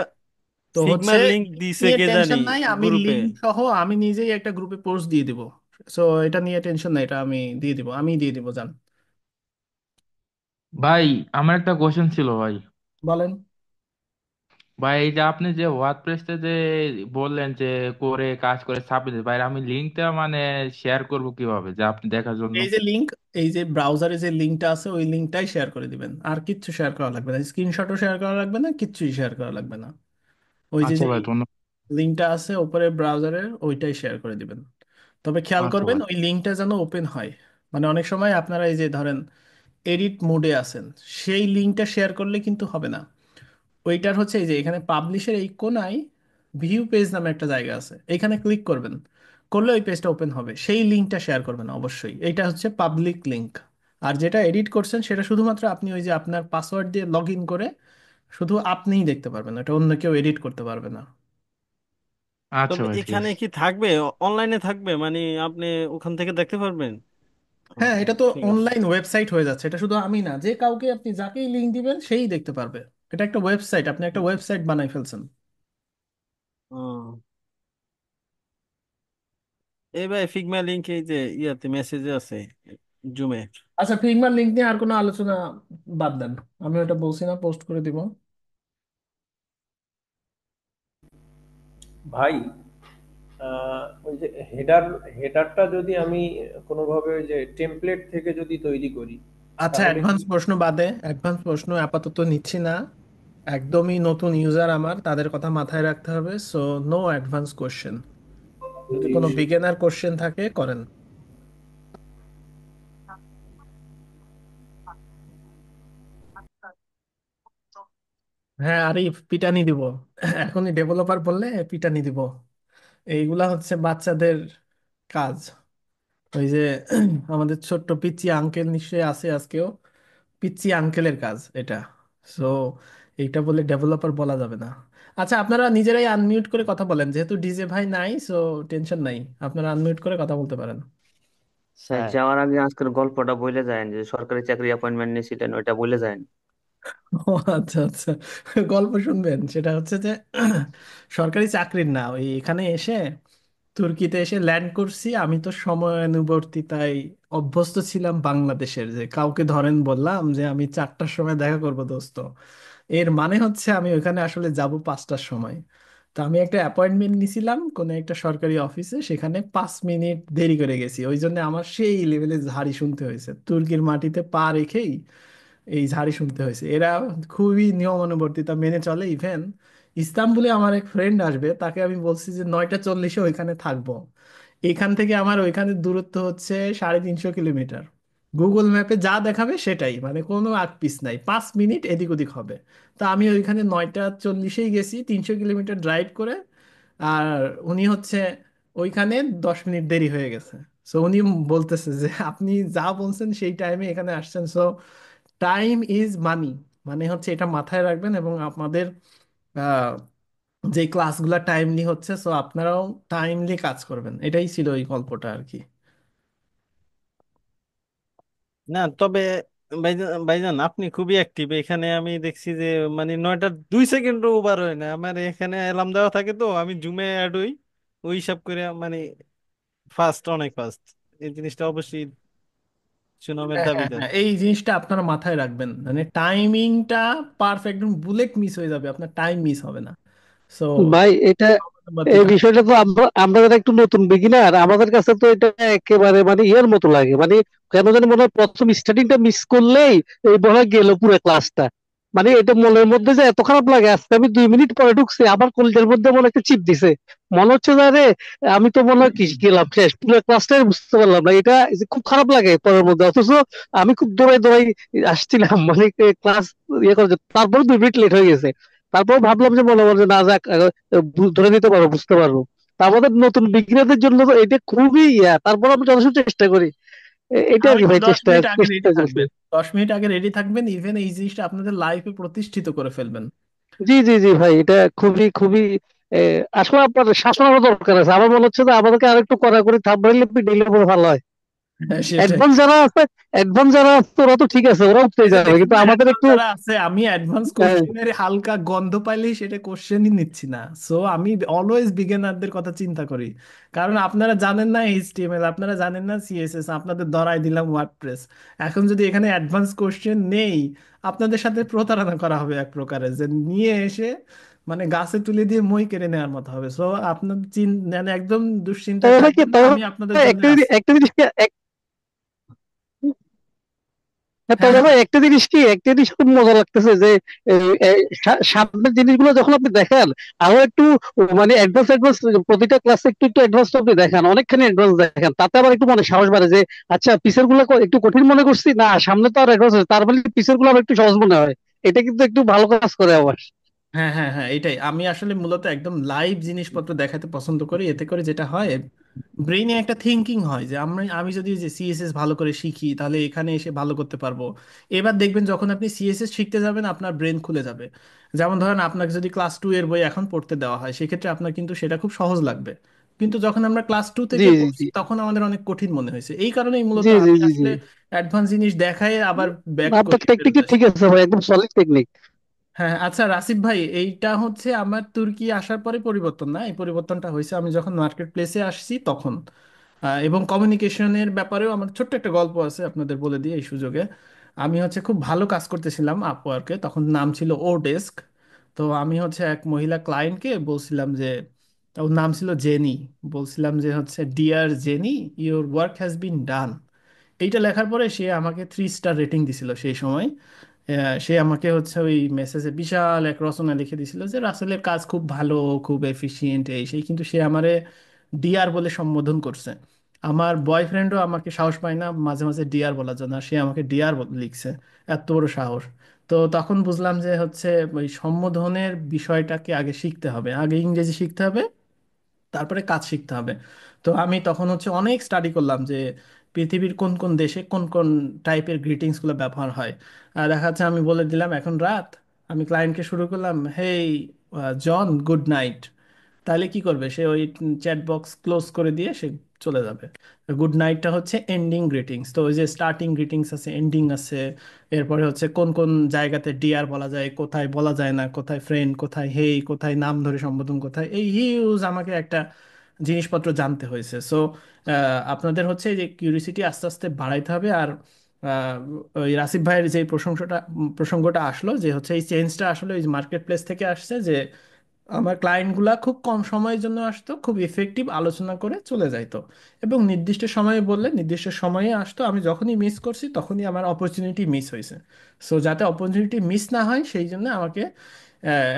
A: তো হচ্ছে
C: ফিগমার লিঙ্ক
A: link
C: দিছে
A: নিয়ে
C: কে জানি
A: টেনশন নাই, আমি
C: গ্রুপে।
A: লিঙ্ক সহ আমি নিজেই একটা গ্রুপে পোস্ট দিয়ে দিব। সো এটা নিয়ে টেনশন নাই, এটা আমি দিয়ে দিব, আমি দিয়ে দিব, জান।
G: ভাই, আমার একটা কোশ্চেন ছিল ভাই।
A: বলেন।
G: ভাই, এই যে আপনি যে ওয়ার্ডপ্রেসে যে বললেন যে করে কাজ করে সাবমিট, ভাই আমি লিঙ্কটা মানে শেয়ার করব কিভাবে যে আপনি দেখার জন্য?
A: এই যে লিঙ্ক, এই যে ব্রাউজারে যে লিঙ্কটা আছে ওই লিঙ্কটাই শেয়ার করে দিবেন, আর কিচ্ছু শেয়ার করা লাগবে না, স্ক্রিনশটও শেয়ার করা লাগবে না, কিচ্ছুই শেয়ার করা লাগবে না। ওই যে
G: আচ্ছা
A: যে
G: ভাই, ধন্যবাদ।
A: লিঙ্কটা আছে উপরে ব্রাউজারের, ওইটাই শেয়ার করে দিবেন। তবে খেয়াল
G: আচ্ছা
A: করবেন
G: ভাই।
A: ওই লিঙ্কটা যেন ওপেন হয়। মানে অনেক সময় আপনারা এই যে ধরেন এডিট মোডে আছেন, সেই লিঙ্কটা শেয়ার করলে কিন্তু হবে না। ওইটার হচ্ছে এই যে এখানে পাবলিশের এই কোনায় ভিউ পেজ নামে একটা জায়গা আছে, এখানে ক্লিক করবেন, করলে ওই পেজটা ওপেন হবে, সেই লিঙ্কটা শেয়ার করবেন অবশ্যই, এইটা হচ্ছে পাবলিক লিঙ্ক। আর যেটা এডিট করছেন সেটা শুধুমাত্র আপনি ওই যে আপনার পাসওয়ার্ড দিয়ে লগ ইন করে শুধু আপনিই দেখতে পারবেন, এটা অন্য কেউ এডিট করতে পারবে না।
G: আচ্ছা
C: তবে
G: ভাই, ঠিক
C: এখানে
G: আছে।
C: কি থাকবে, অনলাইনে থাকবে, মানে আপনি ওখান থেকে দেখতে পারবেন? ও,
A: হ্যাঁ, এটা তো
C: ঠিক আছে।
A: অনলাইন ওয়েবসাইট হয়ে যাচ্ছে, এটা শুধু আমি না, যে কাউকে আপনি যাকেই লিঙ্ক দিবেন সেই দেখতে পারবে। এটা একটা ওয়েবসাইট, আপনি একটা ওয়েবসাইট বানাই ফেলছেন।
C: ও, এই ভাই ফিগমা লিঙ্ক এই যে ইয়াতে মেসেজে আছে, জুমে।
A: আচ্ছা, ফিগমার লিঙ্ক নিয়ে আর কোনো আলোচনা বাদ দেন, আমি ওটা বলছি না, পোস্ট করে দিব।
H: ভাই, ওই যে হেডারটা যদি আমি কোনোভাবে ওই যে টেমপ্লেট থেকে যদি তৈরি করি,
A: আচ্ছা,
H: তাহলে কি?
A: অ্যাডভান্স প্রশ্ন বাদে, অ্যাডভান্স প্রশ্ন আপাতত নিচ্ছি না, একদমই নতুন ইউজার আমার, তাদের কথা মাথায় রাখতে হবে, সো নো অ্যাডভান্স কোশ্চেন। যদি
H: জি,
A: কোনো বিগিনার কোশ্চেন থাকে করেন। হ্যাঁ, আরে পিটানি দিব, এখনই ডেভেলপার বললে পিটানি দিব, এইগুলা হচ্ছে বাচ্চাদের কাজ। ওই যে আমাদের ছোট্ট পিচ্চি আঙ্কেল নিশ্চয়ই আছে আজকেও, পিচ্চি আঙ্কেলের কাজ এটা। সো এইটা বলে ডেভেলপার বলা যাবে না। আচ্ছা, আপনারা নিজেরাই আনমিউট করে কথা বলেন, যেহেতু ডিজে ভাই নাই, সো টেনশন নাই, আপনারা আনমিউট করে কথা বলতে পারেন।
I: স্যার যাওয়ার আগে আজকের গল্পটা বলে যায় যে সরকারি চাকরি অ্যাপয়েন্টমেন্ট নিয়েছিলেন, ওইটা বলে যায়।
A: ও আচ্ছা আচ্ছা, গল্প শুনবেন? সেটা হচ্ছে যে সরকারি চাকরির না, ওই এখানে এসে তুর্কিতে এসে ল্যান্ড করছি। আমি তো সময়ানুবর্তিতায় অভ্যস্ত ছিলাম বাংলাদেশের, যে কাউকে ধরেন বললাম যে আমি 4টার সময় দেখা করব দোস্ত, এর মানে হচ্ছে আমি ওখানে আসলে যাব 5টার সময়। তো আমি একটা অ্যাপয়েন্টমেন্ট নিছিলাম কোনো একটা সরকারি অফিসে, সেখানে 5 মিনিট দেরি করে গেছি, ওই জন্য আমার সেই লেভেলে ঝাড়ি শুনতে হয়েছে, তুর্কির মাটিতে পা রেখেই এই ঝাড়ি শুনতে হয়েছে। এরা খুবই নিয়মানুবর্তিতা মেনে চলে। ইভেন ইস্তাম্বুলে আমার এক ফ্রেন্ড আসবে, তাকে আমি বলছি যে 9টা 40-এ ওইখানে থাকবো। এখান থেকে আমার ওইখানে দূরত্ব হচ্ছে 350 কিলোমিটার। গুগল ম্যাপে যা দেখাবে সেটাই, মানে কোনো আগ পিস নাই, 5 মিনিট এদিক ওদিক হবে। তা আমি ওইখানে 9টা 40-এই গেছি 300 কিলোমিটার ড্রাইভ করে। আর উনি হচ্ছে ওইখানে 10 মিনিট দেরি হয়ে গেছে। সো উনি বলতেছে যে আপনি যা বলছেন সেই টাইমে এখানে আসছেন। সো টাইম ইজ মানি, মানে হচ্ছে এটা মাথায় রাখবেন। এবং আপনাদের আহ, যে ক্লাসগুলো টাইমলি হচ্ছে, সো আপনারাও টাইমলি কাজ করবেন, এটাই ছিল ওই গল্পটা আর কি।
C: না তবে ভাইজান, ভাইজান আপনি খুবই অ্যাক্টিভ এখানে, আমি দেখছি যে মানে 9টা 2 সেকেন্ডও ওভার হয় না আমার, এখানে অ্যালার্ম দেওয়া থাকে তো আমি জুমে অ্যাড হই, ওই হিসাব করে মানে ফাস্ট, অনেক ফাস্ট। এই জিনিসটা অবশ্যই সুনামের
A: হ্যাঁ হ্যাঁ
C: দাবিদার।
A: হ্যাঁ, এই জিনিসটা আপনারা মাথায় রাখবেন, মানে টাইমিংটা পারফেক্ট, বুলেট মিস হয়ে যাবে, আপনার টাইম মিস হবে না। সো
J: ভাই এটা এই বিষয়টা তো আমরা আমরা যারা একটু নতুন বিগিনার, আমাদের কাছে তো এটা একেবারে মানে ইয়ের মতো লাগে, মানে কেন জানি মনে হয় প্রথম স্টার্টিংটা মিস করলেই এই মনে হয় গেল পুরো ক্লাসটা। মানে এটা মনের মধ্যে যে এত খারাপ লাগে, আজকে আমি 2 মিনিট পরে ঢুকছি, আবার কলেজের মধ্যে মনে হয় একটা চিপ দিছে, মনে হচ্ছে যে আরে আমি তো মনে হয় কি গেলাম শেষ, পুরো ক্লাসটাই বুঝতে পারলাম না। এটা যে খুব খারাপ লাগে পরের মধ্যে, অথচ আমি খুব দৌড়াই দৌড়াই আসছিলাম মানে ক্লাস ইয়ে করে, তারপরে 2 মিনিট লেট হয়ে গেছে। তারপর ভাবলাম যে মনে মনে যে না যাক, ধরে নিতে পারবো, বুঝতে পারবো। তা আমাদের নতুন বিজ্ঞানীদের জন্য তো এটা খুবই ইয়া, তারপর আমরা যথেষ্ট চেষ্টা করি। এটা আর
A: ওই
J: কি
A: তো
J: ভাই,
A: দশ
J: চেষ্টা
A: মিনিট আগে রেডি
J: চেষ্টা করছি।
A: থাকবেন, 10 মিনিট আগে রেডি থাকবেন, ইভেন এই জিনিসটা আপনাদের লাইফে প্রতিষ্ঠিত করে ফেলবেন।
J: জি জি জি ভাই, এটা খুবই খুবই আসলে আপনার শাসনের দরকার আছে। আমার মনে হচ্ছে যে আমাদেরকে আরেকটু কড়াকড়ি থাম্বনেইলে দিলে পরে ভালো হয়।
A: হ্যাঁ সেটাই।
J: অ্যাডভান্স যারা আছে, অ্যাডভান্স যারা আছে ওরা তো ঠিক আছে, ওরা উঠতে
A: এই যে
J: যাবে,
A: দেখুন
J: কিন্তু
A: না,
J: আমাদের
A: অ্যাডভান্স
J: একটু
A: যারা আছে, আমি অ্যাডভান্স
J: আহ,
A: কোশ্চেনের হালকা গন্ধ পাইলেই সেটা কোশ্চেনই নিচ্ছি না। সো আমি অলওয়েজ বিগিনারদের কথা চিন্তা করি, কারণ আপনারা জানেন না এইচটিএমএল, আপনারা জানেন না সিএসএস, আপনাদের ধরাই দিলাম ওয়ার্ডপ্রেস। এখন যদি এখানে অ্যাডভান্স কোশ্চেন নেই, আপনাদের সাথে প্রতারণা করা হবে এক প্রকারের, যে নিয়ে এসে মানে গাছে তুলে দিয়ে মই কেড়ে নেওয়ার মতো হবে। সো আপনার মানে একদম দুশ্চিন্তায়
J: তবে ভাই কি,
A: থাকবেন না,
J: তবে
A: আমি আপনাদের
J: ভাই
A: জন্য
J: একটা জিনিস
A: আছি।
J: একটা জিনিস কি হ্যাঁ,
A: হ্যাঁ
J: তবে
A: হ্যাঁ।
J: ভাই একটা জিনিস খুব মজা লাগতেছে যে সামনের জিনিসগুলো যখন আপনি দেখেন আরো একটু মানে অ্যাডভান্স অ্যাডভান্স, প্রতিটা ক্লাসে একটু একটু অ্যাডভান্স আপনি দেখান, অনেকখানি অ্যাডভান্স দেখেন, তাতে আবার একটু মনে সাহস বাড়ে যে আচ্ছা পিসের গুলো একটু কঠিন মনে করছি না, সামনে তো আর অ্যাডভান্স আছে, তার মানে পিসের গুলো আবার একটু সহজ মনে হয়। এটা কিন্তু একটু ভালো কাজ করে আবার।
A: হ্যাঁ হ্যাঁ হ্যাঁ, এটাই আমি আসলে মূলত একদম লাইভ জিনিসপত্র দেখাতে পছন্দ করি। এতে করে যেটা হয়, ব্রেইনে একটা থিঙ্কিং হয় যে আমি যদি যে সিএসএস ভালো করে শিখি তাহলে এখানে এসে ভালো করতে পারবো। এবার দেখবেন যখন আপনি সিএসএস শিখতে যাবেন আপনার ব্রেন খুলে যাবে। যেমন ধরেন আপনাকে যদি ক্লাস 2 এর বই এখন পড়তে দেওয়া হয়, সেক্ষেত্রে আপনার কিন্তু সেটা খুব সহজ লাগবে। কিন্তু যখন আমরা ক্লাস 2
J: জি
A: থেকে
J: জি
A: পড়ছি
J: জি
A: তখন আমাদের অনেক কঠিন মনে হয়েছে, এই কারণেই মূলত
J: জি জি
A: আমি
J: জি জি
A: আসলে অ্যাডভান্স জিনিস দেখায় আবার ব্যাক
J: আপনার
A: করি ফেরত
J: টেকনিকটা
A: আসি।
J: ঠিক আছে ভাই, একদম সলিড টেকনিক।
A: হ্যাঁ আচ্ছা রাসিফ ভাই, এইটা হচ্ছে আমার তুর্কি আসার পরে পরিবর্তন না, এই পরিবর্তনটা হয়েছে আমি যখন মার্কেট প্লেসে আসছি তখন। এবং কমিউনিকেশনের ব্যাপারেও আমার ছোট্ট একটা গল্প আছে, আপনাদের বলে দিই এই সুযোগে। আমি হচ্ছে খুব ভালো কাজ করতেছিলাম আপওয়ার্কে, তখন নাম ছিল ও ডেস্ক। তো আমি হচ্ছে এক মহিলা ক্লায়েন্টকে বলছিলাম যে, ওর নাম ছিল জেনি, বলছিলাম যে হচ্ছে dear Jenny, your work has been done. এইটা লেখার পরে সে আমাকে 3 স্টার রেটিং দিছিল সেই সময়। সে আমাকে হচ্ছে ওই মেসেজে বিশাল এক রচনা লিখে দিছিল যে রাসেলের কাজ খুব ভালো, খুব এফিশিয়েন্ট এই সেই, কিন্তু সে আমারে ডিয়ার বলে সম্বোধন করছে। আমার বয়ফ্রেন্ডও আমাকে সাহস পায় না মাঝে মাঝে ডিয়ার বলার জন্য, আর সে আমাকে ডিয়ার লিখছে, এত বড় সাহস। তো তখন বুঝলাম যে হচ্ছে ওই সম্বোধনের বিষয়টাকে আগে শিখতে হবে, আগে ইংরেজি শিখতে হবে, তারপরে কাজ শিখতে হবে। তো আমি তখন হচ্ছে অনেক স্টাডি করলাম যে পৃথিবীর কোন কোন দেশে কোন কোন টাইপের গ্রিটিংসগুলো ব্যবহার হয়। দেখা যাচ্ছে আমি বলে দিলাম এখন রাত, আমি ক্লায়েন্টকে শুরু করলাম, হেই জন, গুড নাইট। তাহলে কি করবে সে? ওই চ্যাট বক্স ক্লোজ করে দিয়ে সে চলে যাবে। গুড নাইটটা হচ্ছে এন্ডিং গ্রিটিংস। তো ওই যে স্টার্টিং গ্রিটিংস আছে, এন্ডিং আছে, এরপরে হচ্ছে কোন কোন জায়গাতে ডিয়ার বলা যায়, কোথায় বলা যায় না, কোথায় ফ্রেন্ড, কোথায় হেই, কোথায় নাম ধরে সম্বোধন, কোথায় এই হিউজ আমাকে একটা জিনিসপত্র জানতে হয়েছে। সো আপনাদের হচ্ছে এই যে কিউরিসিটি আস্তে আস্তে বাড়াইতে হবে। আর আহ, ওই রাসিফ ভাইয়ের যে প্রসঙ্গটা আসলো যে হচ্ছে এই চেঞ্জটা আসলে ওই মার্কেট প্লেস থেকে আসছে, যে আমার ক্লায়েন্টগুলা খুব কম সময়ের জন্য আসতো, খুব ইফেক্টিভ আলোচনা করে চলে যাইতো, এবং নির্দিষ্ট সময়ে বললে নির্দিষ্ট সময়ে আসতো। আমি যখনই মিস করছি তখনই আমার অপরচুনিটি মিস হয়েছে। সো যাতে অপরচুনিটি মিস না হয় সেই জন্য আমাকে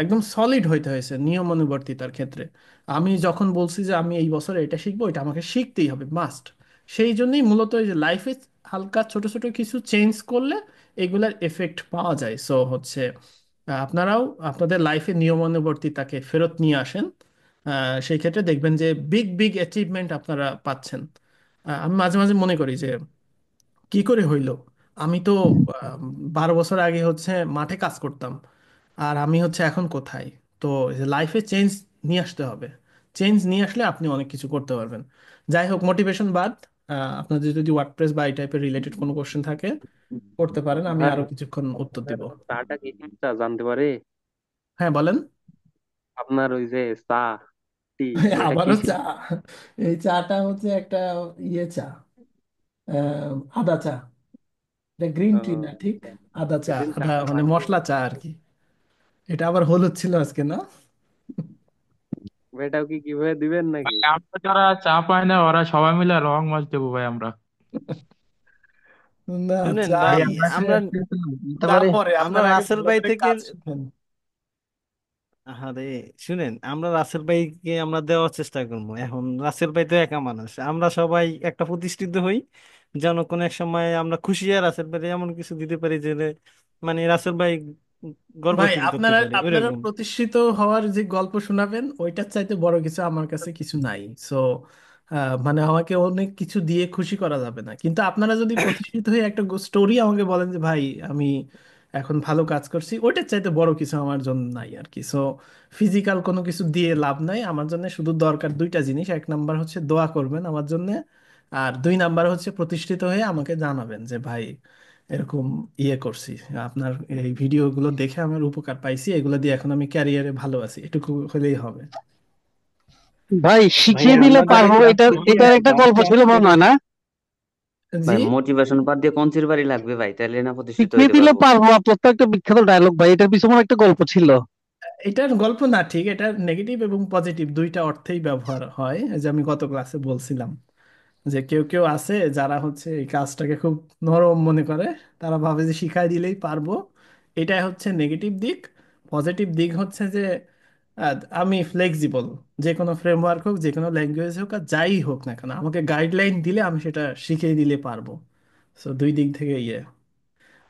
A: একদম সলিড হইতে হয়েছে নিয়ম অনুবর্তিতার ক্ষেত্রে। আমি যখন বলছি যে আমি এই বছর এটা শিখবো, এটা আমাকে শিখতেই হবে, মাস্ট। সেই জন্যই মূলত এই যে লাইফে হালকা ছোট ছোট কিছু চেঞ্জ করলে এগুলার এফেক্ট পাওয়া যায়। সো হচ্ছে আপনারাও আপনাদের লাইফে নিয়মানুবর্তিতাকে ফেরত নিয়ে আসেন। সেই ক্ষেত্রে দেখবেন যে বিগ বিগ অ্যাচিভমেন্ট আপনারা পাচ্ছেন। আমি মাঝে মাঝে মনে করি যে কি করে হইলো, আমি তো 12 বছর আগে হচ্ছে মাঠে কাজ করতাম, আর আমি হচ্ছে এখন কোথায়? তো লাইফে চেঞ্জ নিয়ে আসতে হবে। চেঞ্জ নিয়ে আসলে আপনি অনেক কিছু করতে পারবেন। যাই হোক, মোটিভেশন বাদ। আপনাদের যদি ওয়ার্ডপ্রেস বা এই টাইপের রিলেটেড কোনো কোশ্চেন থাকে করতে পারেন, আমি
K: ভাই
A: আরো কিছুক্ষণ উত্তর দিব।
K: চাটা কি চা জানতে পারে?
A: হ্যাঁ, বলেন।
K: আপনার ওই যে চা টি ওইটা কি
A: আবারও চা? এই চাটা হচ্ছে একটা ইয়ে চা, আদা চা। এটা গ্রিন টি না, ঠিক। আদা চা,
K: গ্রিন চা?
A: আদা মানে মশলা চা আর কি। এটা আবার হলুদ ছিল আজকে, না?
K: এটাও কি কিভাবে দিবেন নাকি?
G: ভাই আমরা যারা চা পাই না ওরা সবাই মিলে রং মাছ দেবো ভাই আমরা।
A: না,
C: শুনেন
A: চা
C: ভাই,
A: দিয়েছে।
C: আমরা
A: চা
K: পারে।
A: পরে
C: আমরা
A: আপনার আগে
C: রাসেল
A: ভালো
C: ভাই
A: করে
C: থেকে,
A: কাজ শিখেন।
C: আরে শুনেন, আমরা রাসেল ভাইকে আমরা দেওয়ার চেষ্টা করবো। এখন রাসেল ভাই তো একা মানুষ, আমরা সবাই একটা প্রতিষ্ঠিত হই, যেন কোনো এক সময় আমরা খুশি আর রাসেল ভাই এমন কিছু দিতে পারি যে মানে রাসেল ভাই গর্ব
A: ভাই,
C: ফিল করতে
A: আপনারা
C: পারে
A: আপনারা
C: ওইরকম।
A: প্রতিষ্ঠিত হওয়ার যে গল্প শোনাবেন ওইটার চাইতে বড় কিছু আমার কাছে কিছু নাই। সো মানে আমাকে অনেক কিছু দিয়ে খুশি করা যাবে না, কিন্তু আপনারা যদি প্রতিষ্ঠিত হয়ে একটা স্টোরি আমাকে বলেন যে ভাই আমি এখন ভালো কাজ করছি, ওইটার চাইতে বড় কিছু আমার জন্য নাই আর কি। সো ফিজিক্যাল কোনো কিছু দিয়ে লাভ নাই আমার জন্য। শুধু দরকার দুইটা জিনিস, এক নাম্বার হচ্ছে দোয়া করবেন আমার জন্য, আর দুই নাম্বার হচ্ছে প্রতিষ্ঠিত হয়ে আমাকে জানাবেন যে ভাই এরকম ইয়ে করছি, আপনার এই ভিডিওগুলো দেখে আমার উপকার পাইছি, এগুলো দিয়ে এখন আমি ক্যারিয়ারে ভালো আছি, এটুকু হলেই হবে।
J: ভাই শিখিয়ে দিলে
K: আমরা যারা
J: পারবো,
K: ক্লাস
J: এটার
K: করছি
J: এটার একটা
K: যারা
J: গল্প
K: ক্লাস
J: ছিল মনে
K: করি,
J: হয় না?
A: জি।
I: ভাই মোটিভেশন বাদ দিয়ে কঞ্চির বাড়ি লাগবে ভাই, তাইলে না প্রতিষ্ঠিত
J: শিখিয়ে
I: হইতে
J: দিলে
I: পারবো।
J: পারবো, আপনার তো একটা বিখ্যাত ডায়লগ ভাই, এটার পিছনে একটা গল্প ছিল।
A: এটার গল্প না, ঠিক, এটা নেগেটিভ এবং পজিটিভ দুইটা অর্থেই ব্যবহার হয়, এই যে আমি গত ক্লাসে বলছিলাম যে কেউ কেউ আছে যারা হচ্ছে এই কাজটাকে খুব নরম মনে করে, তারা ভাবে যে শিখাই দিলেই পারবো। এটাই হচ্ছে নেগেটিভ দিক। পজিটিভ দিক হচ্ছে যে আমি ফ্লেক্সিবল, যে কোনো ফ্রেমওয়ার্ক হোক, যে কোনো ল্যাঙ্গুয়েজ হোক, আর যাই হোক না কেন আমাকে গাইডলাইন দিলে আমি সেটা শিখিয়ে দিলে পারবো। সো দুই দিক থেকে ইয়ে।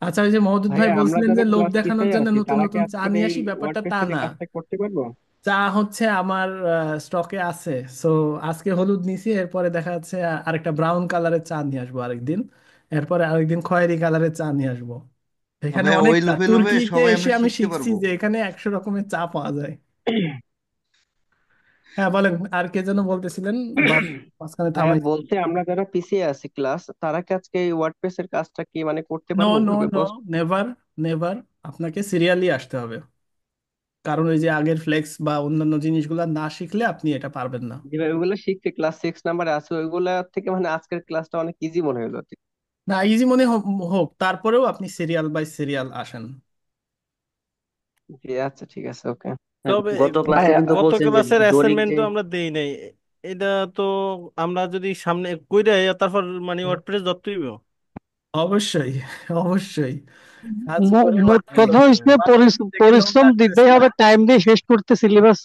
A: আচ্ছা, ওই যে মহদুদ ভাই
K: ভাইয়া আমরা
A: বলছিলেন যে
K: যারা
A: লোভ
K: ক্লাস
A: দেখানোর
K: পিছিয়ে
A: জন্য
K: আছি
A: নতুন
K: তারা কি
A: নতুন চা
K: আজকের
A: নিয়ে
K: এই
A: আসি, ব্যাপারটা
K: ওয়ার্ডপ্রেস
A: তা
K: থেকে
A: না।
K: কাজটা করতে পারবো?
A: চা হচ্ছে আমার স্টকে আছে। সো আজকে হলুদ নিছি, এরপরে দেখা যাচ্ছে আরেকটা ব্রাউন কালারের চা নিয়ে আসবো আরেকদিন, এরপরে আরেকদিন খয়েরি কালারের চা নিয়ে আসবো। এখানে
F: ভাইয়া
A: অনেক
F: ওই
A: চা,
F: লোভে লোভে
A: তুর্কিতে
F: সবাই
A: এসে
F: আমরা
A: আমি
F: শিখতে
A: শিখছি
F: পারবো।
A: যে এখানে 100 রকমের চা পাওয়া যায়। হ্যাঁ, বলেন, আর কে যেন বলতেছিলেন, বা মাঝখানে
K: ভাইয়া
A: থামাইছি।
K: বলছে আমরা যারা পিছিয়ে আছি ক্লাস, তারা কি আজকে এই ওয়ার্ডপ্রেস এর কাজটা কি মানে করতে
A: নো
K: পারবো
A: নো
K: গ্রুপে
A: নো,
K: পোস্ট?
A: Never, never. আপনাকে সিরিয়ালি আসতে হবে, কারণ ওই যে আগের ফ্লেক্স বা অন্যান্য জিনিসগুলো না শিখলে আপনি এটা পারবেন না।
K: যেভাবে ওগুলো শিখছি ক্লাস 6 নাম্বারে আছে ওইগুলা থেকে মানে আজকের ক্লাসটা অনেক ইজি মনে হলো।
A: না, ইজি মনে হোক, তারপরেও আপনি সিরিয়াল বাই সিরিয়াল আসেন।
K: জি আচ্ছা ঠিক আছে, ওকে।
C: তবে
I: গত ক্লাসে
K: ভাইয়া
I: কিন্তু
C: গত
I: বলছেন যে
C: ক্লাসের
I: দড়ি
C: অ্যাসাইনমেন্ট
I: যে,
C: তো আমরা দেই নাই। এটা তো আমরা যদি সামনে কইরা তারপর মানে ওয়ার্ডপ্রেস ধরতে হইব।
A: অবশ্যই, অবশ্যই কাজ করে
J: মোট
A: ওয়ার্ডপ্রেস
J: কথা
A: ধরতে হবে।
J: হচ্ছে
A: ওয়ার্ডপ্রেস দেখে লোক
J: পরিশ্রম
A: লাগতেছে
J: দিতেই
A: না।
J: হবে, টাইম দিয়ে শেষ করতে, সিলেবাস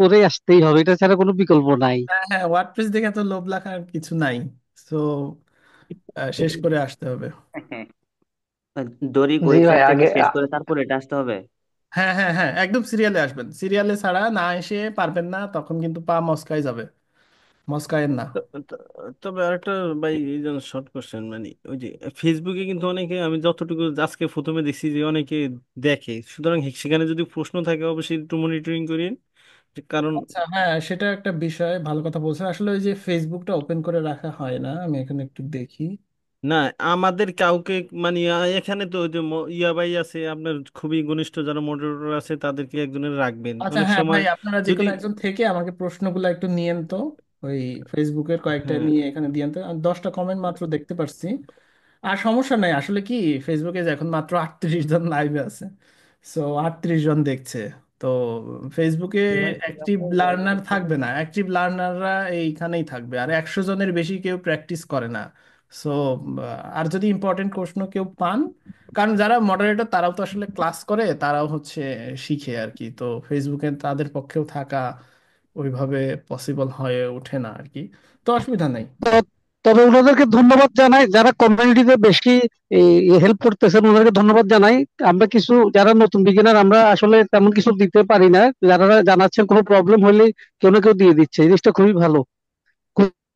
J: করে আসতেই হবে, এটা ছাড়া কোনো বিকল্প নাই।
A: হ্যাঁ হ্যাঁ, ওয়ার্ডপ্রেস দেখে তো লোভ লাগার কিছু নাই। সো শেষ করে আসতে হবে।
I: দড়ি
K: জি
I: কইফিট
K: ভাই
I: থেকে
K: আগে
I: শেষ করে তারপর এটা আসতে হবে।
A: হ্যাঁ হ্যাঁ হ্যাঁ, একদম সিরিয়ালে আসবেন, সিরিয়ালে ছাড়া না এসে পারবেন না, তখন কিন্তু পা মচকাই যাবে। মস্কায়ের না।
C: তবে আরেকটা ভাই, এই যেন শর্ট কোশ্চেন, মানে ওই যে ফেসবুকে কিন্তু অনেকে, আমি যতটুকু আজকে প্রথমে দেখছি যে অনেকে দেখে, সুতরাং সেখানে যদি প্রশ্ন থাকে অবশ্যই একটু মনিটরিং করিন, কারণ
A: আচ্ছা, হ্যাঁ, সেটা একটা বিষয়, ভালো কথা বলছেন। আসলে ওই যে ফেসবুকটা ওপেন করে রাখা হয় না, আমি এখানে একটু দেখি।
C: না, আমাদের কাউকে, মানে এখানে তো ওই যে ইয়াবাই আছে আপনার, খুবই ঘনিষ্ঠ যারা মডারেটর আছে তাদেরকে একজনের রাখবেন
A: আচ্ছা,
C: অনেক
A: হ্যাঁ
C: সময়
A: ভাই, আপনারা যে
C: যদি।
A: কোনো একজন থেকে আমাকে প্রশ্নগুলো একটু নিয়েন তো, ওই ফেসবুকের কয়েকটা
C: হ্যাঁ,
A: নিয়ে এখানে দিয়েন তো। আমি 10টা কমেন্ট মাত্র দেখতে পারছি। আর সমস্যা নাই, আসলে কি, ফেসবুকে যে এখন মাত্র 38 জন লাইভে আছে, সো 38 জন দেখছে। তো ফেসবুকে অ্যাক্টিভ লার্নার থাকবে না, অ্যাক্টিভ লার্নাররা এইখানেই থাকবে, আর 100 জনের বেশি কেউ প্র্যাকটিস করে না। সো আর যদি ইম্পর্টেন্ট প্রশ্ন কেউ পান, কারণ যারা মডারেটর তারাও তো আসলে ক্লাস করে, তারাও হচ্ছে শিখে আর কি, তো ফেসবুকে তাদের পক্ষেও থাকা ওইভাবে পসিবল হয়ে ওঠে না আর কি। তো অসুবিধা নাই।
J: তো- তবে ওনাদেরকে ধন্যবাদ জানাই যারা কমিউনিটিতে বেশি হেল্প করতেছেন, ওনাদেরকে ধন্যবাদ জানাই। আমরা কিছু যারা নতুন বিগিনার, আমরা আসলে তেমন কিছু দিতে পারি না, যারা জানাচ্ছেন কোনো প্রবলেম হলে কেউ না কেউ দিয়ে দিচ্ছে, এই জিনিসটা খুবই ভালো, খুবই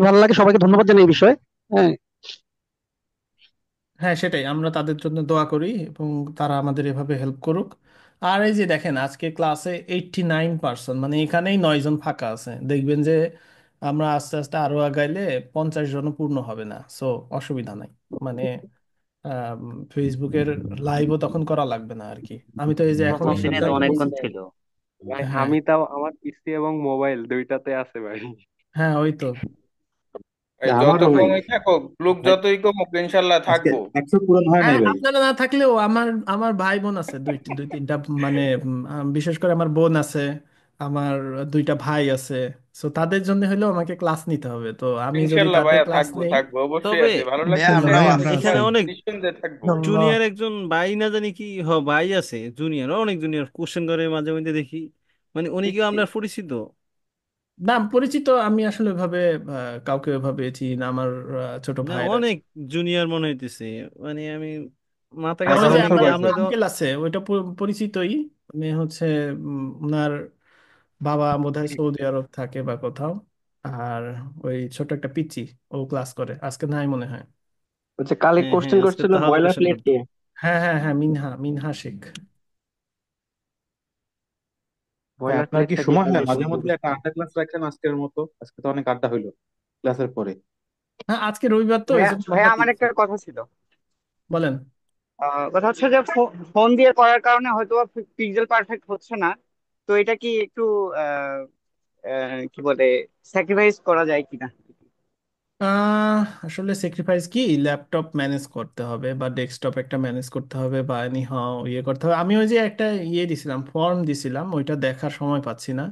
J: ভালো লাগে। সবাইকে ধন্যবাদ জানাই এই বিষয়ে। হ্যাঁ।
A: হ্যাঁ, সেটাই, আমরা তাদের জন্য দোয়া করি এবং তারা আমাদের এভাবে হেল্প করুক। আর এই যে দেখেন, আজকে ক্লাসে 89%, মানে এখানেই 9 জন ফাঁকা আছে, দেখবেন যে আমরা আস্তে আস্তে আরো আগাইলে 50 জনও পূর্ণ হবে না, সো অসুবিধা নাই। মানে আম, ফেসবুকের লাইভও তখন করা লাগবে না আর কি। আমি তো এই যে এখন
I: প্রথম
A: এই
I: দিনে তো
A: সিদ্ধান্ত নিয়েছি।
I: অনেকক্ষণ ছিল।
K: ভাই
A: হ্যাঁ,
K: আমি তাও আমার পিসি এবং মোবাইল দুইটাতে আছে ভাই।
A: হ্যাঁ, ওই তো।
B: না,
L: এই যত
B: আমারও ভাই।
L: কমই থাকুক, লোক
B: ভাই,
L: যতই কমুক, ইনশাল্লাহ
B: আজকে
L: থাকবো।
B: 100 পূরণ হয়
A: হ্যাঁ,
B: নাই ভাই।
A: আপনারা না থাকলেও আমার আমার ভাই বোন আছে, দুই তিনটা, মানে বিশেষ করে আমার বোন আছে, আমার 2টা ভাই আছে। সো তাদের জন্য হলেও আমাকে ক্লাস নিতে হবে, তো আমি যদি
L: ইনশাল্লাহ
A: তাদের
L: ভাইয়া,
A: ক্লাস
L: থাকবো
A: নেই।
L: থাকবো, অবশ্যই
C: তবে
L: আছে, ভালো
F: ভাইয়া
L: লাগতেছে
F: আমরাও
L: আমার।
F: আমরা আছি।
C: এখানে অনেক
L: নিঃসন্দেহে থাকবো।
F: আল্লাহ।
C: জুনিয়র একজন ভাই, না জানি কি ভাই আছে, জুনিয়র, অনেক জুনিয়র কোশ্চেন করে মাঝে মধ্যে দেখি, মানে উনি কি আপনার পরিচিত?
A: না, পরিচিত আমি আসলে ওইভাবে কাউকে ওইভাবে চিনি না, আমার ছোট
C: না,
A: ভাইরা।
C: অনেক জুনিয়র মনে হইতেছে, মানে আমি মাথা
A: আর
C: কাছে
A: ওই যে
B: সমস্যা
C: মানে
A: আমাদের
B: করেছে।
C: আমরা তো।
A: আঙ্কেল আছে, ওইটা পরিচিতই। আমি হচ্ছে ওনার বাবা বোধহয় সৌদি আরব থাকে বা কোথাও। আর ওই ছোট একটা পিচ্চি, ও ক্লাস করে, আজকে নাই মনে হয়।
K: হচ্ছে কালকে
C: হ্যাঁ, হ্যাঁ,
K: কোশ্চেন
C: আজকে
K: করছিল
C: তাহলে
K: বয়লার
C: কোশ্চেন
K: প্লেট
C: করতো।
K: নিয়ে।
A: হ্যাঁ, হ্যাঁ, হ্যাঁ, মিনহা মিনহা শেখ।
B: ভাই,
K: বয়লার
B: আপনার কি
K: প্লেটটা দিয়ে
B: সময় হয় মাঝে
K: কোশ্চেন
B: মধ্যে
K: করছিল।
B: একটা আড্ডা ক্লাস রাখেন আজকের মতো? আজকে তো অনেক আড্ডা হইলো ক্লাসের পরে।
A: হ্যাঁ, আজকে রবিবার তো এই
M: ভাইয়া
A: জন্য
M: ভাইয়া
A: আড্ডা
M: আমার
A: দিচ্ছি।
M: একটা কথা ছিল।
A: বলেন।
M: কথা হচ্ছে যে ফোন দিয়ে করার কারণে হয়তো পিক্সেল পারফেক্ট হচ্ছে না। তো এটা কি একটু আহ, কি বলে স্যাক্রিফাইস করা যায় কিনা?
A: আসলে স্যাক্রিফাইস কি, ল্যাপটপ ম্যানেজ করতে হবে বা ডেস্কটপ একটা ম্যানেজ করতে হবে বা এনি হাও ইয়ে করতে হবে। আমি ওই যে একটা ইয়ে দিছিলাম, ফর্ম দিছিলাম, ওইটা দেখার সময় পাচ্ছি না।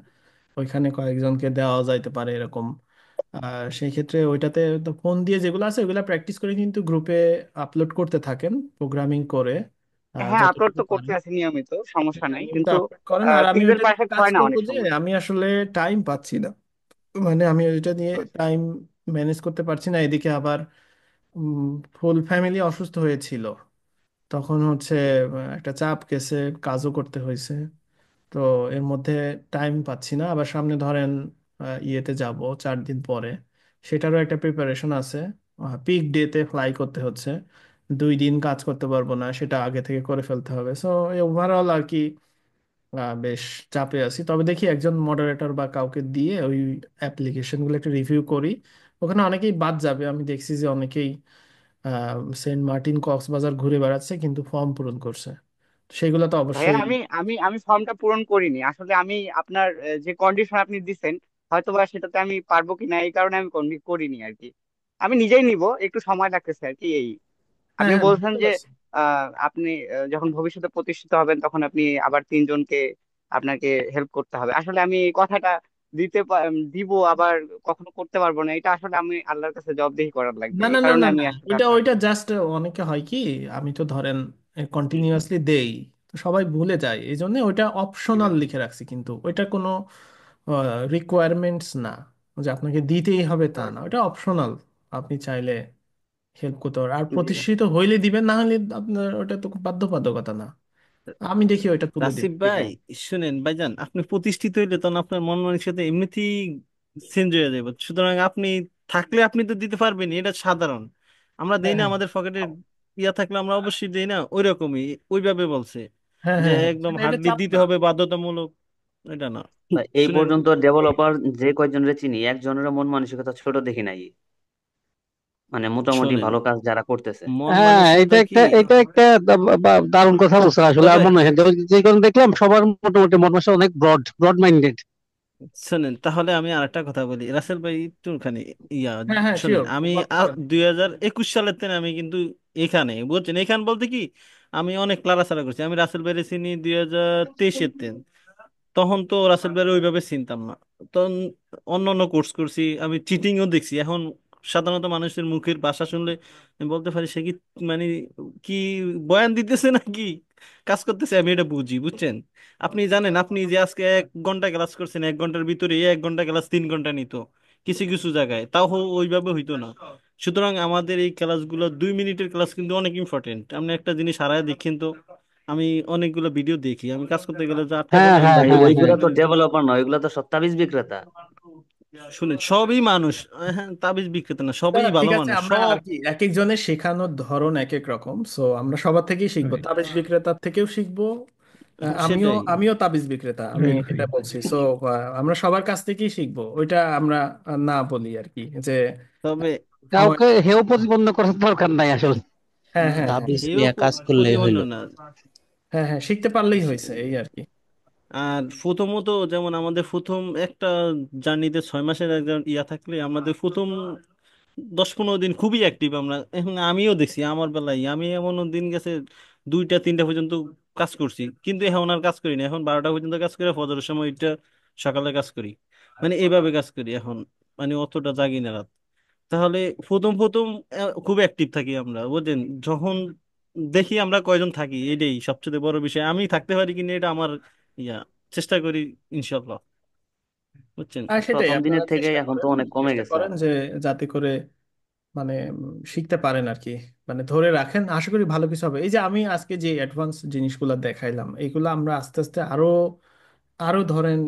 A: ওইখানে কয়েকজনকে দেওয়া যাইতে পারে এরকম। সেই ক্ষেত্রে ওইটাতে তো ফোন দিয়ে যেগুলো আছে ওইগুলো প্র্যাকটিস করে কিন্তু গ্রুপে আপলোড করতে থাকেন, প্রোগ্রামিং করে
M: হ্যাঁ, আপলোড
A: যতটুকু
M: তো করতে
A: পারেন।
M: আছে নিয়মিত, সমস্যা
A: হ্যাঁ,
M: নাই,
A: নিয়মিত
M: কিন্তু
A: আপলোড করেন, আর আমি
M: পিক্সেল
A: ওইটা নিয়ে
M: পারফেক্ট
A: কাজ
M: হয় না
A: করবো
M: অনেক
A: যে
M: সময়।
A: আমি আসলে টাইম পাচ্ছি না, মানে আমি ওইটা নিয়ে টাইম ম্যানেজ করতে পারছি না। এদিকে আবার ফুল ফ্যামিলি অসুস্থ হয়েছিল, তখন হচ্ছে একটা চাপ গেছে, কাজও করতে হয়েছে। তো এর মধ্যে টাইম পাচ্ছি না। আবার সামনে ধরেন ইয়েতে যাব 4 দিন পরে, সেটারও একটা প্রিপারেশন আছে। পিক ডেতে ফ্লাই করতে হচ্ছে, 2 দিন কাজ করতে পারবো না, সেটা আগে থেকে করে ফেলতে হবে। সো ওভারঅল আর কি বেশ চাপে আছি। তবে দেখি একজন মডারেটর বা কাউকে দিয়ে ওই অ্যাপ্লিকেশনগুলো একটু রিভিউ করি। ওখানে অনেকেই বাদ যাবে, আমি দেখছি যে অনেকেই সেন্ট মার্টিন কক্সবাজার ঘুরে বেড়াচ্ছে কিন্তু ফর্ম পূরণ করছে, সেগুলো তো
M: ভাইয়া
A: অবশ্যই।
M: আমি ফর্মটা পূরণ করিনি আসলে। আমি আপনার যে কন্ডিশন আপনি দিচ্ছেন, হয়তো বা সেটাতে আমি পারবো কিনা এই কারণে আমি করিনি আর কি। আমি নিজেই নিব, একটু সময় লাগতেছে আর কি এই।
A: হ্যাঁ,
M: আপনি
A: হ্যাঁ,
M: বলছেন
A: বুঝতে
M: যে
A: পারছি।
M: আপনি যখন ভবিষ্যতে প্রতিষ্ঠিত হবেন তখন আপনি আবার তিনজনকে আপনাকে হেল্প করতে হবে। আসলে আমি এই কথাটা দিব, আবার কখনো করতে পারবো না, এটা আসলে আমি আল্লাহর কাছে জবাবদিহি করার লাগবে,
A: না,
M: এই
A: না, না,
M: কারণে
A: না,
M: আমি
A: না,
M: আসলে
A: ওইটা
M: আপনার।
A: ওইটা জাস্ট অনেকে হয় কি, আমি তো ধরেন কন্টিনিউয়াসলি দেই, তো সবাই ভুলে যায়, এই জন্য ওইটা অপশনাল লিখে রাখছি, কিন্তু ওইটা কোনো রিকোয়ারমেন্টস না যে আপনাকে দিতেই হবে, তা না, ওটা অপশনাল। আপনি চাইলে হেল্প করতে পারেন, আর
M: জি ভাই।
A: প্রতিষ্ঠিত হইলে দিবেন, না হলে আপনার ওটা তো বাধ্যবাধকতা না। আমি দেখি ওইটা তুলে দিই।
C: রাসিফ
M: জি
C: ভাই,
M: ভাই।
C: শুনেন ভাইজান, আপনি প্রতিষ্ঠিত হইলে তখন আপনার মন মানসিকতা এমনিতেই চেঞ্জ হয়ে যাবে। সুতরাং আপনি থাকলে আপনি তো দিতে পারবেন, এটা সাধারণ। আমরা দেই
A: হ্যাঁ
C: না
A: হ্যাঁ
C: আমাদের পকেটে ইয়া থাকলে আমরা অবশ্যই দেই না, ওই রকমই ওইভাবে বলছে
A: হ্যাঁ
C: যে
A: হ্যাঁ হ্যাঁ,
C: একদম
A: সেটা এটা
C: হার্ডলি
A: চাপ
C: দিতে
A: না।
C: হবে বাধ্যতামূলক, এটা না।
I: ভাই, এই
C: শুনেন,
I: পর্যন্ত ডেভেলপার যে কয়জনের চিনি একজনের মন মানসিকতা ছোট দেখি নাই, মানে মোটামুটি
C: শোনেন,
I: ভালো কাজ যারা করতেছে।
C: মন
J: হ্যাঁ, এটা
C: মানসিকতা কি।
J: একটা দারুণ কথা বলছেন আসলে।
C: তবে
J: আমার মনে হয় যে কারণে দেখলাম সবার মোটামুটি মন মানসিকতা অনেক ব্রড ব্রড মাইন্ডেড।
C: শোনেন, তাহলে আমি আরেকটা কথা বলি রাসেল ভাই, একটুখানি ইয়া
A: হ্যাঁ হ্যাঁ,
C: শোনেন।
A: শিওর,
C: আমি
A: বলেন।
C: 2021 সালের থেকে আমি কিন্তু এখানে, বুঝছেন, এখান বলতে কি আমি অনেক ক্লারাসারা করছি। আমি রাসেল ভাইয়ের চিনি 2023-এর থেকে। তখন তো রাসেল ভাইয়ের ওইভাবে চিনতাম না। তখন অন্য অন্য কোর্স করছি, আমি চিটিংও দেখছি। এখন সাধারণত মানুষের মুখের ভাষা শুনলে আমি বলতে পারি সে কি, মানে কি বয়ান দিতেছে নাকি কাজ করতেছে, আমি এটা বুঝি, বুঝছেন। আপনি জানেন, আপনি যে আজকে 1 ঘন্টা ক্লাস করছেন, 1 ঘন্টার ভিতরে এই 1 ঘন্টা ক্লাস 3 ঘন্টা নিত কিছু কিছু জায়গায়, তাও ওইভাবে হইতো না। সুতরাং আমাদের এই ক্লাসগুলো 2 মিনিটের ক্লাস কিন্তু অনেক ইম্পর্টেন্ট। আপনি একটা জিনিস হারায় দেখেন তো, আমি অনেকগুলো ভিডিও দেখি, আমি কাজ করতে গেলে যে 8টা
J: হ্যাঁ
C: ঘন্টা আমি
J: হ্যাঁ
I: ভাই,
C: ভিডিও
J: হ্যাঁ
C: দেখি।
J: হ্যাঁ।
I: ওইগুলা তো ডেভেলপার নয়, ওইগুলা তো সব তাবিজ বিক্রেতা।
C: শুনেন, সবই মানুষ। হ্যাঁ, তাবিজ বিক্রেতা না,
A: না
C: সবই
A: না,
C: ভালো
A: ঠিক আছে,
C: মানুষ
A: আমরা আর
C: সব।
A: কি এক একজনের শেখানোর ধরন এক এক রকম, সো আমরা সবার থেকেই শিখবো,
E: Right,
A: তাবিজ বিক্রেতার থেকেও শিখবো। আমিও
C: সেটাই।
A: আমিও তাবিজ বিক্রেতা, আমি
E: right,
A: এটা
E: right.
A: বলছি। সো আমরা সবার কাছ থেকেই শিখবো, ওইটা আমরা না বলি আর কি, যে
C: তবে
A: আমার।
J: কাউকে হেয় প্রতিপন্ন করার দরকার নাই আসলে।
A: হ্যাঁ হ্যাঁ হ্যাঁ
N: তাবিজ
C: হেও
N: নিয়ে কাজ করলেই
C: প্রতিপন্ন
N: হইলো।
C: না।
A: হ্যাঁ হ্যাঁ, শিখতে পারলেই হয়েছে এই আর কি।
C: আর প্রথমত যেমন আমাদের প্রথম একটা জার্নিতে 6 মাসের একটা ইয়া থাকলে আমাদের প্রথম 10-15 দিন খুবই অ্যাক্টিভ আমরা। এখন আমিও দেখছি আমার বেলায়, আমি এমন দিন গেছে 2টা 3টা পর্যন্ত কাজ করছি, কিন্তু এখন আর কাজ করি না। এখন 12টা পর্যন্ত কাজ করে, ফজরের সময় ওইটা সকালে কাজ করি, মানে এইভাবে কাজ করি এখন। মানে অতটা জাগি না রাত। তাহলে প্রথম প্রথম খুব অ্যাক্টিভ থাকি আমরা, বুঝলেন। যখন দেখি আমরা কয়জন থাকি, এটাই সবচেয়ে বড় বিষয়। আমি থাকতে পারি কিনা এটা আমার ইয়া, চেষ্টা করি ইনশাল্লাহ, বুঝছেন।
A: আর সেটাই
I: প্রথম
A: আপনারা
I: দিনের থেকে
A: চেষ্টা
I: এখন তো
A: করেন,
I: অনেক কমে
A: চেষ্টা
I: গেছে।
A: করেন যে যাতে করে মানে শিখতে পারেন আর কি, মানে ধরে রাখেন, আশা করি ভালো কিছু হবে। এই যে আমি আজকে যে অ্যাডভান্স জিনিসগুলো দেখাইলাম, এগুলো আমরা আস্তে আস্তে আরো আরো ধরেন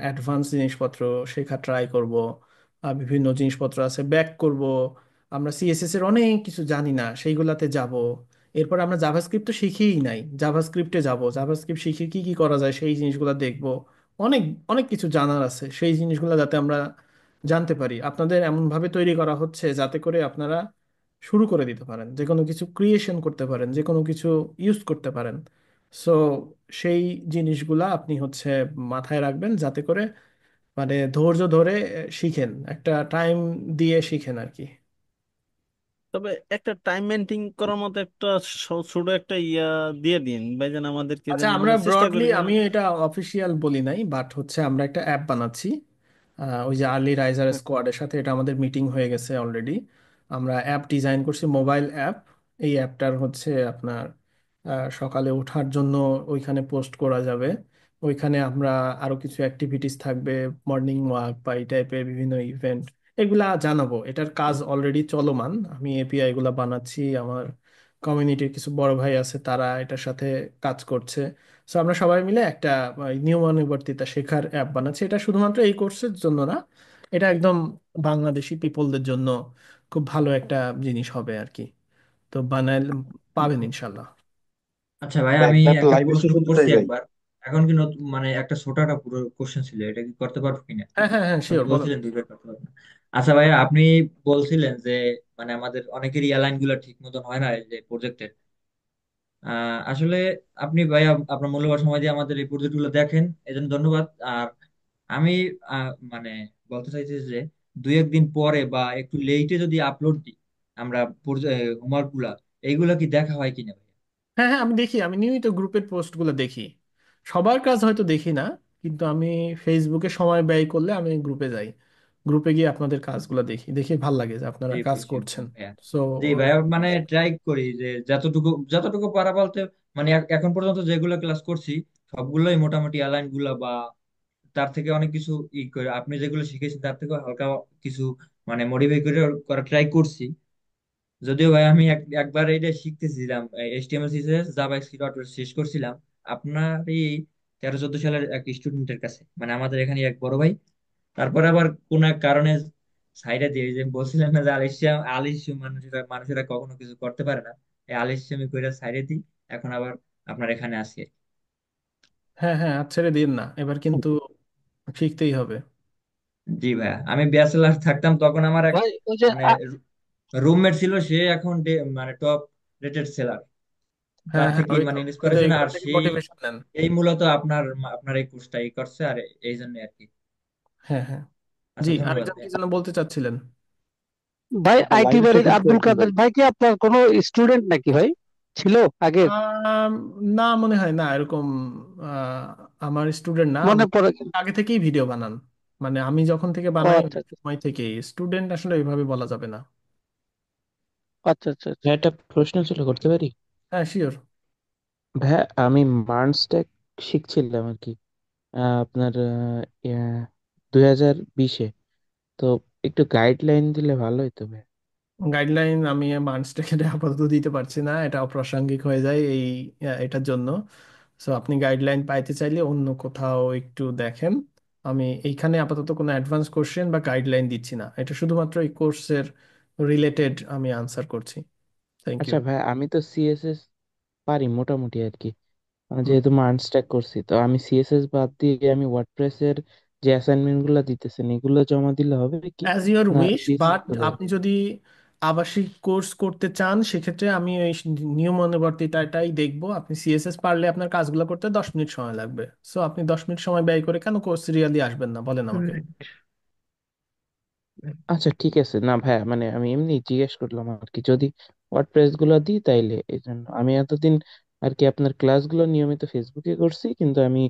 A: অ্যাডভান্স জিনিসপত্র শেখা ট্রাই করব। বিভিন্ন জিনিসপত্র আছে, ব্যাক করব। আমরা সিএসএস এর অনেক কিছু জানি না, সেইগুলাতে যাব। এরপর আমরা জাভাস্ক্রিপ্ট তো শিখিই নাই, জাভাস্ক্রিপ্টে যাব, জাভাস্ক্রিপ্ট শিখে কি কি করা যায় সেই জিনিসগুলো দেখব। অনেক অনেক কিছু জানার আছে, সেই জিনিসগুলো যাতে আমরা জানতে পারি। আপনাদের এমনভাবে তৈরি করা হচ্ছে যাতে করে আপনারা শুরু করে দিতে পারেন, যে কোনো কিছু ক্রিয়েশন করতে পারেন, যে কোনো কিছু ইউজ করতে পারেন। সো সেই জিনিসগুলা আপনি হচ্ছে মাথায় রাখবেন, যাতে করে মানে ধৈর্য ধরে শিখেন, একটা টাইম দিয়ে শিখেন আর কি।
C: তবে একটা টাইম মেনটেন করার মতো একটা ছোট একটা ইয়া দিয়ে দিন ভাইজান আমাদেরকে,
A: আচ্ছা,
C: যেন
A: আমরা
C: আমরা চেষ্টা
A: ব্রডলি,
C: করি যেন।
A: আমি এটা অফিসিয়াল বলি নাই, বাট হচ্ছে আমরা একটা অ্যাপ বানাচ্ছি। ওই যে আর্লি রাইজার স্কোয়াডের সাথে এটা আমাদের মিটিং হয়ে গেছে অলরেডি। আমরা অ্যাপ ডিজাইন করছি, মোবাইল অ্যাপ। এই অ্যাপটার হচ্ছে আপনার সকালে ওঠার জন্য ওইখানে পোস্ট করা যাবে। ওইখানে আমরা আরো কিছু অ্যাক্টিভিটিস থাকবে, মর্নিং ওয়াক বা এই টাইপের বিভিন্ন ইভেন্ট, এগুলা জানাবো। এটার কাজ অলরেডি চলমান, আমি এপিআই গুলা বানাচ্ছি, আমার কমিউনিটির কিছু বড় ভাই আছে তারা এটার সাথে কাজ করছে। সো আমরা সবাই মিলে একটা নিয়মানুবর্তিতা শেখার অ্যাপ বানাচ্ছি। এটা শুধুমাত্র এই কোর্সের জন্য না, এটা একদম বাংলাদেশি পিপলদের জন্য খুব ভালো একটা জিনিস হবে আর কি। তো বানাইলে পাবেন ইনশাল্লাহ।
E: আচ্ছা ভাই,
B: ভাই
E: আমি
B: একবার একটা
E: একটা
B: লাইভ এসে
E: প্রশ্ন
B: শুনতে চাই
E: করছি
B: ভাই।
E: একবার। এখন কি নতুন মানে একটা ছোটটা পুরো কোশ্চেন ছিল, এটা কি করতে পারবো কিনা?
A: হ্যাঁ হ্যাঁ হ্যাঁ,
E: আপনি
A: শিওর, বলো।
E: বলছিলেন দুইবার করতে পারবেন। আচ্ছা ভাই, আপনি বলছিলেন যে মানে আমাদের অনেকেরই এয়ারলাইন গুলো ঠিক মতন হয় না এই যে প্রজেক্টের। আসলে আপনি ভাই আপনার মূল্যবান সময় দিয়ে আমাদের এই প্রজেক্ট গুলো দেখেন, এজন্য ধন্যবাদ। আর আমি মানে বলতে চাইছি যে 2-1 দিন পরে বা একটু লেটে যদি আপলোড দিই আমরা হোমওয়ার্ক গুলা, এইগুলা কি দেখা হয় কিনা ভাই?
A: হ্যাঁ হ্যাঁ, আমি দেখি, আমি নিয়মিত গ্রুপের পোস্টগুলো দেখি। সবার কাজ হয়তো দেখি না, কিন্তু আমি ফেসবুকে সময় ব্যয় করলে আমি গ্রুপে যাই। গ্রুপে গিয়ে আপনাদের কাজগুলো দেখি, দেখে ভাল লাগে যে আপনারা
E: জি
A: কাজ
E: ভাই, জি
A: করছেন।
E: ভাইয়া।
A: সো
E: জি ভাইয়া, মানে ট্রাই করি যে যতটুকু যতটুকু পারা বলতে, মানে এখন পর্যন্ত যেগুলো ক্লাস করছি সবগুলোই মোটামুটি অ্যালাইন গুলা বা তার থেকে অনেক কিছু করে, আপনি যেগুলো শিখেছেন তার থেকে হালকা কিছু মানে মডিফাই করে করা ট্রাই করছি। যদিও ভাই আমি একবার এটা শিখতেছিলাম, এইচটিএমএল সিএসএস জাভা স্ক্রিপ্ট শেষ করছিলাম আপনার এই 13-14 সালের এক স্টুডেন্টের কাছে, মানে আমাদের এখানে এক বড় ভাই। তারপরে আবার কোন এক কারণে সাইডে দিয়ে, ওই যে বলছিলেন না যে আলিস্য মানুষেরা মানুষেরা কখনো কিছু করতে পারে না, এই আলিস্যমি কইরা সাইডে দিই। এখন আবার আপনার এখানে আসি।
A: হ্যাঁ হ্যাঁ, আর ছেড়ে দিন না, এবার কিন্তু শিখতেই হবে।
E: জি ভাইয়া, আমি ব্যাচেলার থাকতাম তখন আমার এক
J: ভাই ওই যে
E: মানে রুমমেট ছিল, সে এখন মানে টপ রেটেড সেলার,
A: হ্যাঁ
E: তার
A: হ্যাঁ,
E: থেকে
A: ওই তো,
E: মানে
A: ওই তো
E: ইন্সপিরেশন
A: এগুলো
E: আর
A: থেকে
E: সেই
A: মোটিভেশন নেন।
E: এই মূলত আপনার আপনার এই কোর্সটাই করছে, আর এই জন্য আর কি।
A: হ্যাঁ হ্যাঁ। জি,
E: আচ্ছা, ধন্যবাদ
A: আরেকজন কি
E: ভাইয়া।
A: যেন বলতে চাচ্ছিলেন?
J: ভাই
B: একটা
J: আইটি
B: লাইভ
J: বাড়ির আব্দুল
B: স্ট্যাটিস্টিক্স
J: কাদের ভাই কি আপনার কোনো স্টুডেন্ট নাকি ভাই, ছিল আগে?
A: আম, না, মনে হয় না এরকম। আহ, আমার স্টুডেন্ট না,
J: মনে পড়ে কি?
A: আগে থেকেই ভিডিও বানান। মানে আমি যখন থেকে
J: ও
A: বানাই
J: আচ্ছা
A: ওই
J: আচ্ছা
A: সময় থেকে স্টুডেন্ট, আসলে এইভাবে বলা যাবে না।
J: আচ্ছা আচ্ছা আচ্ছা।
N: ভাই একটা প্রশ্ন ছিল, করতে পারি?
A: হ্যাঁ, শিওর।
N: ভাই আমি মার্নস্ট্যাক শিখছিলাম আর কি, আপনার 2020-এ। তো একটু গাইডলাইন দিলে ভালো হতো ভাই।
A: গাইডলাইন আমি মানস্টেকের আপাতত দিতে পারছি না, এটা অপ্রাসঙ্গিক হয়ে যায় এই এটার জন্য। সো আপনি গাইডলাইন পাইতে চাইলে অন্য কোথাও একটু দেখেন। আমি এইখানে আপাতত কোনো অ্যাডভান্স কোশ্চেন বা গাইডলাইন দিচ্ছি না, এটা শুধুমাত্র এই কোর্সের রিলেটেড আমি আনসার করছি। Thank you.
N: আচ্ছা ভাই, আমি তো সিএসএস পারি মোটামুটি আর কি। যেহেতু মার্নস্ট্যাক করছি, তো আমি সিএসএস বাদ দিয়ে আমি ওয়ার্ডপ্রেসের যে অ্যাসাইনমেন্ট গুলো দিতেছেন এগুলো জমা দিলে হবে কি?
A: অ্যাজ ইউর
N: না
A: উইশ,
N: সিএসএস
A: বাট
N: বলে?
A: আপনি যদি আবাসিক কোর্স করতে চান সেক্ষেত্রে আমি ওই নিয়মানুবর্তিতাটাই দেখবো। আপনি সিএসএস পারলে আপনার কাজগুলো করতে 10 মিনিট সময় লাগবে। সো আপনি 10 মিনিট সময় ব্যয় করে কেন কোর্স সিরিয়ালি আসবেন না, বলেন আমাকে।
N: আচ্ছা ঠিক আছে, না ভাই মানে আমি এমনি জিজ্ঞেস করলাম আর কি, যদি ওয়ার্ডপ্রেস গুলো দিই তাইলে এই জন্য। আমি এতদিন আর কি আপনার ক্লাসগুলো নিয়মিত ফেসবুকে করছি, কিন্তু আমি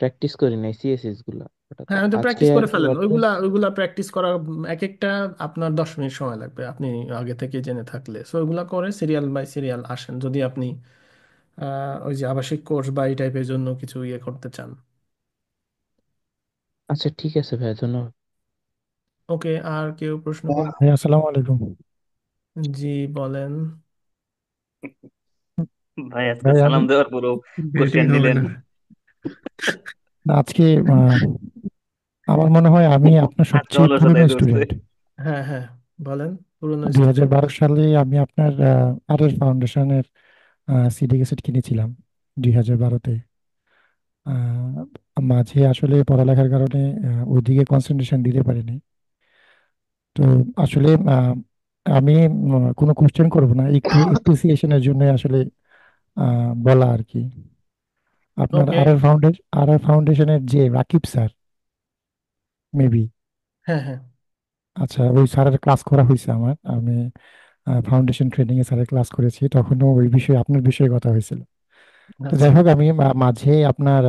N: প্র্যাকটিস করি নাই সিএসএস গুলা। ওটা তো
A: হ্যাঁ, ওই তো
N: আজকে
A: প্র্যাকটিস
N: আর
A: করে
N: কি
A: ফেলেন,
N: ওয়ার্ডপ্রেস।
A: ওইগুলা ওইগুলা প্র্যাকটিস করা এক একটা আপনার 10 মিনিট সময় লাগবে আপনি আগে থেকে জেনে থাকলে। সো ওইগুলা করে সিরিয়াল বাই সিরিয়াল আসেন যদি আপনি ওই যে আবাসিক কোর্স বা এই টাইপের জন্য কিছু ইয়ে করতে চান।
N: আচ্ছা ঠিক আছে ভাই, ধন্যবাদ।
A: ওকে, আর কেউ প্রশ্ন করবে?
O: ভাই আসসালামু আলাইকুম।
A: জি, বলেন।
M: ভাই আজকে
O: ভাই আমি
M: সালাম দেওয়ার পুরো
F: ব্যাটিং
M: কোশ্চেন
F: হবে
M: নিলেন।
F: না।
O: আজকে আমার মনে হয় আমি আপনার
M: আজকে
O: সবচেয়ে পুরনো
M: অলসতায় ধরছে।
O: স্টুডেন্ট।
A: হ্যাঁ হ্যাঁ, বলেন। পুরনো
O: 2012 সালে আমি আপনার আর এর ফাউন্ডেশনের সিডিকে সেট কিনেছিলাম 2012-তে। মাঝে আসলে পড়ালেখার কারণে ওইদিকে কনসেন্ট্রেশন দিতে পারিনি। তো আসলে আমি কোনো কোশ্চেন করব না, একটু এপ্রিসিয়েশনের জন্য আসলে বলা আর কি। আপনার
A: ওকে।
O: আর আর ফাউন্ডেশনের যে রাকিব স্যার, মেবি।
A: হ্যাঁ হ্যাঁ।
O: আচ্ছা, ওই স্যারের ক্লাস করা হয়েছে আমার। আমি ফাউন্ডেশন ট্রেনিং এ স্যারের ক্লাস করেছি, তখনও ওই বিষয়ে আপনার বিষয়ে কথা হয়েছিল। তো
A: আচ্ছা
O: যাই হোক, আমি মাঝে আপনার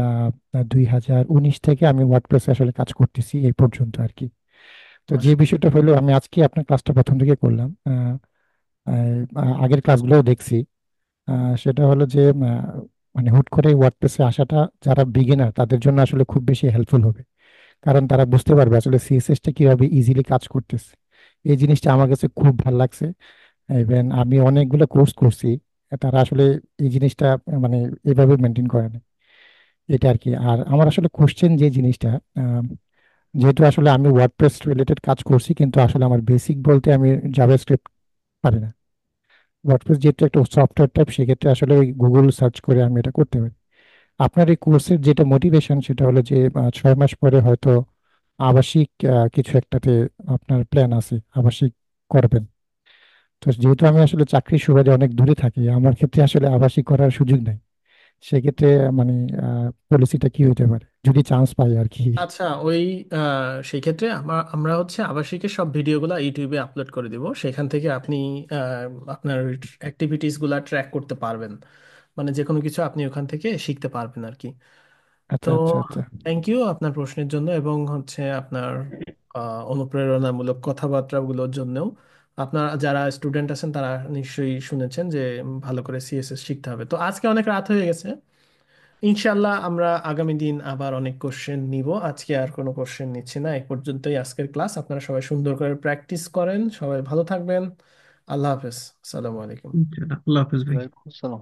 O: 2019 থেকে আমি ওয়ার্ডপ্রেসে আসলে কাজ করতেছি এই পর্যন্ত আর কি। তো যে
A: মাশা-
O: বিষয়টা হলো, আমি আজকে আপনার ক্লাসটা প্রথম থেকে করলাম। আগের ক্লাসগুলোও দেখছি। সেটা হলো যে মানে হুট করে ওয়ার্ডপ্রেসে আসাটা যারা বিগিনার তাদের জন্য আসলে খুব বেশি হেল্পফুল হবে, কারণ তারা বুঝতে পারবে আসলে সিএসএস টা কিভাবে ইজিলি কাজ করতেছে। এই জিনিসটা আমার কাছে খুব ভালো লাগছে। ইভেন আমি অনেকগুলো কোর্স করছি, তারা আসলে এই জিনিসটা মানে এভাবে মেনটেন করে না। এটা আর কি। আর আমার আসলে কোশ্চেন যে জিনিসটা, আম, যেহেতু আসলে আমি ওয়ার্ডপ্রেস রিলেটেড কাজ করছি, কিন্তু আসলে আমার বেসিক বলতে আমি জাভাস্ক্রিপ্ট পারি না। ওয়ার্ডপ্রেস যেহেতু একটা সফটওয়্যার টাইপ, সেক্ষেত্রে আসলে ওই গুগল সার্চ করে আমি এটা করতে পারি। আপনার এই কোর্সের যেটা মোটিভেশন, সেটা হলো যে 6 মাস পরে হয়তো আবাসিক কিছু একটাতে আপনার প্ল্যান আছে, আবাসিক করবেন। তো যেহেতু আমি আসলে চাকরির সুবাদে অনেক দূরে থাকি, আমার ক্ষেত্রে আসলে আবাসিক করার সুযোগ নেই। সেক্ষেত্রে মানে পলিসিটা কি হতে পারে যদি চান্স পাই আর কি?
A: আচ্ছা, ওই সেই ক্ষেত্রে আমরা হচ্ছে আবাসিকের সব ভিডিওগুলো ইউটিউবে আপলোড করে দিব, সেখান থেকে আপনি আপনার অ্যাক্টিভিটিস গুলা ট্র্যাক করতে পারবেন। মানে যে কোনো কিছু আপনি ওখান থেকে শিখতে পারবেন আর কি। তো
O: আচ্ছা আচ্ছা আচ্ছা।
A: থ্যাংক ইউ আপনার প্রশ্নের জন্য এবং হচ্ছে আপনার অনুপ্রেরণামূলক কথাবার্তাগুলোর জন্যও। আপনার যারা স্টুডেন্ট আছেন তারা নিশ্চয়ই শুনেছেন যে ভালো করে সিএসএস শিখতে হবে। তো আজকে অনেক রাত হয়ে গেছে, ইনশাল্লাহ আমরা আগামী দিন আবার অনেক কোশ্চেন নিব। আজকে আর কোনো কোশ্চেন নিচ্ছি না, এই পর্যন্তই আজকের ক্লাস। আপনারা সবাই সুন্দর করে প্র্যাকটিস করেন, সবাই ভালো থাকবেন। আল্লাহ হাফেজ। আসসালামু আলাইকুম।
F: আল্লাহ হাফেজ ভাই।
J: ওয়ালাইকুম আসসালাম।